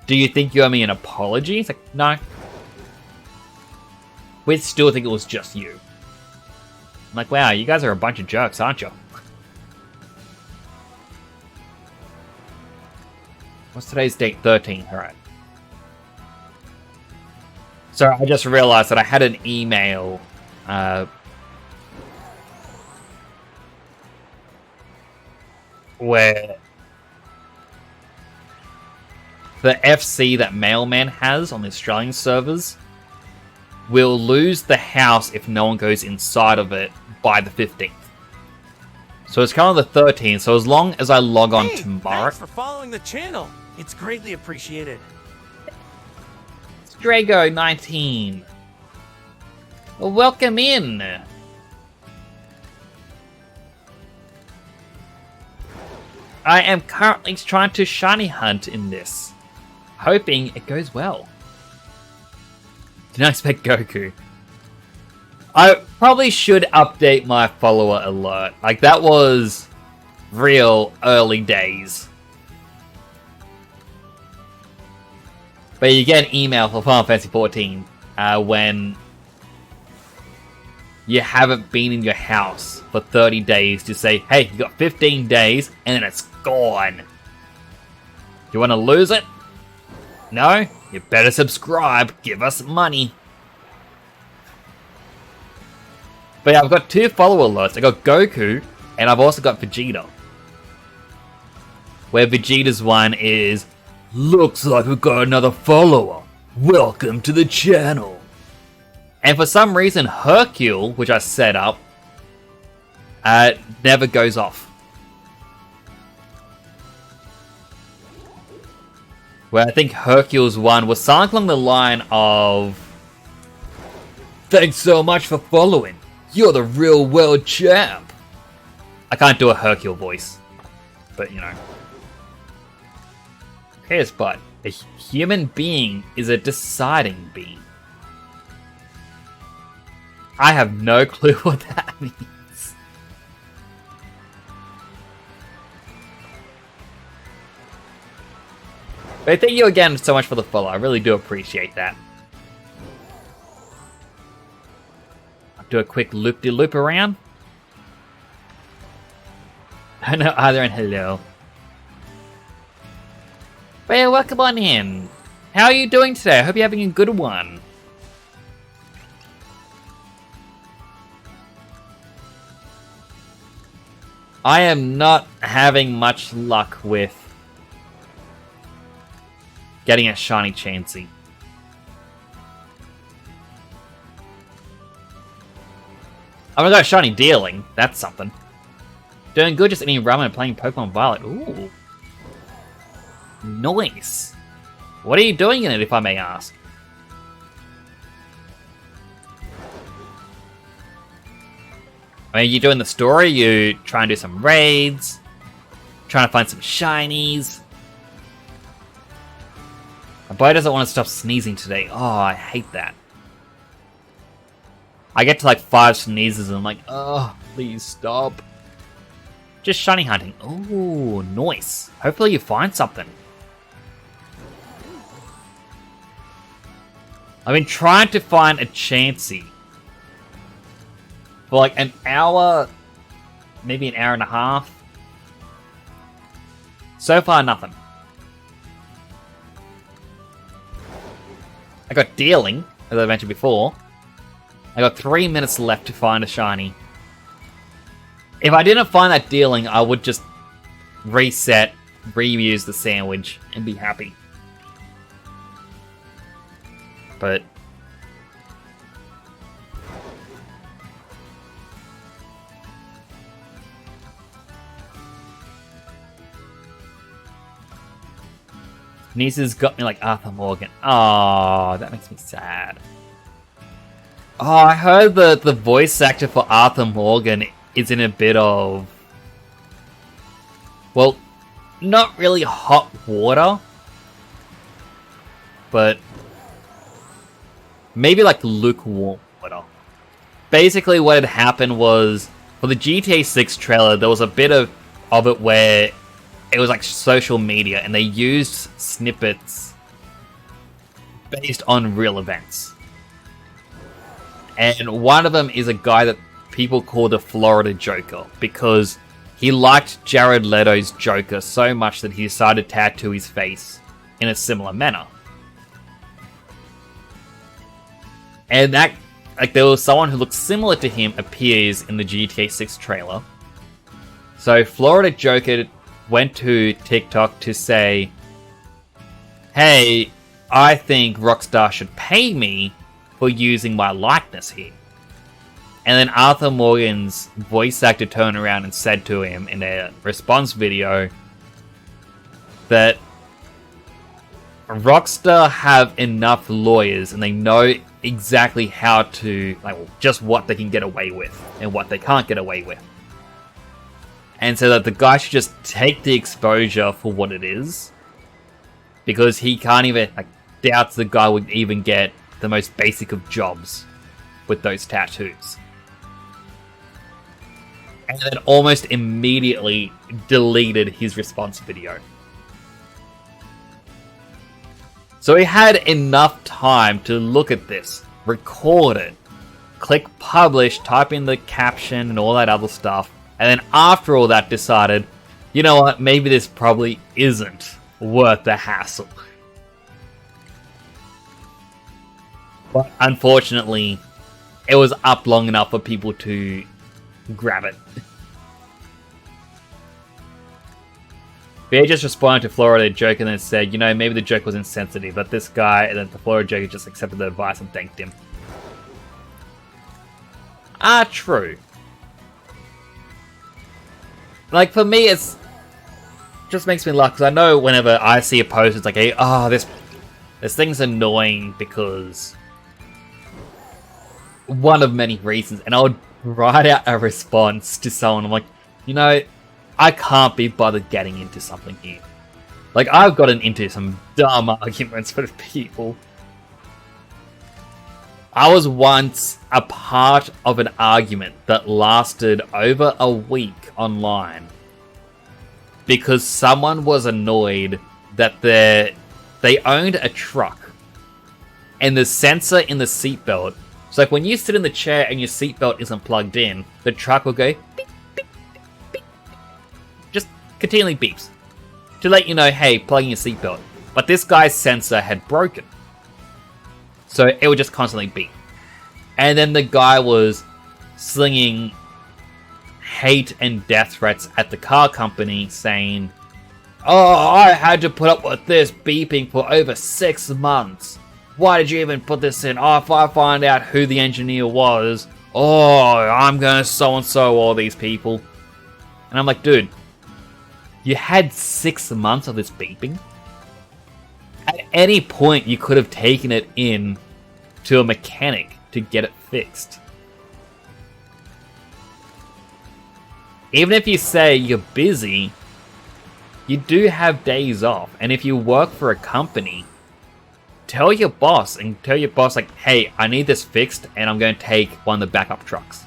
Do you think you owe me an apology? It's like, no. We still think it was just you. I'm like, wow, you guys are a bunch of jerks, aren't you? What's today's date? 13. Alright. So I just realized that I had an email where the FC that Mailman has on the Australian servers will lose the house if no one goes inside of it by the 15th. So it's kind of the 13th, so as long as I log on tomorrow... Thanks for following the channel. It's greatly appreciated. It's Drago19. Well, welcome in. I am currently trying to shiny hunt in this, hoping it goes well. Didn't expect Goku. I probably should update my follower alert. Like, that was real early days. But you get an email for Final Fantasy XIV when you haven't been in your house for 30 days to say, hey, you got 15 days, and then it's gone. You want to lose it? No? You better subscribe. Give us money. But yeah, I've got 2 follower alerts. I got Goku, and I've also got Vegeta. Where Vegeta's one is, looks like we've got another follower. Welcome to the channel. And for some reason, Hercule, which I set up, never goes off. Where I think Hercule's one was something along the line of, thanks so much for following. You're the real world champ. I can't do a Hercule voice, but you know. Here's but a human being is a deciding being. I have no clue what that means. But thank you again so much for the follow. I really do appreciate that. I'll do a quick loop-de-loop around. I know either and hello. But yeah, welcome on in. How are you doing today? I hope you're having a good one. I am not having much luck with getting a shiny Chansey. Oh my god, shiny Dealing. That's something. Doing good, just eating ramen and playing Pokemon Violet. Ooh. Nice. What are you doing in it, if I may ask? I mean, you doing the story? You trying to do some raids? Trying to find some shinies? My boy doesn't want to stop sneezing today. Oh, I hate that. I get to like 5 sneezes and I'm like, oh, please stop. Just shiny hunting. Ooh, nice. Hopefully you find something. I've been trying to find a Chansey for like an hour, maybe an hour and a half. So far, nothing. I got Dealing, as I mentioned before. I got 3 minutes left to find a shiny. If I didn't find that Dealing, I would just reset, reuse the sandwich, and be happy. But Nieces got me like Arthur Morgan. Oh, that makes me sad. Oh, I heard the voice actor for Arthur Morgan is in a bit of, well, not really hot water, but maybe like lukewarm water. Basically what had happened was, for the GTA 6 trailer, there was a bit of it where it was like social media, and they used snippets based on real events. And one of them is a guy that people call the Florida Joker, because he liked Jared Leto's Joker so much that he decided to tattoo his face in a similar manner. And that, like, there was someone who looked similar to him appears in the GTA 6 trailer. So Florida Joker went to TikTok to say, hey, I think Rockstar should pay me for using my likeness here. And then Arthur Morgan's voice actor turned around and said to him in a response video that Rockstar have enough lawyers and they know exactly how to, like, just what they can get away with and what they can't get away with. And so that the guy should just take the exposure for what it is, because he can't even, like, doubts the guy would even get the most basic of jobs with those tattoos. And then almost immediately deleted his response video. So he had enough time to look at this, record it, click publish, type in the caption and all that other stuff, and then after all that decided, you know what, maybe this probably isn't worth the hassle. But unfortunately, it was up long enough for people to grab it. Bear just responded to Florida joke and then said, you know, maybe the joke was insensitive, but this guy, and then the Florida joke just accepted the advice and thanked him. True. Like, for me, it's just makes me laugh, because I know whenever I see a post, it's like, hey, this thing's annoying because one of many reasons, and I would write out a response to someone. I'm like, you know, I can't be bothered getting into something here. Like, I've gotten into some dumb arguments with people. I was once a part of an argument that lasted over a week online because someone was annoyed that they owned a truck and the sensor in the seatbelt. So like when you sit in the chair and your seatbelt isn't plugged in, the truck will go beep, beep, beep, beep. Just continually beeps to let you know, hey, plug in your seatbelt. But this guy's sensor had broken, so it would just constantly beep. And then the guy was slinging hate and death threats at the car company, saying, oh, I had to put up with this beeping for over 6 months. Why did you even put this in? Oh, if I find out who the engineer was, oh, I'm gonna so-and-so all these people. And I'm like, dude, you had 6 months of this beeping? At any point, you could have taken it in to a mechanic to get it fixed. Even if you say you're busy, you do have days off. And if you work for a company, tell your boss like, hey, I need this fixed and I'm going to take one of the backup trucks.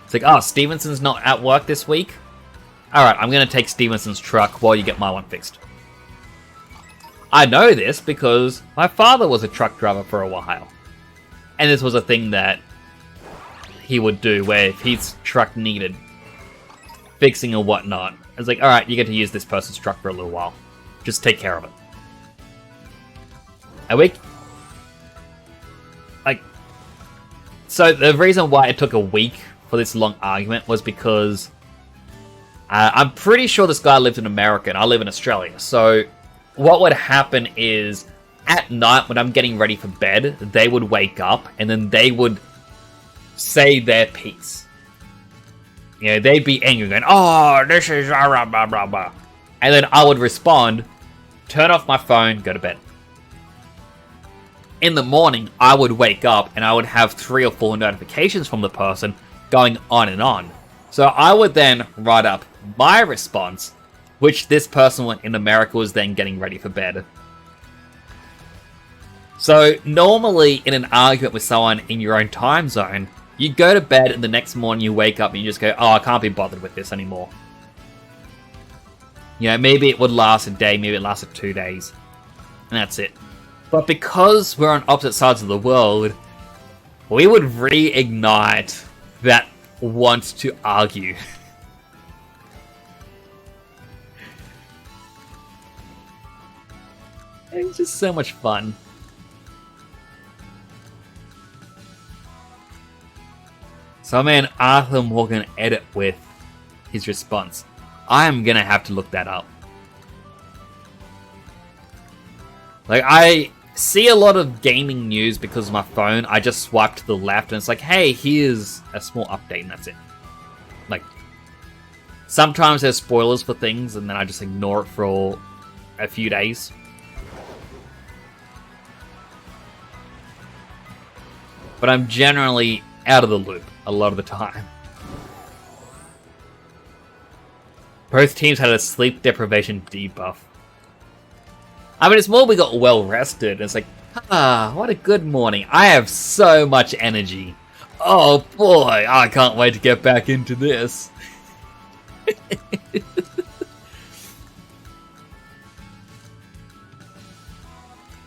It's like, oh, Stevenson's not at work this week? Alright, I'm going to take Stevenson's truck while you get my one fixed. I know this because my father was a truck driver for a while. And this was a thing that he would do where if his truck needed fixing or whatnot, it's like, alright, you get to use this person's truck for a little while. Just take care of it. A week? Like, so the reason why it took a week for this long argument was because I'm pretty sure this guy lived in America and I live in Australia. So what would happen is at night when I'm getting ready for bed, they would wake up and then they would say their piece. You know, they'd be angry going, oh, this is blah, blah, blah, blah. And then I would respond, turn off my phone, go to bed. In the morning, I would wake up and I would have 3 or 4 notifications from the person going on and on. So I would then write up my response, which this person in America was then getting ready for bed. So normally in an argument with someone in your own time zone, you go to bed and the next morning you wake up and you just go, oh, I can't be bothered with this anymore. You know, maybe it would last a day, maybe it lasted 2 days. And that's it. But because we're on opposite sides of the world, we would reignite that want to argue. It's just so much fun. So man, Arthur Morgan edit with his response. I am gonna have to look that up. Like, I see a lot of gaming news because of my phone. I just swipe to the left and it's like, hey, here's a small update and that's it. Like, sometimes there's spoilers for things and then I just ignore it for a few days. But I'm generally out of the loop a lot of the time. Both teams had a sleep deprivation debuff. I mean, it's more we got well rested. It's like, what a good morning. I have so much energy. Oh boy, I can't wait to get back into this. It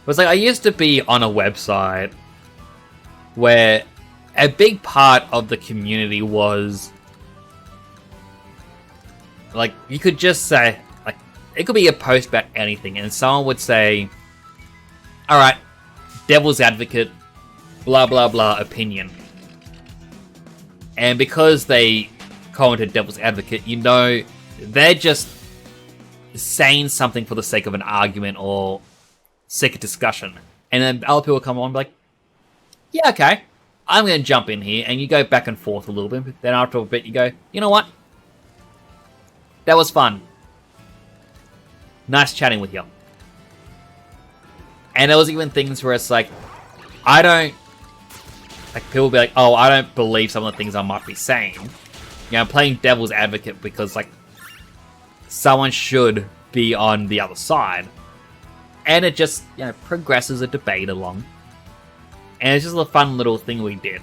was like, I used to be on a website where a big part of the community was like, you could just say, like, it could be a post about anything and someone would say, alright, devil's advocate, blah blah blah opinion. And because they commented devil's advocate, you know, they're just saying something for the sake of an argument or sake of discussion. And then other people come on and be like, yeah, okay, I'm going to jump in here. And you go back and forth a little bit. But then after a bit, you go, you know what? That was fun. Nice chatting with you. And there was even things where it's like, I don't... Like, people will be like, oh, I don't believe some of the things I might be saying. You know, I'm playing devil's advocate because, like, someone should be on the other side. And it just, you know, progresses a debate along. And it's just a fun little thing we did.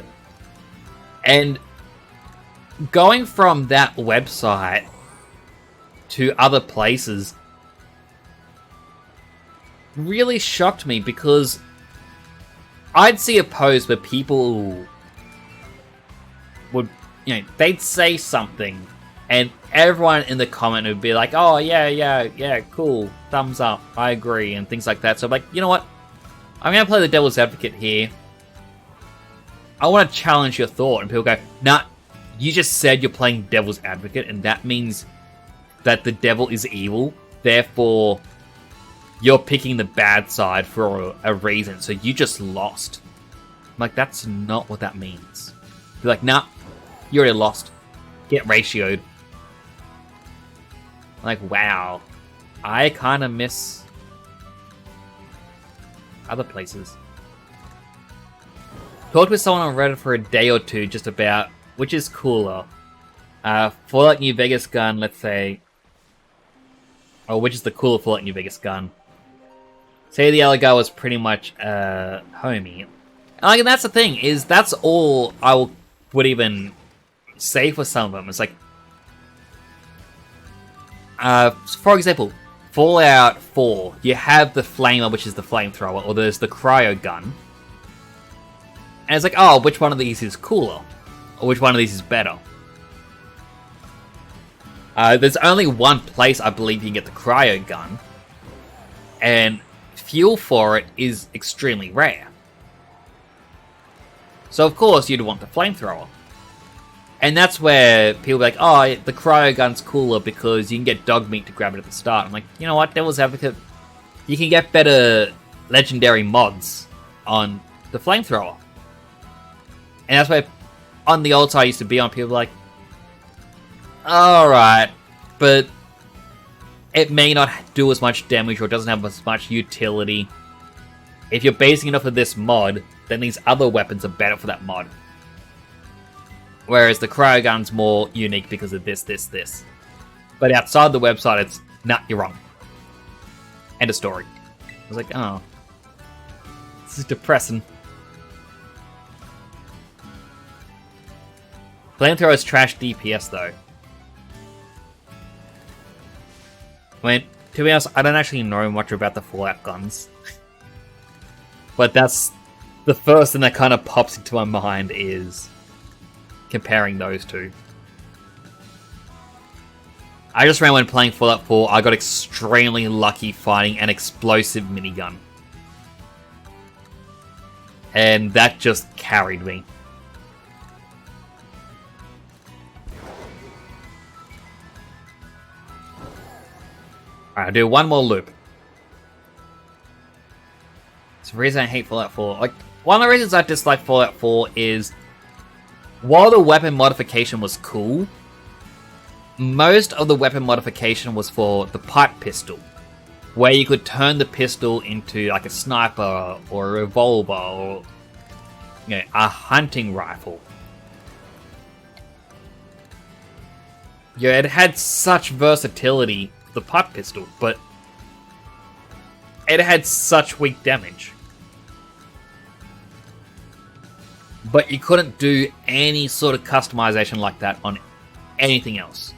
And going from that website to other places really shocked me, because I'd see a post where people would, you know, they'd say something and everyone in the comment would be like, oh, yeah, cool, thumbs up, I agree, and things like that. So I'm like, you know what? I'm going to play the devil's advocate here. I want to challenge your thought. And people go, nah, you just said you're playing devil's advocate, and that means that the devil is evil. Therefore, you're picking the bad side for a reason, so you just lost. I'm like, that's not what that means. They're like, nah, you already lost. Get ratioed. I'm like, wow. I kind of miss other places. Talked with someone on Reddit for a day or two just about which is cooler. Fallout New Vegas gun, let's say. Or which is the cooler Fallout New Vegas gun. Say the other guy was pretty much homie. And that's the thing, is that's all I would even say for some of them. It's like, for example, Fallout 4, you have the flamer, which is the flamethrower, or there's the cryo gun. And it's like, oh, which one of these is cooler? Or which one of these is better? There's only one place I believe you can get the cryo gun. And fuel for it is extremely rare. So of course you'd want the flamethrower. And that's where people be like, oh, the cryo gun's cooler because you can get dog meat to grab it at the start. I'm like, you know what, Devil's Advocate, you can get better legendary mods on the flamethrower. And that's where, on the old side I used to be on, people like, alright, but it may not do as much damage or doesn't have as much utility. If you're basing it off of this mod, then these other weapons are better for that mod. Whereas the cryo gun's more unique because of this. But outside the website, it's, nah, you're wrong. End of story. I was like, oh. This is depressing. Flamethrower's trash DPS, though. I mean, to be honest, I don't actually know much about the Fallout guns. But that's the first thing that kind of pops into my mind is comparing those two. I just ran when playing Fallout 4, I got extremely lucky finding an explosive minigun. And that just carried me. Alright, I'll do one more loop. It's the reason I hate Fallout 4. Like, one of the reasons I dislike Fallout 4 is, while the weapon modification was cool, most of the weapon modification was for the pipe pistol, where you could turn the pistol into like a sniper or a revolver or, you know, a hunting rifle. Yeah, it had such versatility, the pipe pistol, but it had such weak damage. But you couldn't do any sort of customization like that on anything else.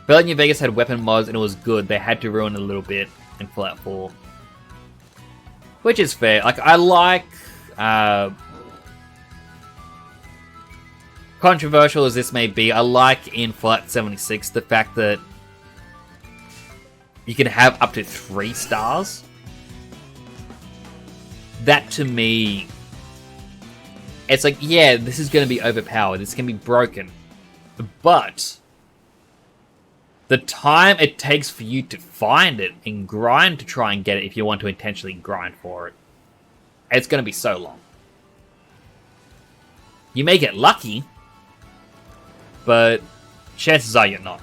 Fallout New Vegas had weapon mods and it was good. They had to ruin it a little bit in Fallout 4. Which is fair. Like, I like... controversial as this may be, I like in Fallout 76 the fact that you can have up to 3 stars. that to me, it's like, yeah, this is going to be overpowered. This can be broken. But the time it takes for you to find it and grind to try and get it, if you want to intentionally grind for it, it's going to be so long. You may get lucky, but chances are you're not.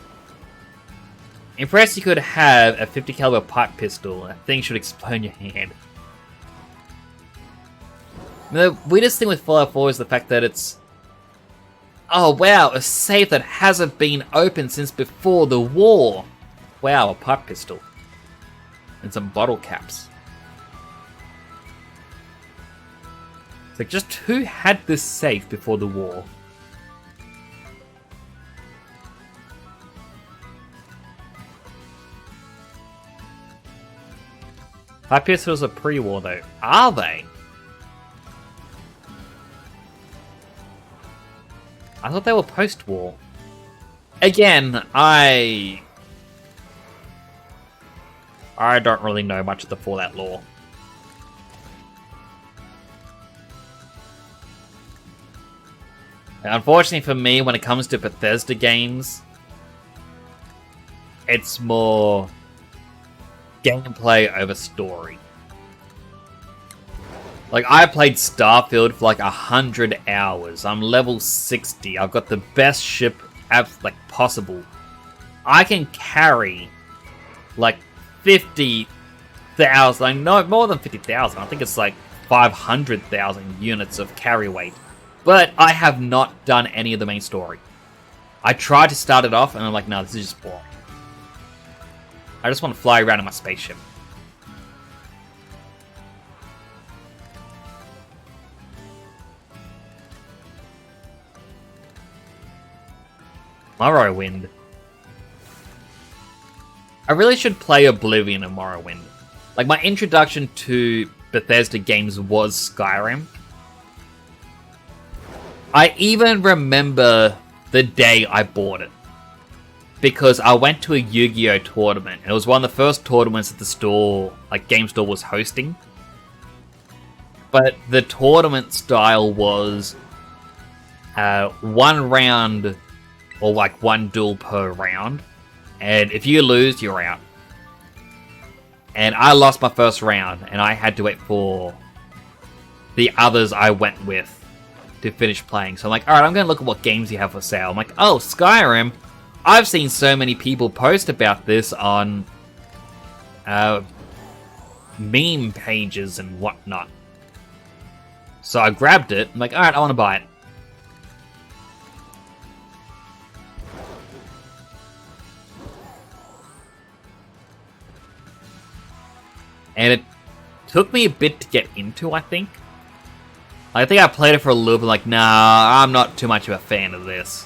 Impressed you could have a 50 caliber pipe pistol. That thing should explode in your hand. The weirdest thing with Fallout 4 is the fact that it's... Oh wow, a safe that hasn't been opened since before the war. Wow, a pipe pistol. And some bottle caps. It's like, just who had this safe before the war? Pipe pistols are pre-war though. Are they? I thought they were post-war. Again, I don't really know much of the Fallout lore. Unfortunately for me, when it comes to Bethesda games, it's more gameplay over story. Like, I played Starfield for like 100 hours. I'm level 60. I've got the best ship possible. I can carry like 50,000, like no more than 50,000. I think it's like 500,000 units of carry weight. But I have not done any of the main story. I tried to start it off and I'm like, no, this is just boring. I just want to fly around in my spaceship. Morrowind. I really should play Oblivion and Morrowind. Like, my introduction to Bethesda games was Skyrim. I even remember the day I bought it. Because I went to a Yu-Gi-Oh! Tournament. And it was one of the first tournaments that the store, like Game Store, was hosting. But the tournament style was one round, or like one duel per round. And if you lose, you're out. And I lost my first round, and I had to wait for the others I went with to finish playing. So I'm like, alright, I'm going to look at what games you have for sale. I'm like, oh, Skyrim. I've seen so many people post about this on meme pages and whatnot. So I grabbed it. I'm like, alright, I want to buy it. And it took me a bit to get into, I think. I think I played it for a little bit, like, nah, I'm not too much of a fan of this.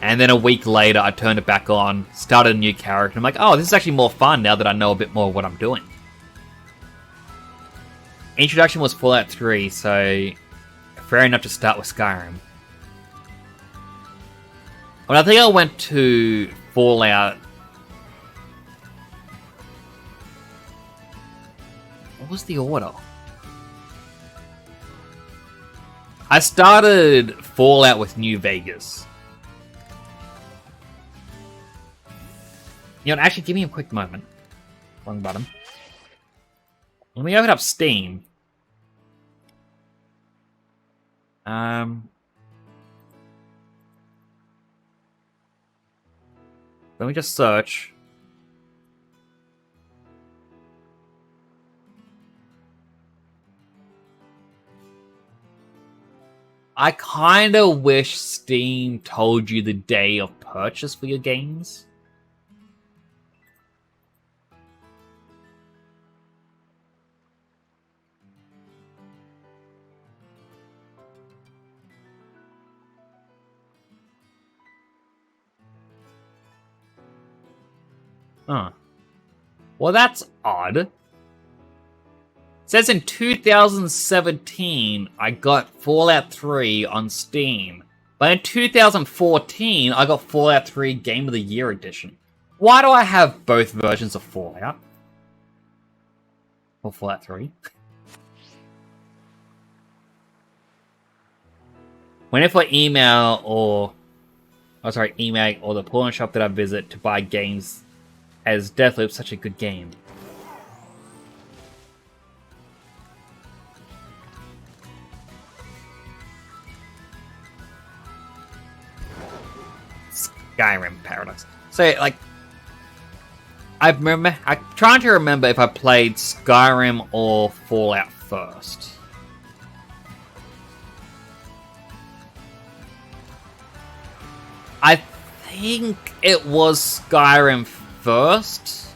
And then a week later, I turned it back on, started a new character. I'm like, oh, this is actually more fun now that I know a bit more of what I'm doing. Introduction was Fallout 3, so fair enough to start with Skyrim. Well, I think I went to Fallout... What was the order? I started Fallout with New Vegas. You know, actually, give me a quick moment. Wrong button. Let me open up Steam. Let me just search. I kinda wish Steam told you the day of purchase for your games. Huh. Well, that's odd. It says in 2017, I got Fallout 3 on Steam. But in 2014, I got Fallout 3 Game of the Year Edition. Why do I have both versions of Fallout? Or Fallout 3? Whenever I email or... Oh, sorry, email or the pawn shop that I visit to buy games, as Deathloop's such a good game. Skyrim Paradox. So, like, I'm trying to remember if I played Skyrim or Fallout first. I think it was Skyrim first.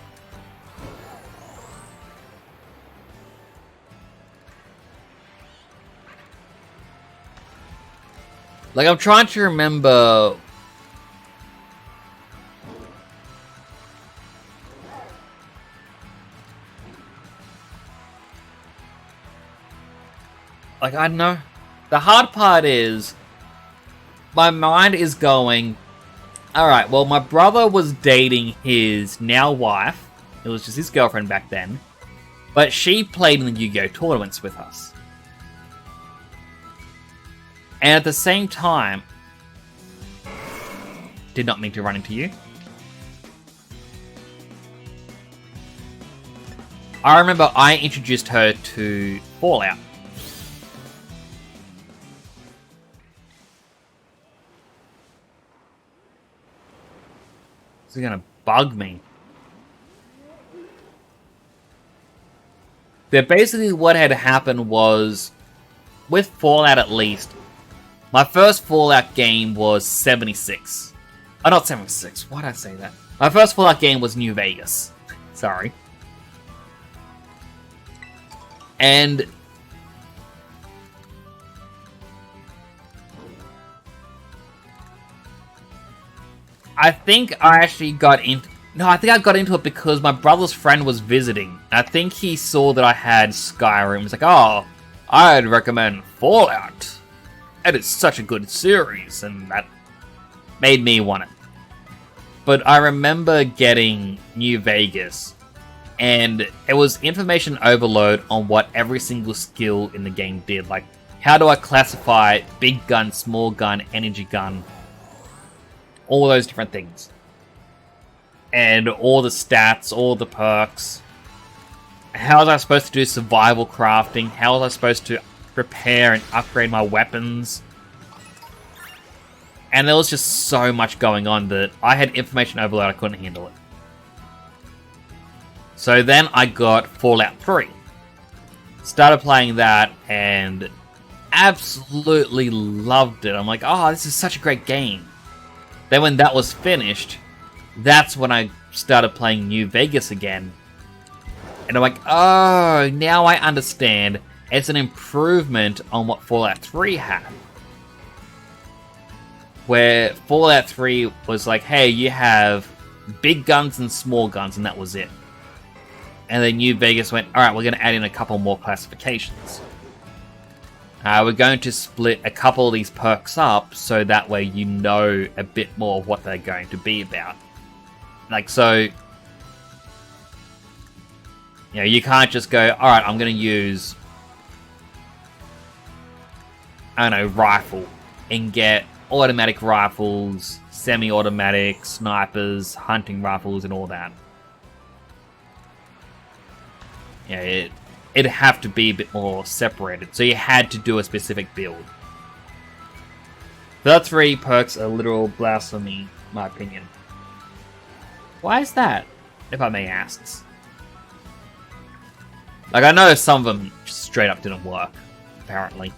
Like, I'm trying to remember... Like, I don't know. The hard part is... My mind is going... Alright, well, my brother was dating his now wife. It was just his girlfriend back then. But she played in the Yu-Gi-Oh! Tournaments with us. And at the same time... Did not mean to run into you. I remember I introduced her to Fallout. This is gonna bug me. But basically what had happened was, with Fallout at least, my first Fallout game was 76. Oh, not 76. Why did I say that? My first Fallout game was New Vegas. Sorry. And... I think I actually got into... No, I think I got into it because my brother's friend was visiting. I think he saw that I had Skyrim. He's like, oh, I'd recommend Fallout. It is such a good series. And that made me want it. But I remember getting New Vegas. And it was information overload on what every single skill in the game did. Like, how do I classify big gun, small gun, energy gun? All those different things. And all the stats, all the perks. How was I supposed to do survival crafting? How was I supposed to prepare and upgrade my weapons? And there was just so much going on that I had information overload, I couldn't handle it. So then I got Fallout 3. Started playing that and absolutely loved it. I'm like, oh, this is such a great game. Then when that was finished, that's when I started playing New Vegas again. And I'm like, oh, now I understand. It's an improvement on what Fallout 3 had. Where Fallout 3 was like, hey, you have big guns and small guns, and that was it. And then New Vegas went, alright, we're going to add in a couple more classifications. We're going to split a couple of these perks up so that way you know a bit more of what they're going to be about. Like, so... You know, you can't just go, alright, I'm going to use... I don't know, rifle. And get automatic rifles, semi-automatic, snipers, hunting rifles, and all that. Yeah, it'd have to be a bit more separated, so you had to do a specific build. The 3 perks are literal blasphemy, in my opinion. Why is that, if I may ask? Like, I know some of them just straight up didn't work, apparently.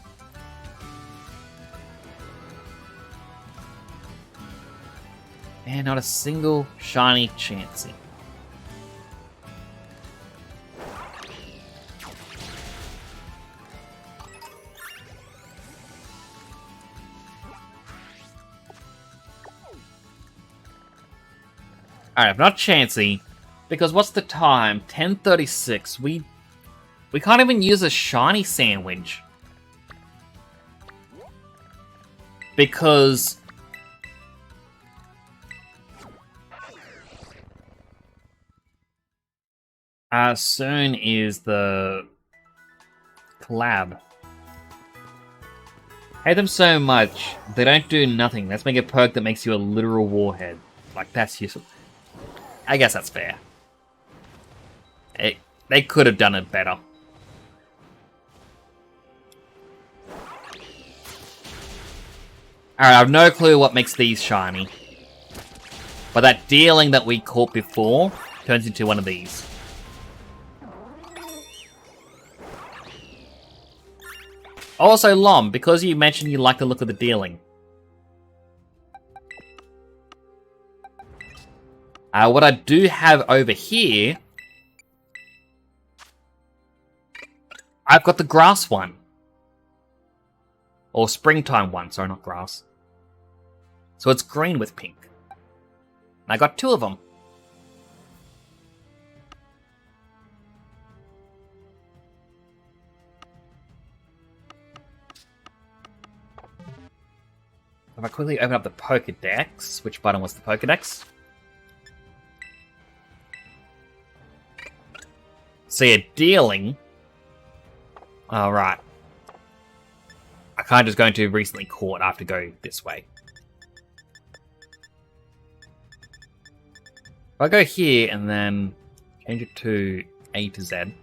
Man, not a single shiny Chansey. Alright, not Chansey, because what's the time? 10:36. We can't even use a shiny sandwich. Because... soon is the collab. Hate them so much. They don't do nothing. Let's make a perk that makes you a literal warhead. Like, that's useful. I guess that's fair. They could have done it better. Alright, I have no clue what makes these shiny. But that dealing that we caught before turns into one of these. Also, Lom, because you mentioned you like the look of the dealing. What I do have over here... I've got the grass one. Or springtime one, sorry, not grass. So it's green with pink. And I got 2 of them. If I quickly open up the Pokedex, which button was the Pokedex? So yeah, dealing. Alright. I can't just go into recently caught, I have to go this way. If I go here and then change it to A to Z. There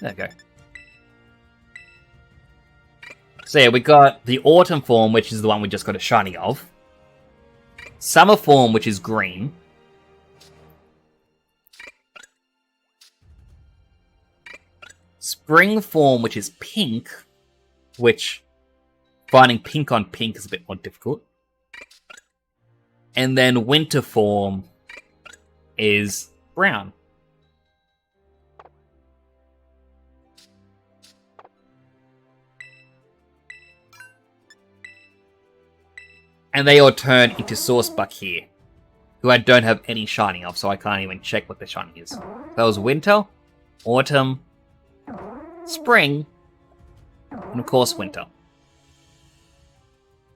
we go. So yeah, we got the autumn form, which is the one we just got a shiny of. Summer form, which is green. Spring form, which is pink, which finding pink on pink is a bit more difficult. And then winter form is brown. And they all turn into Sourcebuck here, who I don't have any shiny of, so I can't even check what the shiny is. That was winter, autumn, spring, and of course winter.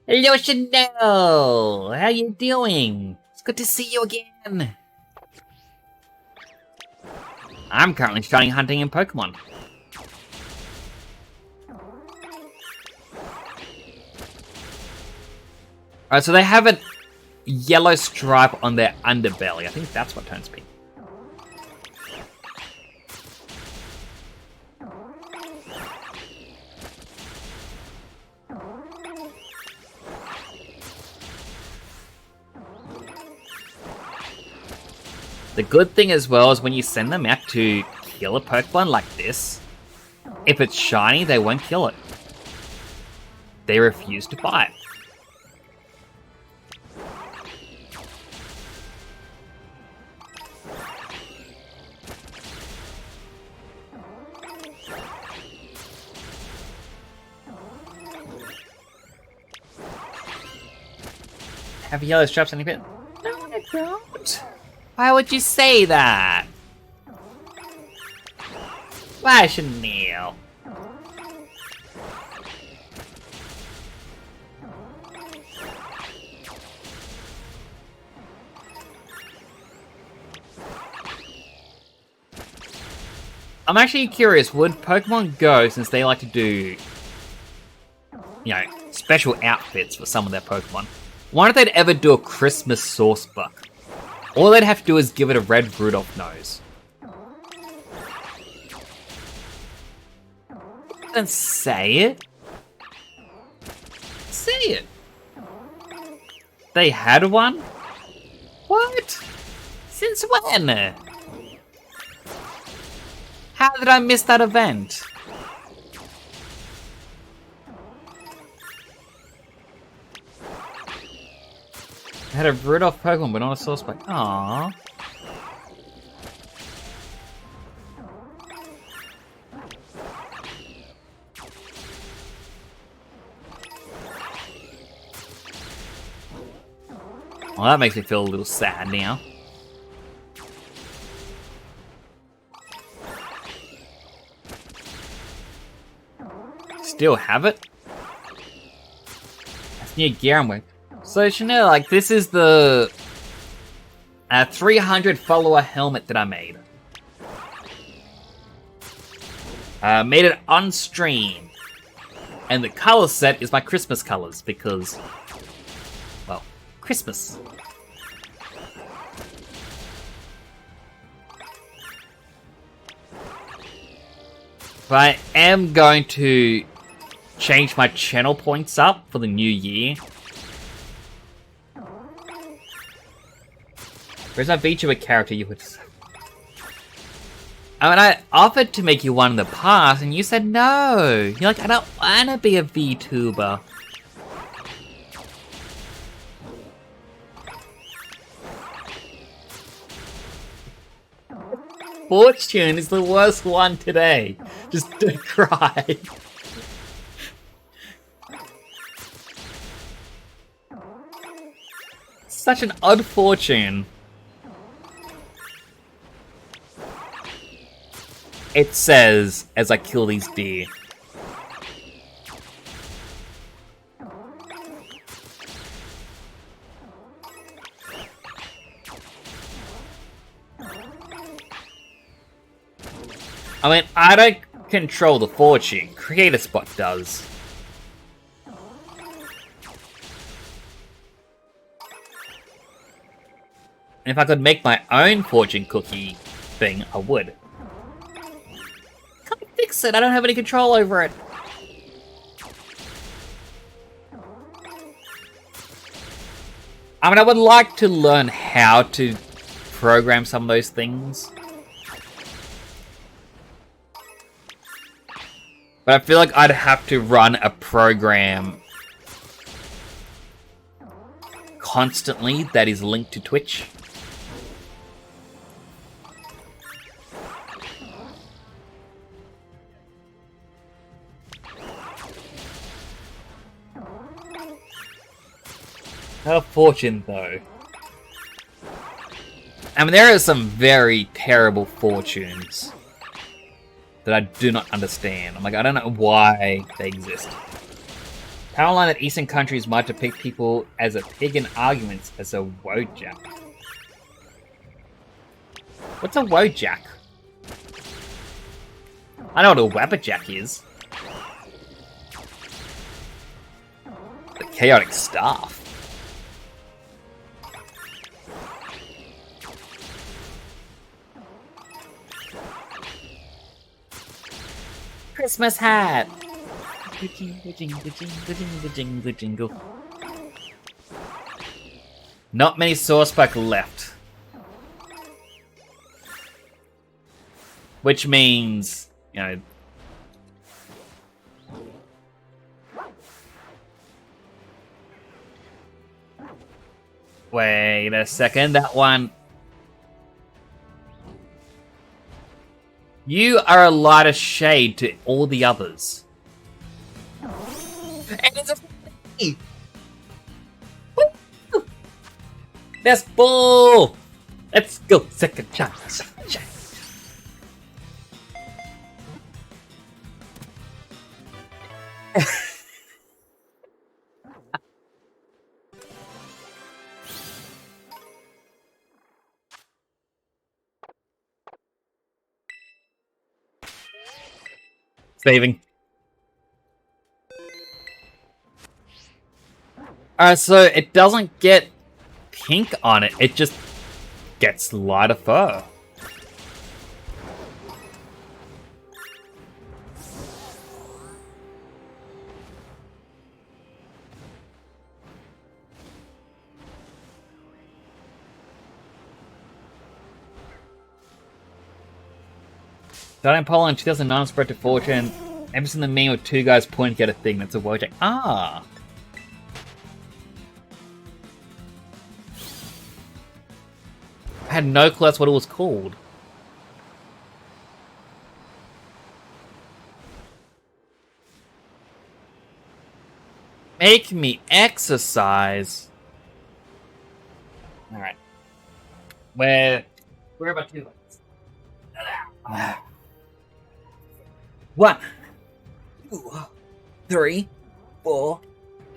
Hello, Chanel! How you doing? It's good to see you again. I'm currently shiny hunting in Pokemon. Alright, so they have a yellow stripe on their underbelly. I think that's what turns pink. The good thing as well is when you send them out to kill a Pokemon like this, if it's shiny, they won't kill it. They refuse to fight. Have yellow stripes on your pin? No, I don't. Why would you say that? Why, Chanel? I'm actually curious, would Pokemon Go, since they like to do, you know, special outfits for some of their Pokemon, wonder if they'd ever do a Christmas Sourcebuck? All they'd have to do is give it a red Rudolph nose. And say it. Say it. They had one? What? Since when? How did I miss that event? I had a Rudolph Pokemon, but not a Sourcebuck. Aww. Well, that makes me feel a little sad now. Still have it? That's new gear I'm with. So Chanel, like, this is the 300 follower helmet that I made. Made it on stream. And the color set is my Christmas colors because, well, Christmas. But I am going to change my channel points up for the new year. Where's my VTuber character you would... I mean, I offered to make you one in the past, and you said no. You're like, I don't want to be a VTuber. Fortune is the worst one today. Just don't cry. Such an odd fortune. It says, as I kill these deer. I mean, I don't control the fortune. Creator Spot does. And if I could make my own fortune cookie thing, I would. Can't fix it. I don't have any control over it. I mean, I would like to learn how to program some of those things. But I feel like I'd have to run a program constantly that is linked to Twitch. Her fortune, though. I mean, there are some very terrible fortunes that I do not understand. I'm like, I don't know why they exist. Powerline that Eastern countries might depict people as a pig in arguments as a Wojak. What's a Wojak? I know what a Wabberjack is. The chaotic staff. Christmas hat! Not many source pack left. Which means, you know... Wait a second, that one... You are a lighter shade to all the others. And it's a me. That's bull. Let's go second chance. Saving. Alright, so it doesn't get pink on it, it just gets lighter fur. Starting Poland in 2009 spread to fortune. Ever seen the meme with two guys pointing at a thing that's a Wojak? Ah! I had no clue that's what it was called. Make me exercise. Alright. Where about 2 lights? 1, 2, 3, 4,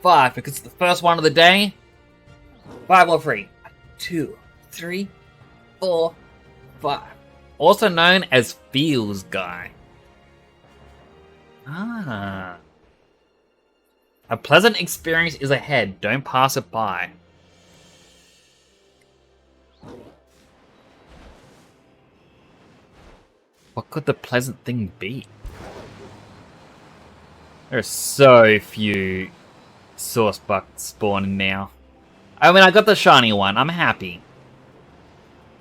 5. Because it's the first one of the day. 5 or 3. 2, 3, 4, 5. Also known as Feels Guy. Ah. A pleasant experience is ahead. Don't pass it by. What could the pleasant thing be? There are so few source bucks spawning now. I mean, I got the shiny one. I'm happy.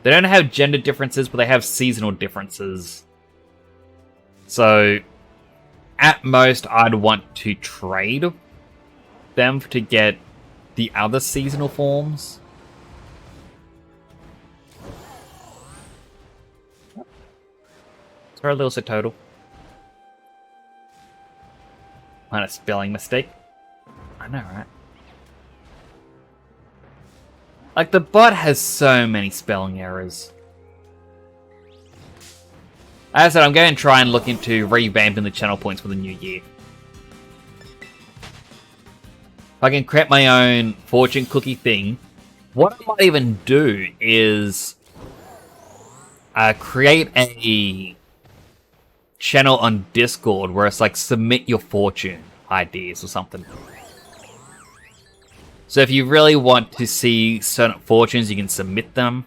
They don't have gender differences, but they have seasonal differences. So, at most, I'd want to trade them to get the other seasonal forms. Sorry, a little total. Not a spelling mistake. I know, right? Like, the bot has so many spelling errors. As I said, I'm going to try and look into revamping the channel points for the new year. If I can create my own fortune cookie thing, what I might even do is create a channel on Discord where it's like submit your fortune ideas or something. So if you really want to see certain fortunes, you can submit them.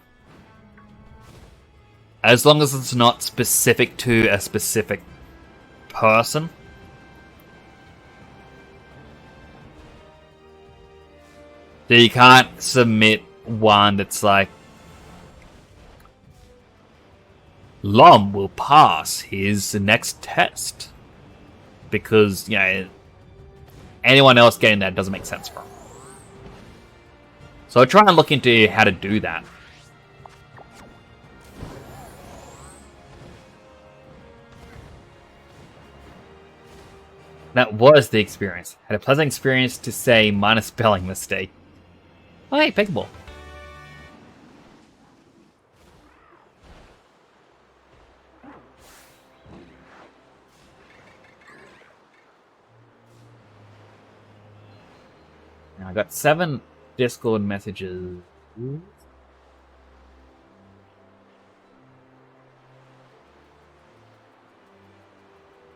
As long as it's not specific to a specific person. So you can't submit one that's like, Lom will pass his next test. Because, you know, anyone else getting that doesn't make sense for them. So I'll try and look into how to do that. That was the experience. Had a pleasant experience to say minus spelling mistake. Oh, hey, Pokeball. Now I got 7 Discord messages.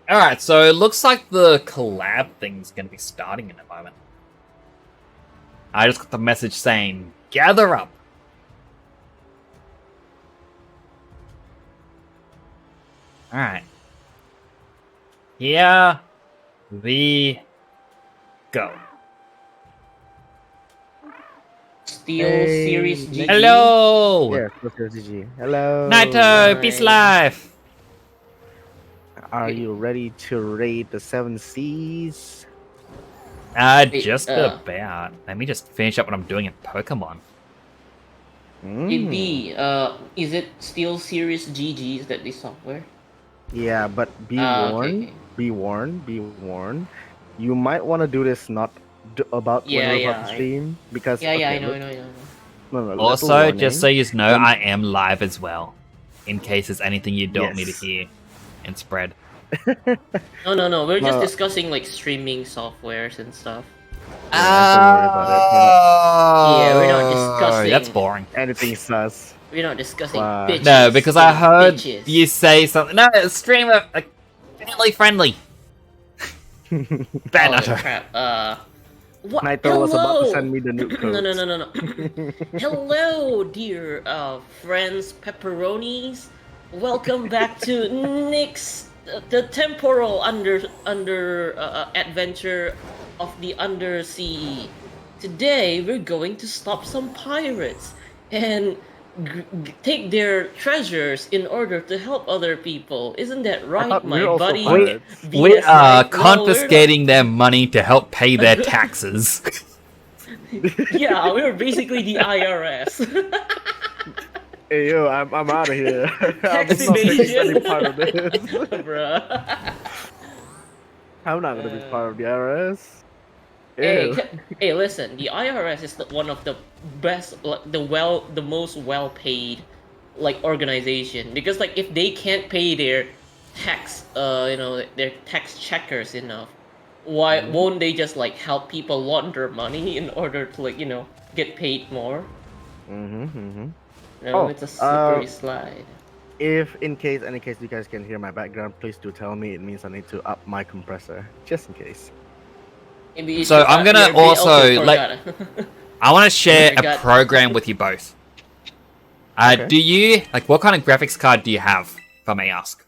Alright, so it looks like the collab thing's gonna be starting in a moment. I just got the message saying, gather up! Alright. Here we go. Steel Series GG. Hello! Yeah, Steel Series GG. Hello. Naito, peace life! Are you ready to raid the 7 Seas? Just about. Let me just finish up what I'm doing in Pokemon. B, is it Steel Series GG? Is that the software? Yeah, but be warned. Okay. Be warned. Be warned. You might want to do this not about when we're about to stream because I okay, know. No, little Also, warning. just so you know, I am live as well. In case there's anything you don't want me to Yes. hear and spread. No. We're just No. discussing like streaming softwares and stuff. Yeah, don't worry about it. Yeah, we're not discussing- That's boring. Anything sus. We're not discussing Wow. bitches. No, because I heard bitches. you say something. No, stream like family friendly. Bad Oh, Naito. crap. What? Naito was about to Hello? send me the nuke codes. No. Hello, dear friends, pepperonis. Welcome back to Nick's the temporal under adventure of the undersea. Today we're going to stop some pirates and take their treasures in order to help other people. Isn't that right, thought we my were also buddy? pirates. We BS are Knight? No, confiscating their money to help pay their taxes. Yeah, we're basically the IRS. Hey yo, I'm out of here. I'm not Tax taking evasion. any part of this. Bruh. I'm not gonna be part of the IRS. Hey, Ew. hey, listen. The IRS is one of the best, like, the most well-paid, like, organization. Because, like, if they can't pay their tax, their tax checkers enough, why won't they just like help people launder money in order to, like, get paid more? No, Oh, it's a slippery slide. If any case you guys can hear my background, please do tell me. It means I need to up my compressor, just in case. Maybe you So should- I'm gonna you're being- also okay, let. forgot. I want to share a Forgot. program with you both. Okay. Do you like what kind of graphics card do you have? If I may ask.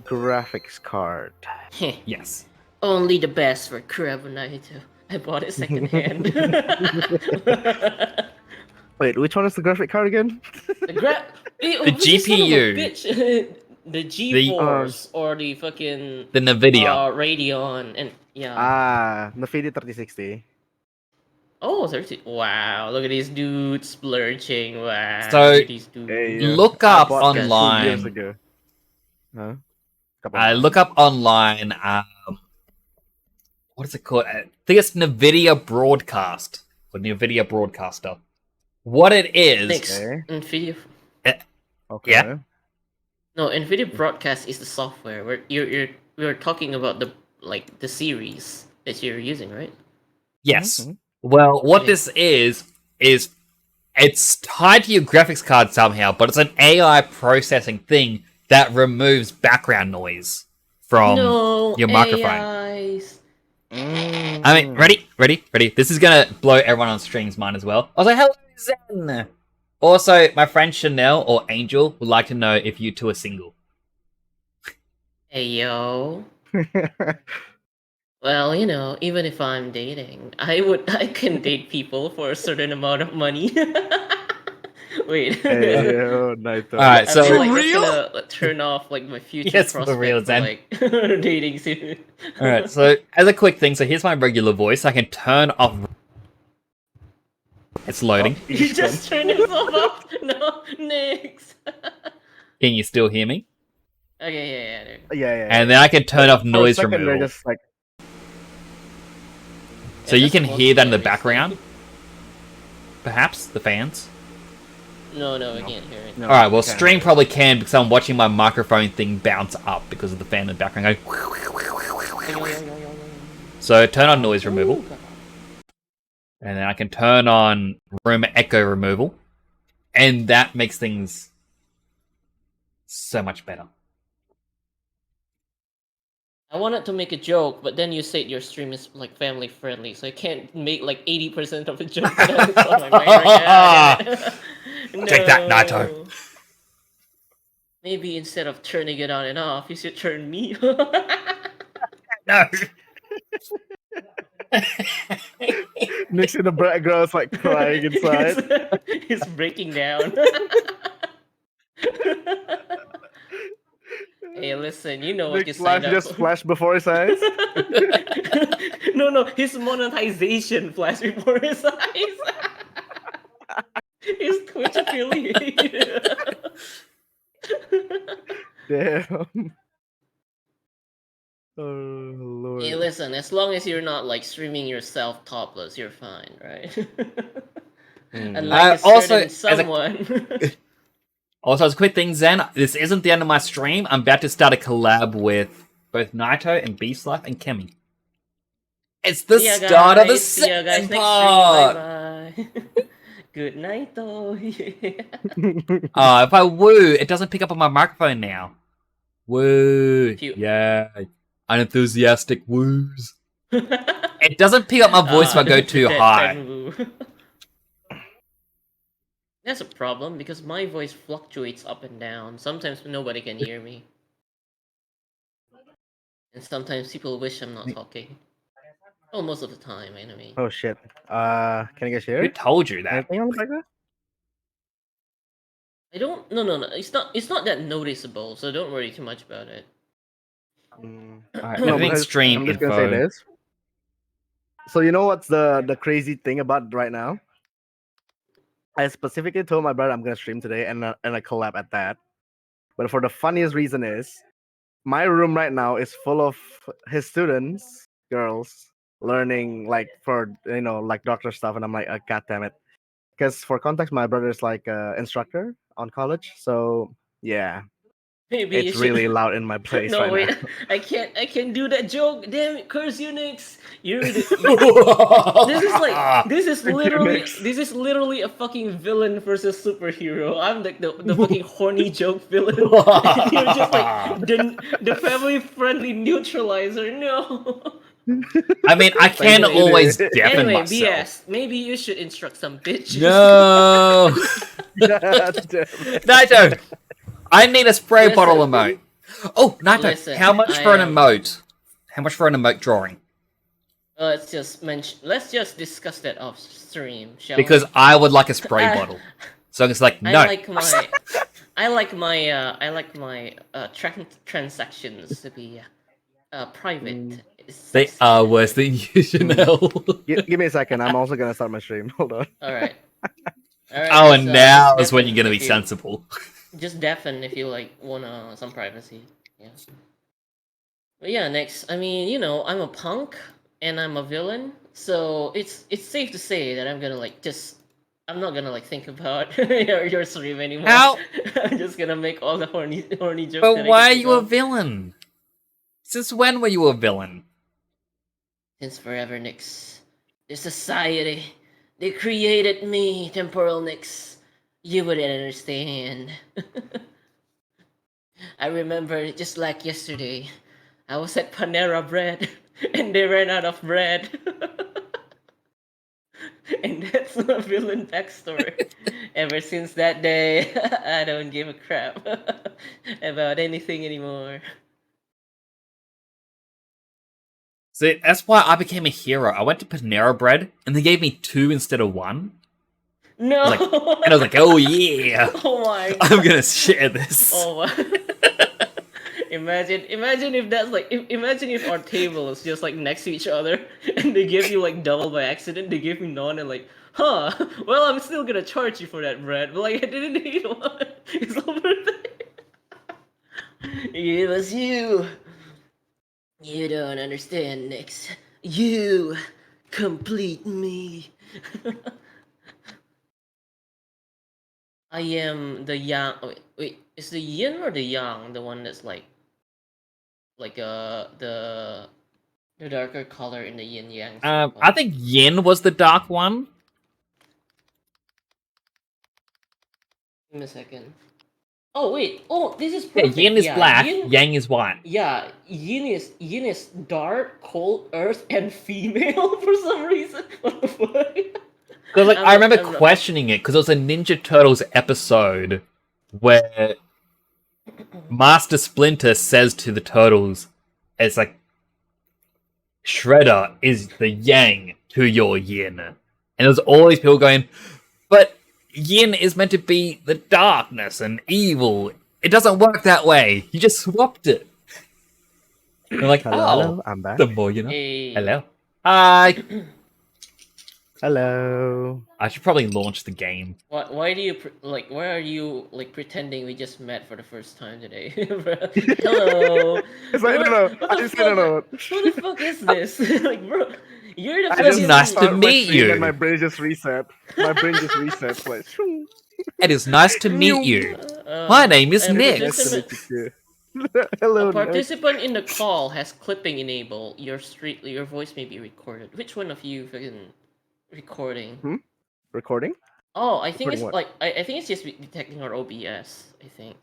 Graphics card. Yes. Only the best for Carbonite. I bought it secondhand. Wait, which one is the graphic card again? The GPU. The GeForce or the fucking The Nvidia. Radeon and yeah. Nvidia 3060. Oh, 30. Wow, look at these dudes splurging. Wow. So, look at these dudes. Hey, Look I up bought that 2 years online. ago. Huh? Couple Look up online. What is it called? I think it's Nvidia Broadcast or Nvidia Broadcaster. What it is? Thanks. Okay. Nvidia. Okay. Yeah. No, Nvidia Broadcast is the software. Where we're talking about the series that you're using, right? Yes. Mhm. Well, what Okay. this is it's tied to your graphics card somehow, but it's an AI processing thing that removes background noise from no, your microphone. AIs. I mean, ready. This is gonna blow everyone on stream's mind as well. I was like, hello, Zen. Also, my friend Chanel or Angel would like to know if you two are single. Hey yo. Well, even if I'm dating, I can date people for a certain amount of money. Wait. Hey, yo, Naito. Alright, I so feel like that's gonna turn off my future Yes, for prospect real, for, Zen. dating soon. alright, so as a quick thing, so here's my regular voice. I can turn off. It's loading. You just turned yourself off. No, next. Can you still hear me? Okay, yeah. Yeah. And then I can turn off For a noise second, they're removal. just like, So you can hear that in the background? Perhaps? The fans? No, I can't hear it. no, Alright, well, okay. stream probably can because I'm watching my microphone thing bounce up because of the fan in the background going. So turn on noise removal. And then I can turn on room echo removal. And that makes things so much better. I wanted to make a joke, but then you said your stream is family friendly, so I can't make 80% of a joke that's on my mind right now. Take that, Naito. No. Maybe instead of turning it on and off, you should turn me. No! Nick's in the background, is like crying inside. He's breaking down. Hey, listen, you know what you Nick's signed life up just for. flashed before his eyes. No, his monetization flashed before his eyes. His Twitch affiliate. Damn. Oh lord. Hey, listen, as long as you're not streaming yourself topless, you're fine, right? Unlike a also, certain as a- someone. Also, as a quick thing, Zen, this isn't the end of my stream. I'm about to start a collab with both Naito and Beast Life and Kemi. It's the See ya, start of the guys. See ya, guys, second next part. stream. Bye-bye. Good night, though. Yeah. If I woo, it doesn't pick up on my microphone now. Woo. Phew. Yeah. Unenthusiastic woos. It doesn't pick up my voice if I go too that high. Tenmu. That's a problem because my voice fluctuates up and down. Sometimes nobody can hear me. And sometimes people wish I'm not talking. Oh, most of the time, anyway. Oh shit. Can you guys hear? Who told you that? Anything on the background? I don't. No. It's not that noticeable, so don't worry too much about it. Alright, No, everything's because stream I'm just gonna say info. this. So you know what's the crazy thing about right now? I specifically told my brother I'm gonna stream today and a collab at that. But for the funniest reason is, my room right now is full of his students, girls, learning for doctor stuff, and I'm like, god damn it. Because for context, my brother is instructor on college, so yeah, Maybe you it's should... really loud in my place No, right wait. now. I can't do that joke. Damn it, curse Unix. This is literally a fucking villain versus superhero. I'm like the fucking horny joke villain. You're just the family friendly neutralizer. No. I mean, I can Thank you, always dude. deafen Anyway, myself. BS. Maybe you should instruct some bitches. No, God damn it. Naito, I need a spray Listen. bottle emote. Oh, Naito, Listen, how much I for an am- emote? How much for an emote drawing? Let's just discuss that off stream, shall Because we? I would like a spray Uh, bottle. So it's like, no. I like my transactions to be private. They are worse than you, Chanel. Give me a second. I'm also gonna start my stream. Hold on. All right. Oh, and now is just when you're deafen gonna be if you- sensible. Just deafen if you like wanna some privacy. Yeah. But yeah, next. I mean, you know, I'm a punk and I'm a villain, so it's safe to say that I'm gonna like just. I'm not gonna like think about your stream anymore. How? I'm just gonna make all the horny jokes. But that I why are can you a think of. villain? Since when were you a villain? Since forever, Nix. The society, they created me, Temporal Nix. You wouldn't understand. I remember just like yesterday, I was at Panera Bread, and they ran out of bread. And that's my villain backstory. Ever since that day, I don't give a crap about anything anymore. See, that's why I became a hero. I went to Panera Bread, and they gave me 2 instead of 1. No! And I was like, oh yeah, Oh my god. I'm gonna share this. Oh my. Imagine if that's like imagine if our table is just like next to each other and they give you like double by accident. They give me none and like, huh? Well, I'm still gonna charge you for that bread, but like I didn't eat one. It's over there. It was you. You don't understand, Nix. You complete me. I am the yang. Oh, wait, is the yin or the yang the one that's like the darker color in the yin yang? circle? I think Yin was the dark one. Give me a second. Oh wait. Oh, this is Yeah, perfect. Yin is black, Yin, Yang is white. yeah, yin is dark, cold, earth, and female for some reason. What the fuck? Because like I'm I not- remember I'm not- questioning it because it was a Ninja Turtles episode where Master Splinter says to the Turtles, "It's like Shredder is the Yang to your Yin," and there's all these people going, "But Yin is meant to be the darkness and evil. It doesn't work that way. You just swapped it." And they're like, Hello, "Oh, I'm back. the more you know." Hey. Hello. Hi. Hello. I should probably launch the game. Why do you why are you like pretending we just met for the first time today? Hello. It's like, no, What I the just don't know. Who the fuck is this? Like, bro, you're the I It's fucking- nice to started my meet stream you. And my brain just reset. My brain just resets. Like, shoo. It is nice to meet you. Uh, My name is and Nick. Nice to participant- meet you too. Hello, A Nick. participant in the call has clipping enabled. Your voice may be recorded. Which one of you fucking recording? Recording? Oh, I think Recording it's what? like I think it's just detecting our OBS. I think.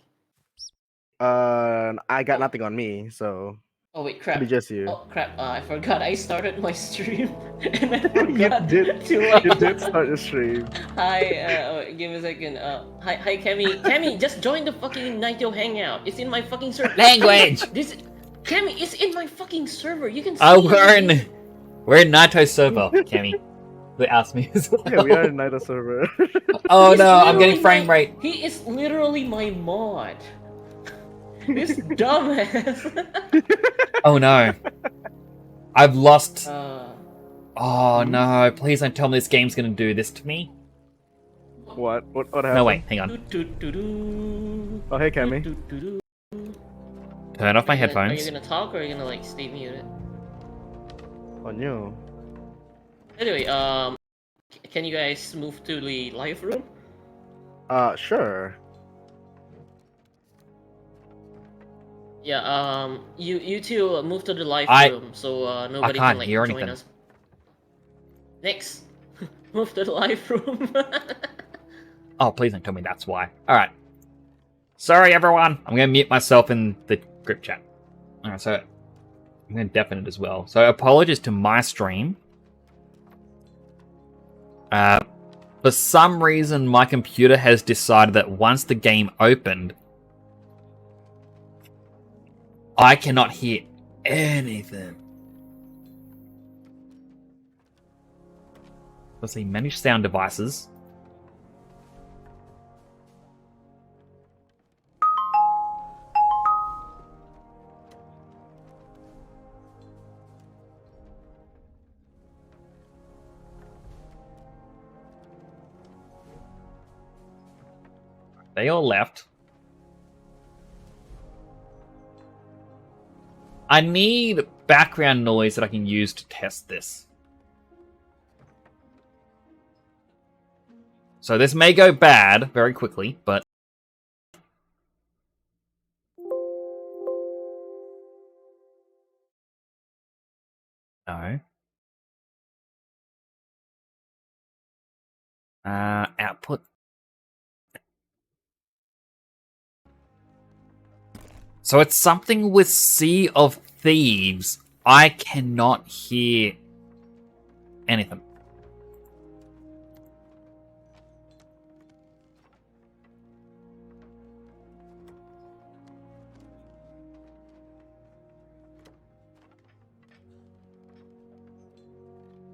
I got nothing on me, so Oh wait, it'll crap. be just you. Oh crap! I forgot I started my stream and I You forgot did. to. You did start the stream. Hi, give me a second. Hi, Cammy. Cammy, just join the fucking Naito hangout. It's in my fucking server. Language. This, Cammy, it's in my fucking server. You can. Oh, see we're in Naito server, Cammy. They asked me as well. Yeah, we are in Naito server. Oh He's no, I'm getting literally frame my- rate. He is literally my mod. This dumbass. Oh no. I've lost. uh, Oh no, please don't tell me this game's gonna do this to me. What? What happened? No, wait, hang on. doo-doo-doo-doo. Oh, hey, Cammy. Doo-doo-doo-doo. Turn off my Are headphones. you gonna talk or are you gonna like stay muted? Oh, no. Anyway, can you guys move to the live room? Sure. Yeah, you two move to the live I- room so nobody can't can like hear join anything. us. Next, move to the live room. Oh, please don't tell me that's why. Alright. Sorry, everyone. I'm gonna mute myself in the group chat. Alright, so I'm going to deafen it as well. So apologies to my stream. For some reason, my computer has decided that once the game opened, I cannot hear anything. Let's see, manage sound devices. They all left. I need background noise that I can use to test this. So this may go bad very quickly, but... No. Output. So it's something with Sea of Thieves. I cannot hear anything.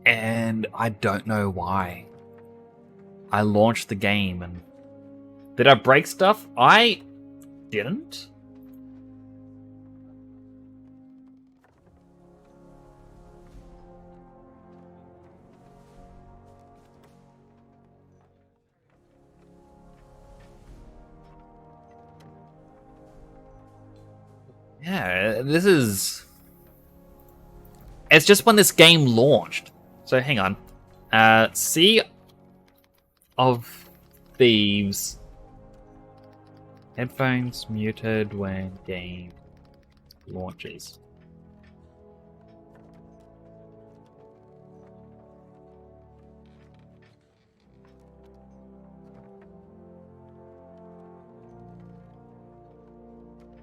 And I don't know why. I launched the game and... Did I break stuff? I didn't. Yeah, this is... It's just when this game launched. So hang on. Sea of Thieves. Headphones muted when game launches.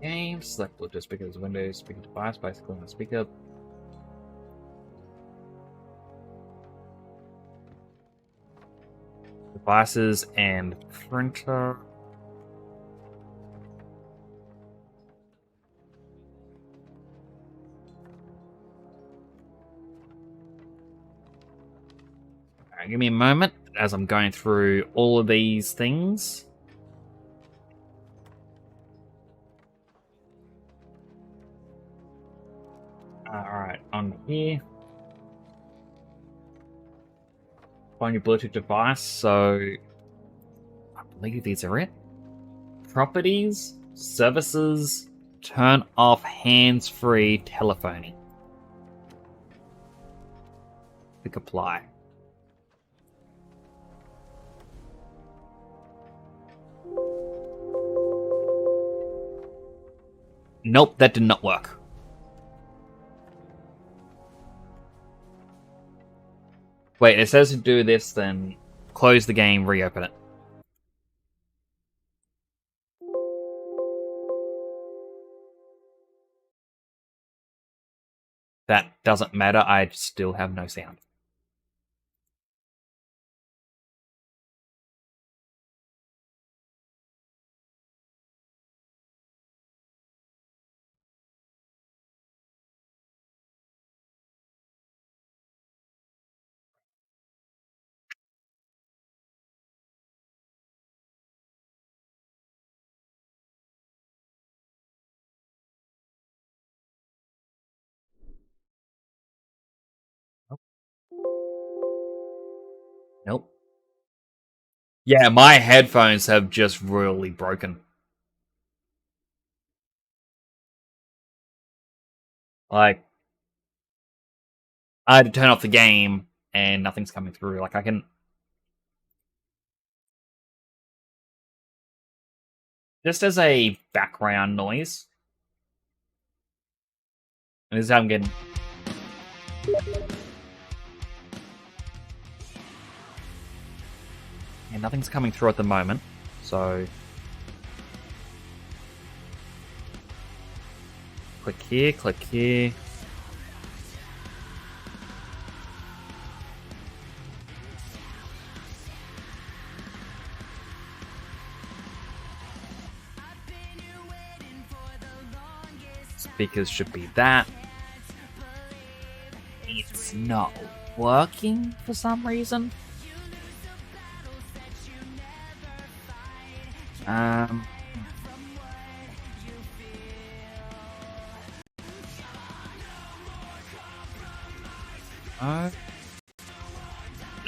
Game, select Bluetooth speakers, Windows speaker device by clicking on speaker. Devices and printer. Alright, give me a moment as I'm going through all of these things. Alright, on here. Find your Bluetooth device, so I believe these are it. Properties, services, turn off hands-free telephoning. Click apply. Nope, that did not work. Wait, it says to do this, then close the game, reopen it. That doesn't matter, I still have no sound. Nope. Yeah, my headphones have just royally broken. Like, I had to turn off the game and nothing's coming through. Like, I can... Just as a background noise. And this is how I'm getting... And nothing's coming through at the moment, so... Click here, click here. Speakers should be that. It's not working for some reason.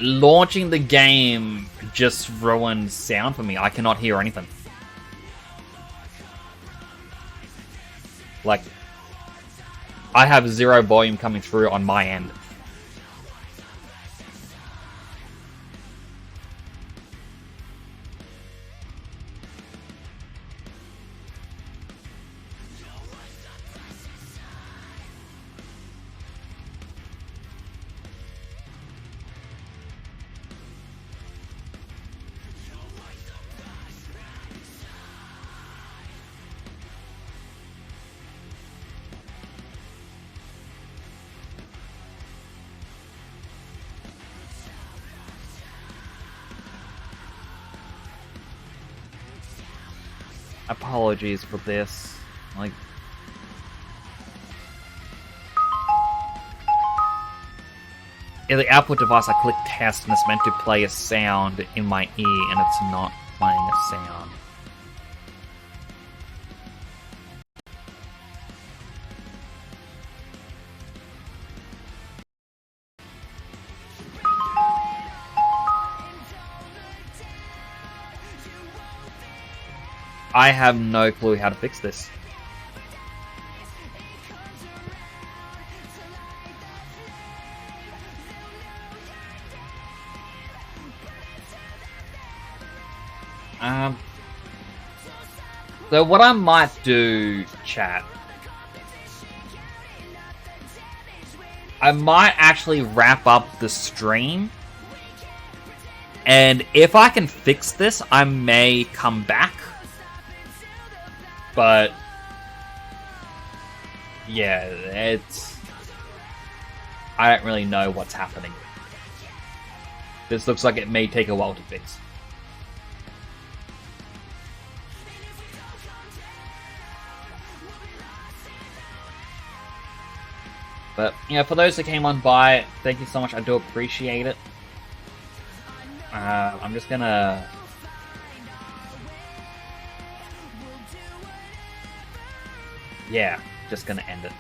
Launching the game just ruined sound for me. I cannot hear anything. Like, I have zero volume coming through on my end. Apologies for this. Like, in the output device, I click test and it's meant to play a sound in my ear, and it's not playing a sound. I have no clue how to fix this. So what I might do, chat, I might actually wrap up the stream, and if I can fix this, I may come back. But yeah, I don't really know what's happening. This looks like it may take a while to fix. But, you know, for those that came on by, thank you so much. I do appreciate it. I'm just gonna... Yeah, just gonna end it.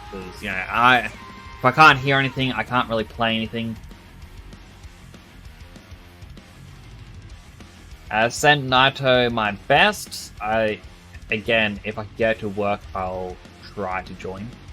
Because, you know, if I can't hear anything, I can't really play anything. Send Naito my best. Again, if I get to work, I'll try to join.